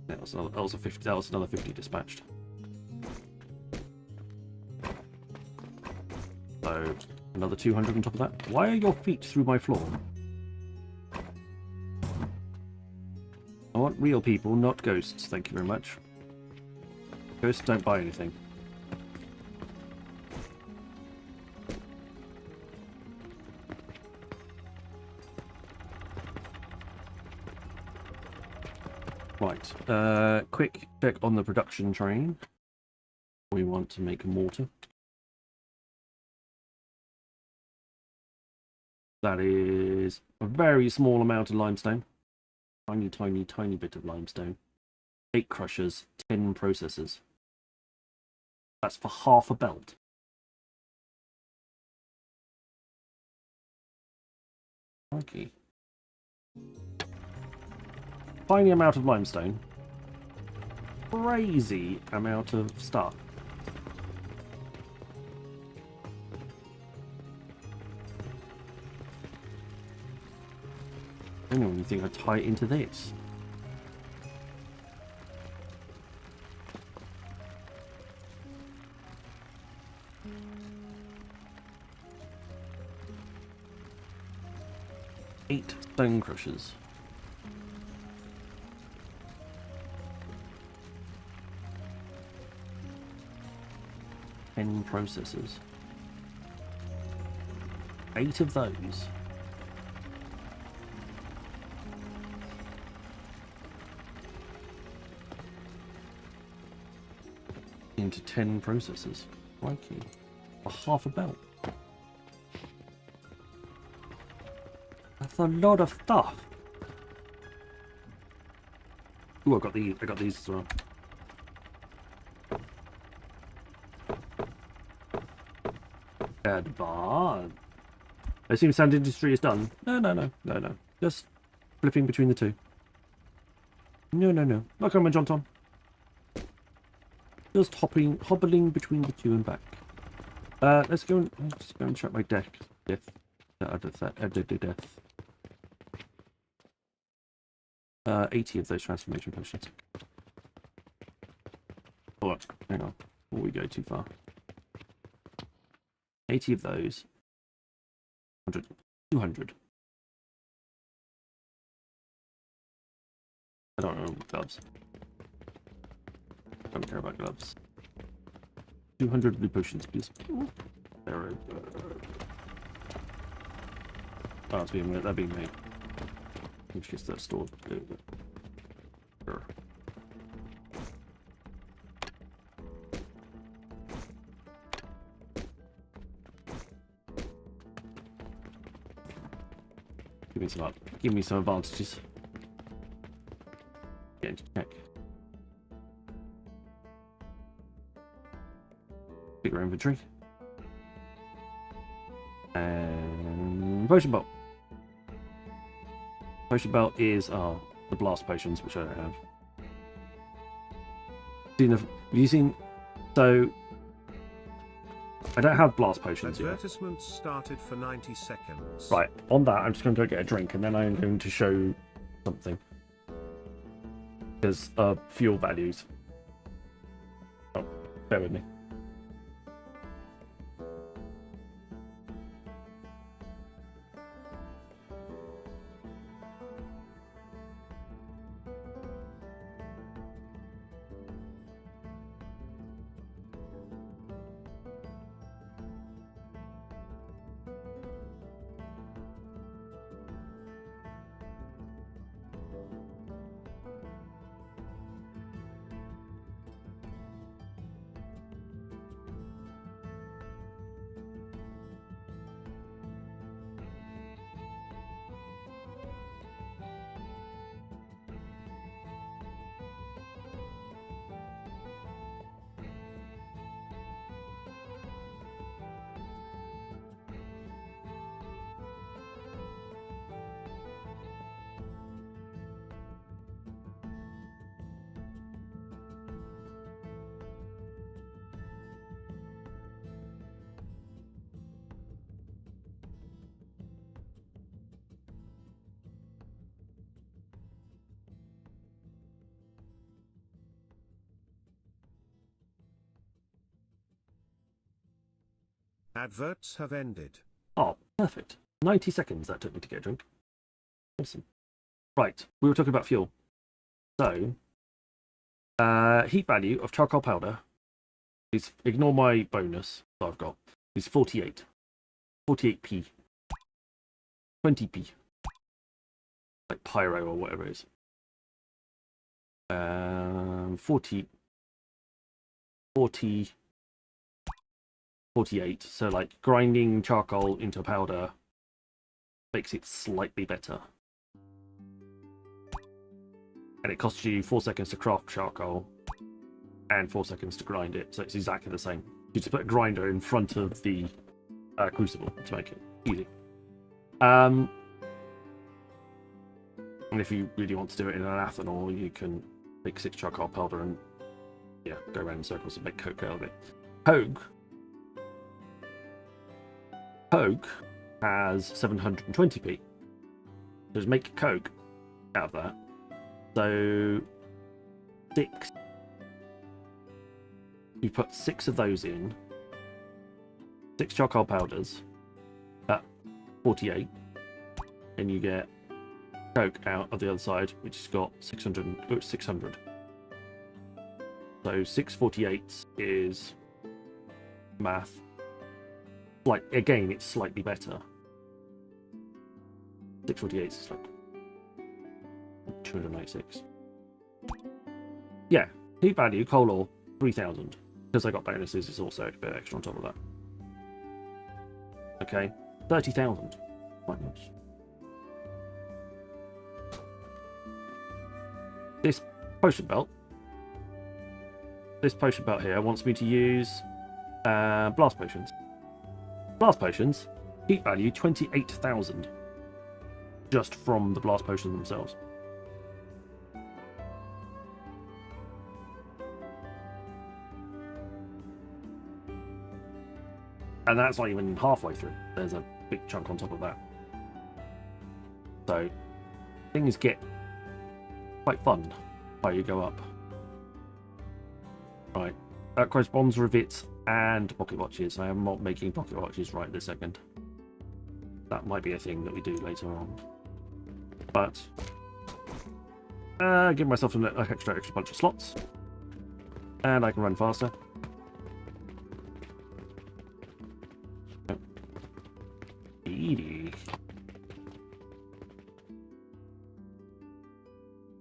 That was a 50. That was another 50 dispatched. So another 200 on top of that. Why are your feet through my floor? real people, not ghosts. Thank you very much. Ghosts don't buy anything. Right. Quick check on the production train. We want to make mortar. That is a very small amount of limestone. Tiny, tiny, tiny bit of limestone. 8 crushers, 10 processors. That's for half a belt. Okay. Tiny amount of limestone. Crazy amount of stuff. I don't even think I tie it into this. Eight stone crushers. Ten processors. 8 of those. Into 10 processors. Crikey. For half a belt. That's a lot of stuff. Ooh, I got these as well. Advanced. I assume Sand Industry is done. No. Just flipping between the two. No. Not coming, John Tom. Just hobbling between the two and back. Let's go and check my deck. Death. I did death. 80 of those transformation potions. Oh, hang on. Before we go too far. 80 of those. 100. 200. I don't know gloves. I don't care about gloves. 200 blue potions, please. There we go. Oh, it's being that being made. Which is that stored. Sure. Give me some advantages. Get into check. Bigger inventory. And potion belt. Potion belt is the blast potions, which I don't have. So I don't have blast potions yet. Advertisement started for 90 seconds. Right, on that, I'm just going to go get a drink, and then I'm going to show something. Because of fuel values. Oh, bear with me. Adverts have ended. Oh, perfect. 90 seconds that took me to get a drink. Awesome. Right, we were talking about fuel. So, heat value of charcoal powder is, ignore my bonus that I've got, is 48. 48p. 20p. Like pyro or whatever it is. 40. 48. So, like, grinding charcoal into powder makes it slightly better. And it costs you 4 seconds to craft charcoal and 4 seconds to grind it, so it's exactly the same. You just put a grinder in front of the crucible to make it easy. And if you really want to do it in an ethanol, you can make 6 charcoal powder and go around in circles and make coke out of it. Coke has 720p. Just make coke out of that. So 6. You put 6 of those in. 6 charcoal powders at 48, and you get coke out of the other side, which has got 600. So 648 is math. Like again, it's slightly better. 648 is like 296. Yeah, heat value, coal ore, 3000. Because I got bonuses, it's also a bit extra on top of that. Okay, 30,000. Quite nice. This potion belt here wants me to use blast potions. Blast potions, heat value 28,000. Just from the blast potions themselves. And that's not even halfway through. There's a big chunk on top of that. So, things get quite fun while you go up. Right. That corresponds rivets and pocket watches. I am not making pocket watches right this second. That might be a thing that we do later on. But, give myself an extra bunch of slots. And I can run faster.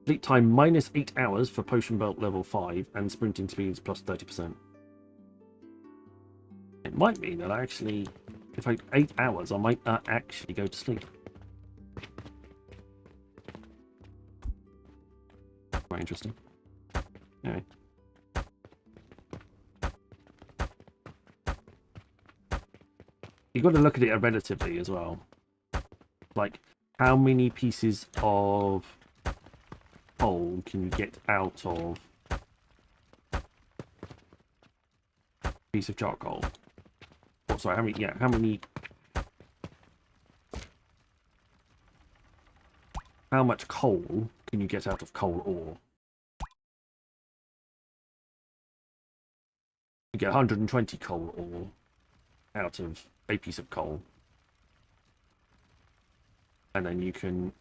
Complete time minus 8 hours for potion belt level 5 and sprinting speeds plus 30%. It might mean that actually, if I 8 hours, I might not actually go to sleep. Quite interesting. Anyway. You've got to look at it relatively as well. Like, how many pieces of coal can you get out of a piece of charcoal? Oh, sorry, how much coal can you get out of coal ore? You get 120 coal ore out of a piece of coal, and then you can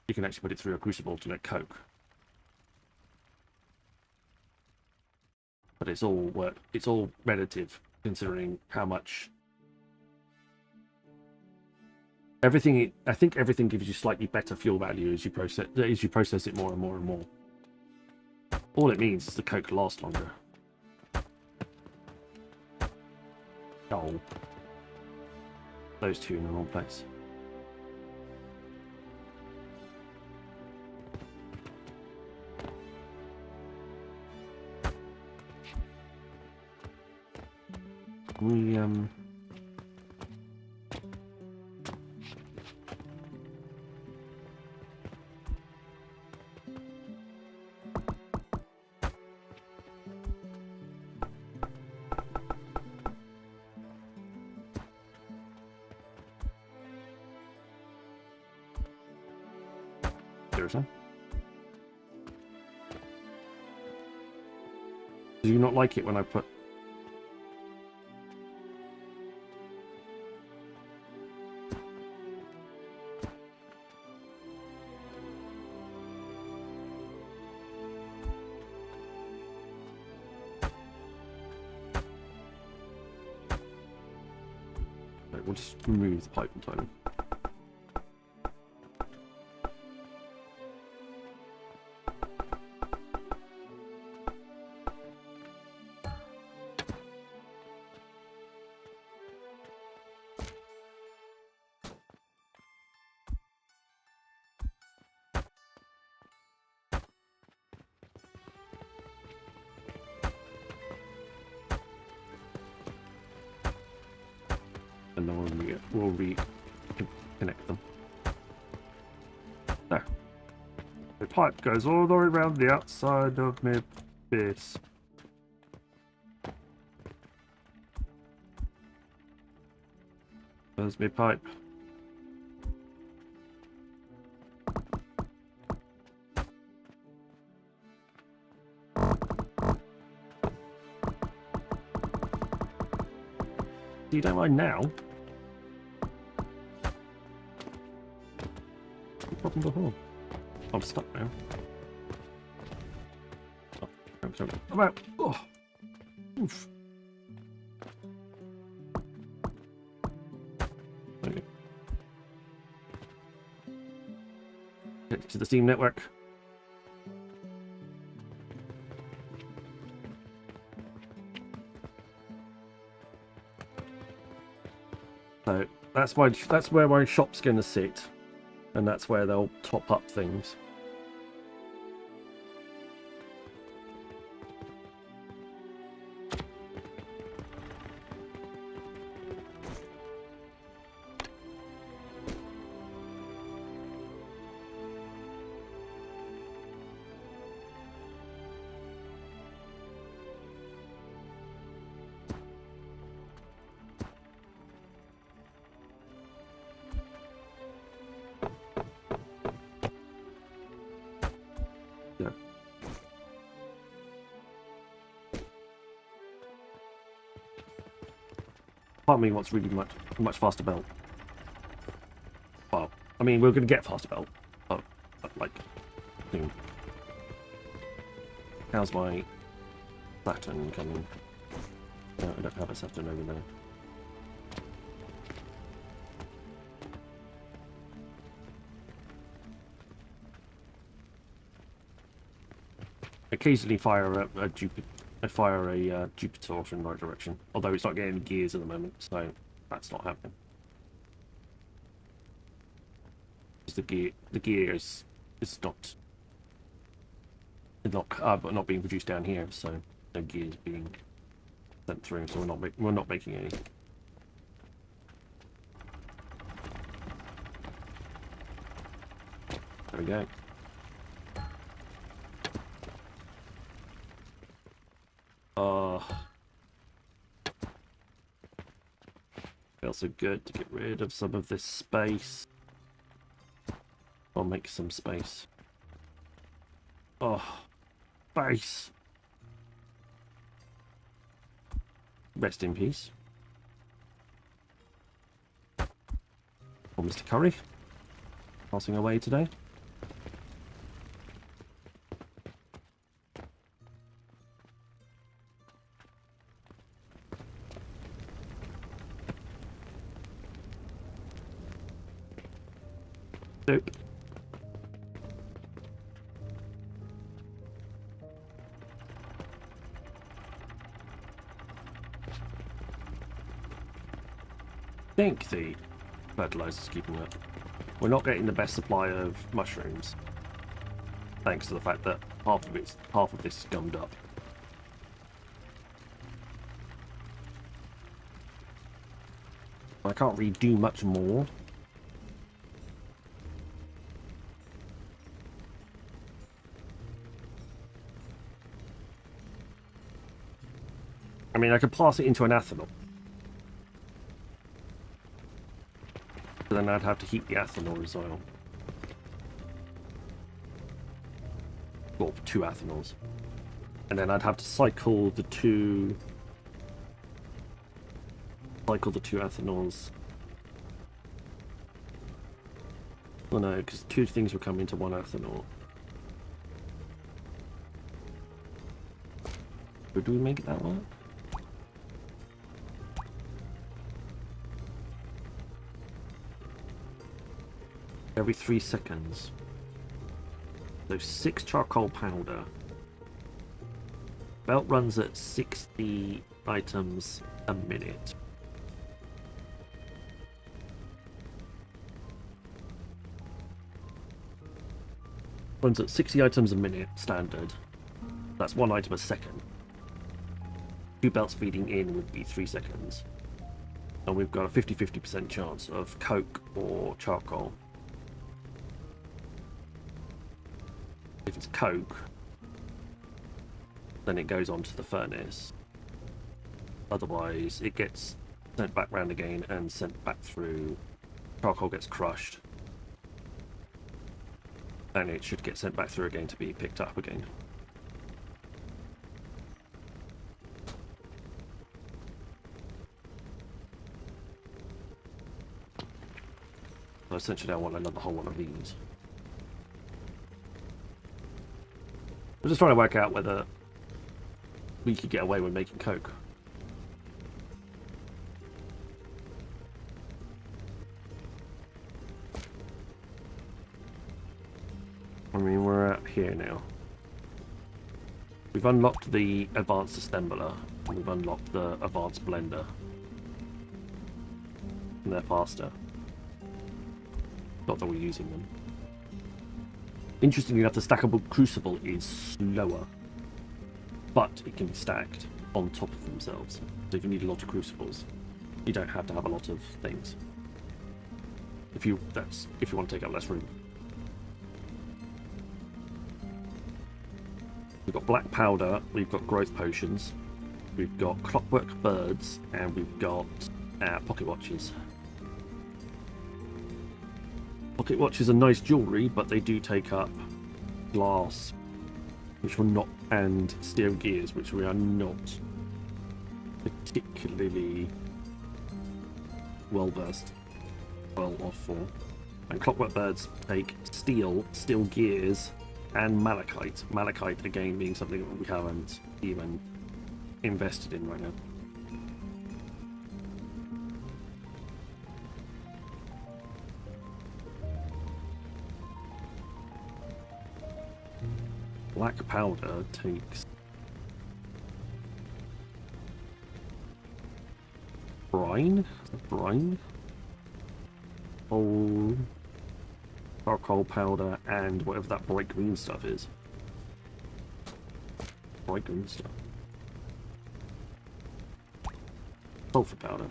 actually put it through a crucible to make coke. But it's all relative, considering how much everything. I think everything gives you slightly better fuel value as you process it more and more and more. All it means is the coke lasts longer. Oh. Those two in the wrong place. We seriously? Do you not like it when I put just remove the pipe entirely. And then we'll reconnect them. There. The pipe goes all the way around the outside of my base. There's my pipe. You don't mind now? No problem before. I'm stuck now. Oh, I'm out. Oh. Oof. Okay. Get to the Steam network. So that's where my shop's going to sit, and that's where they'll top up things. Yeah. Part of me wants really much faster belt. Well, I mean, we're going to get faster belt, but like, how's my Saturn coming? No, I don't have a Saturn over there. Occasionally fire a Jupiter. I fire a Jupiter off in the right direction, although it's not getting any gears at the moment, so that's not happening. The gears is not being produced down here, so no gears being sent through, so we're not making any. There we go. Feels so good to get rid of some of this space. I'll make some space. Oh, space. Rest in peace. Or Mr. Curry, passing away today. Nope. I think the fertilizer's keeping up. We're not getting the best supply of mushrooms, thanks to the fact that half of this is gummed up. I can't really do much more. I mean, I could pass it into an ethanol. But then I'd have to heat the ethanol as well. Well, 2 ethanols. And then I'd have to cycle the two ethanols. Well, no, because 2 things will come into 1 ethanol. But do we make it that work? every 3 seconds. So 6 charcoal powder. Belt runs at 60 items a minute. Runs at 60 items a minute, standard. That's 1 item a second. 2 belts feeding in would be 3 seconds. And we've got a 50-50% chance of coke or charcoal. If it's coke, then it goes onto the furnace. Otherwise, it gets sent back round again and sent back through. Charcoal gets crushed. And it should get sent back through again to be picked up again. So essentially I want another whole one of these. I'm just trying to work out whether we could get away with making coke. I mean, we're at here now. We've unlocked the advanced assembler, and we've unlocked the advanced blender. And they're faster. Not that we're using them. Interestingly enough, the stackable crucible is slower, but it can be stacked on top of themselves. So if you need a lot of crucibles, you don't have to have a lot of things. If you want to take up less room. We've got black powder, we've got growth potions, we've got clockwork birds, and we've got pocket watches. Pocket watches are nice jewellery, but they do take up glass, which we're not, and steel gears, which we are not particularly well off for. And clockwork birds take steel gears, and malachite. Malachite, again, being something that we haven't even invested in right now. Black powder takes brine? Is that brine? Oh, charcoal powder and whatever that bright green stuff is. Bright green stuff. Sulfur powder.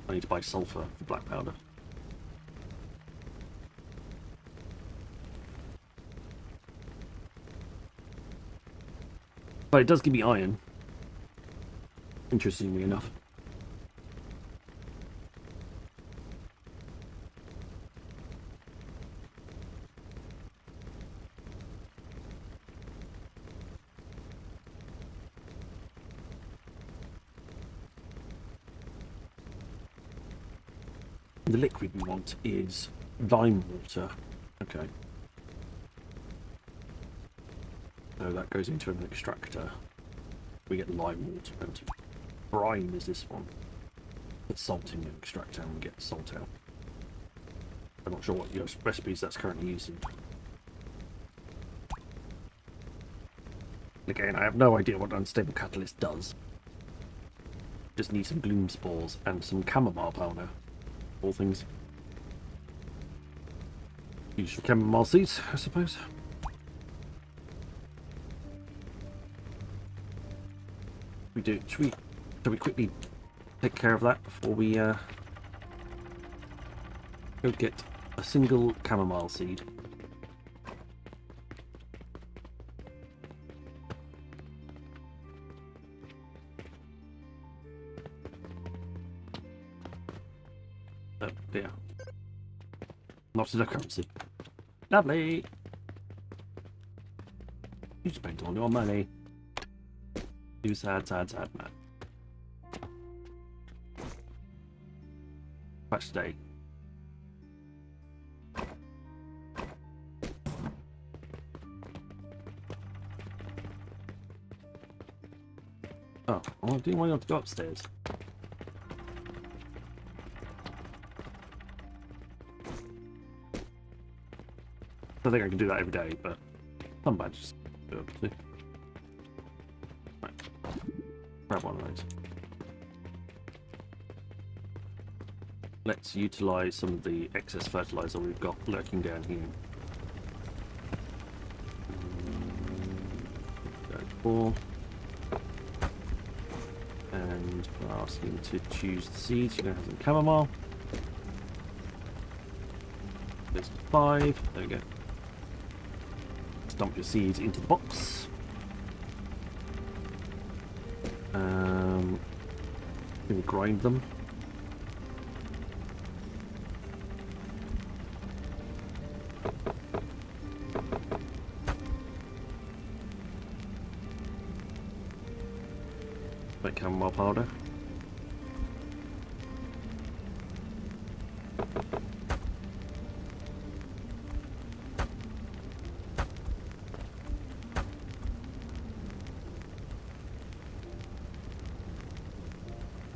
I need to buy sulfur for black powder. But it does give me iron. Interestingly enough. The liquid we want is lime water. Okay. So that goes into an extractor. We get lime water out. Brine is this one. Put salt in the extractor and we get the salt out. I'm not sure what recipes that's currently using. Again, I have no idea what unstable catalyst does. Just need some gloom spores and some chamomile powder. All things used for chamomile seeds, I suppose. Should we quickly take care of that before we go get a single chamomile seed? Oh dear. Not enough currency. Lovely. You spent all your money. You sad man. Patch today. Oh, well, I didn't want you to go upstairs. don't think I can do that every day, but some badges do able to. Right. Grab one of those. Let's utilise some of the excess fertiliser we've got lurking down here. Go 4. And we're asking to choose the seeds. You're going to have some chamomile. Goes to 5. There we go. Dump your seeds into the box. Going to grind them. Make chamomile powder.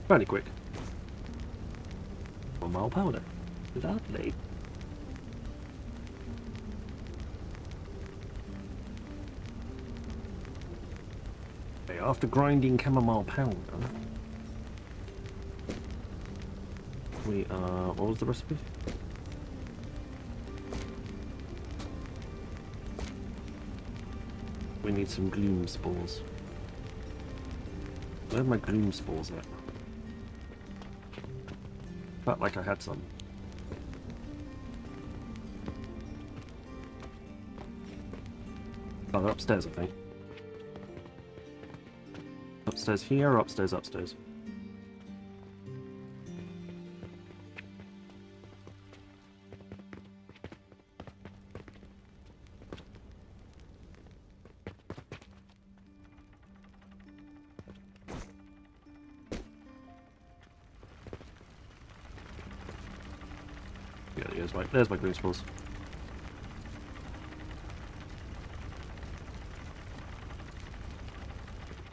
Fairly quick. Chamomile powder. Lovely. Okay, after grinding chamomile powder, we are. What was the recipe? We need some gloom spores. Where are my gloom spores at? Felt like I had some. Oh, they're upstairs, I think. Upstairs here or upstairs upstairs? Yeah, there's my green spores.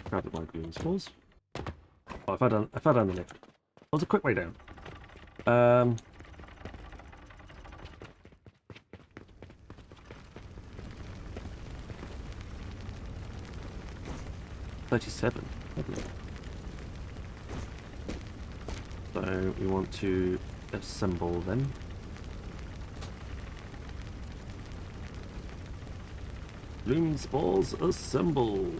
Grab my green spores. Oh, I fell down the lift. That was a quick way down. 37. Lovely. So we want to assemble them. Gloom spores assemble.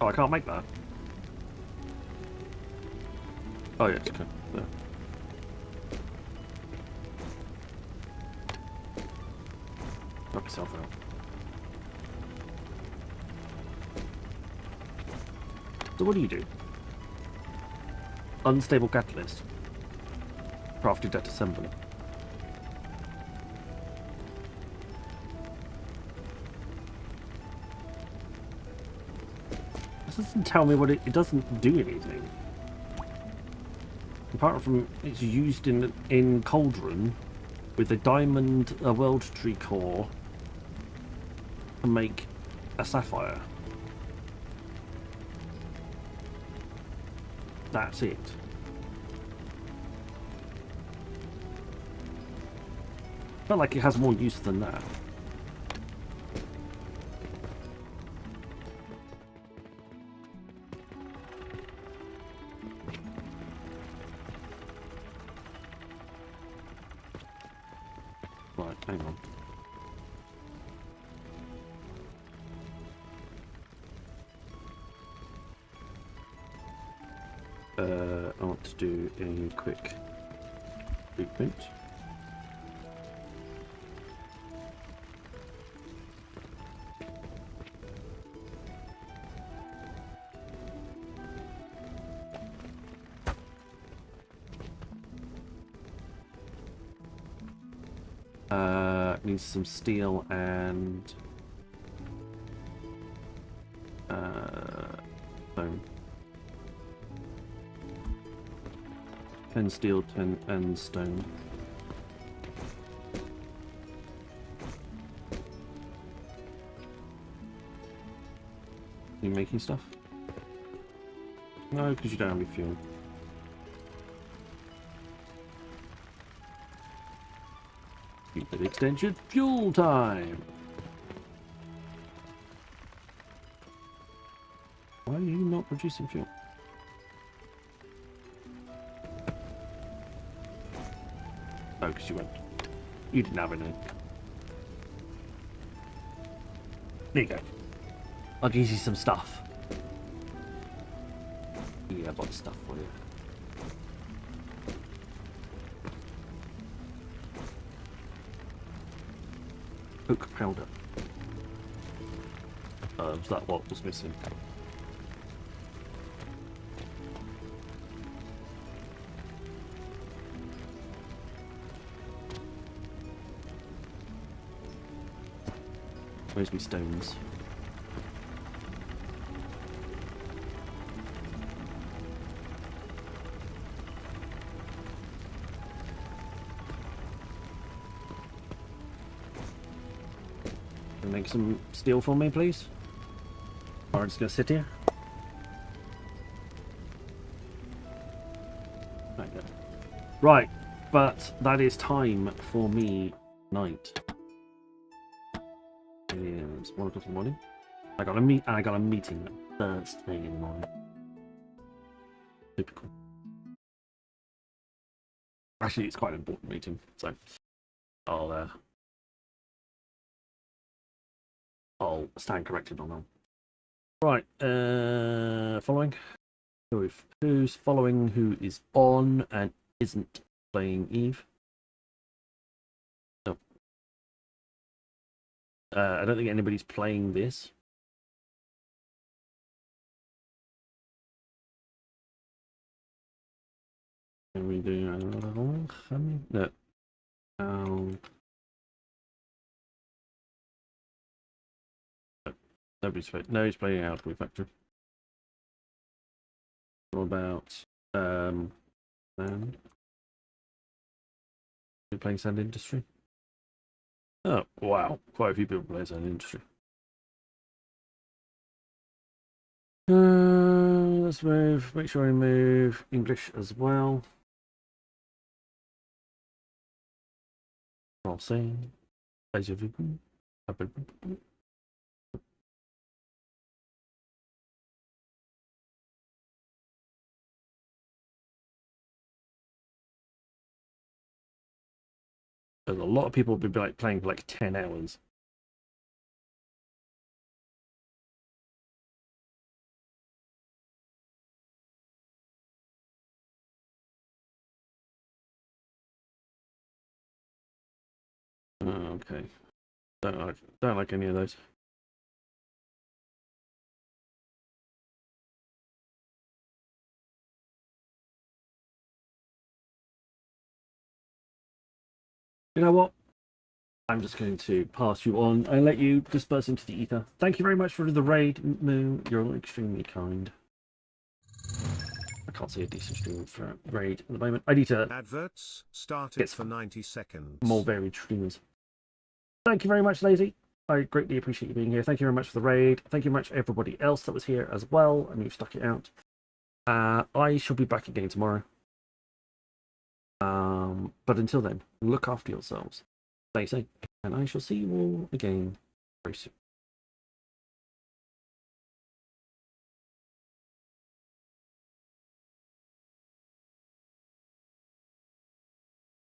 Oh, I can't make that. Oh, yeah, okay. Yeah. Knock yourself out. So what do? Unstable catalyst. Crafted at assembly. This doesn't tell me what it doesn't do anything. Apart from it's used in Cauldron with a diamond, a world tree core to make a sapphire. That's it. Felt like it has more use than that. Right, hang on. I want to do a quick reprint. needs some steel and stone. 10 steel, 10 and stone. You making stuff? No, because you don't have any fuel. Keep it extension. Fuel time! Why are you not producing fuel? Oh, because you went. You didn't have any. There you go. I'll give you some stuff. Yeah, I bought stuff for you. Oak powder. Was that what was missing? Where's me stones? Make some steel for me, please. Or I'm just gonna sit here. Right, but that is time for me night. It's 1 o'clock in the morning. I got a meeting first thing in the morning. Typical. Actually, it's quite an important meeting, so I'll stand corrected on that. Right, following. Who's following? Who is on and isn't playing Eve? No. I don't think anybody's playing this. Can we do? No. Nobody's playing Alchemy Factory. What about Sand? You're playing Sand Industry? Oh wow, quite a few people play Sand Industry. Let's move. Make sure I move English as well. Français. There's a lot of people will be like playing for like 10 hours. Okay. Don't like any of those. You know what? I'm just going to pass you on and let you disperse into the ether. Thank you very much for the raid, Moo. You're extremely kind. I can't see a decent stream for raid at the moment. I need to Adverts started for 90 seconds. more varied streamers. Thank you very much, Lazy. I greatly appreciate you being here. Thank you very much for the raid. Thank you very much everybody else that was here as well, and you've stuck it out. I shall be back again tomorrow. But until then, look after yourselves. Stay safe, and I shall see you all again very soon.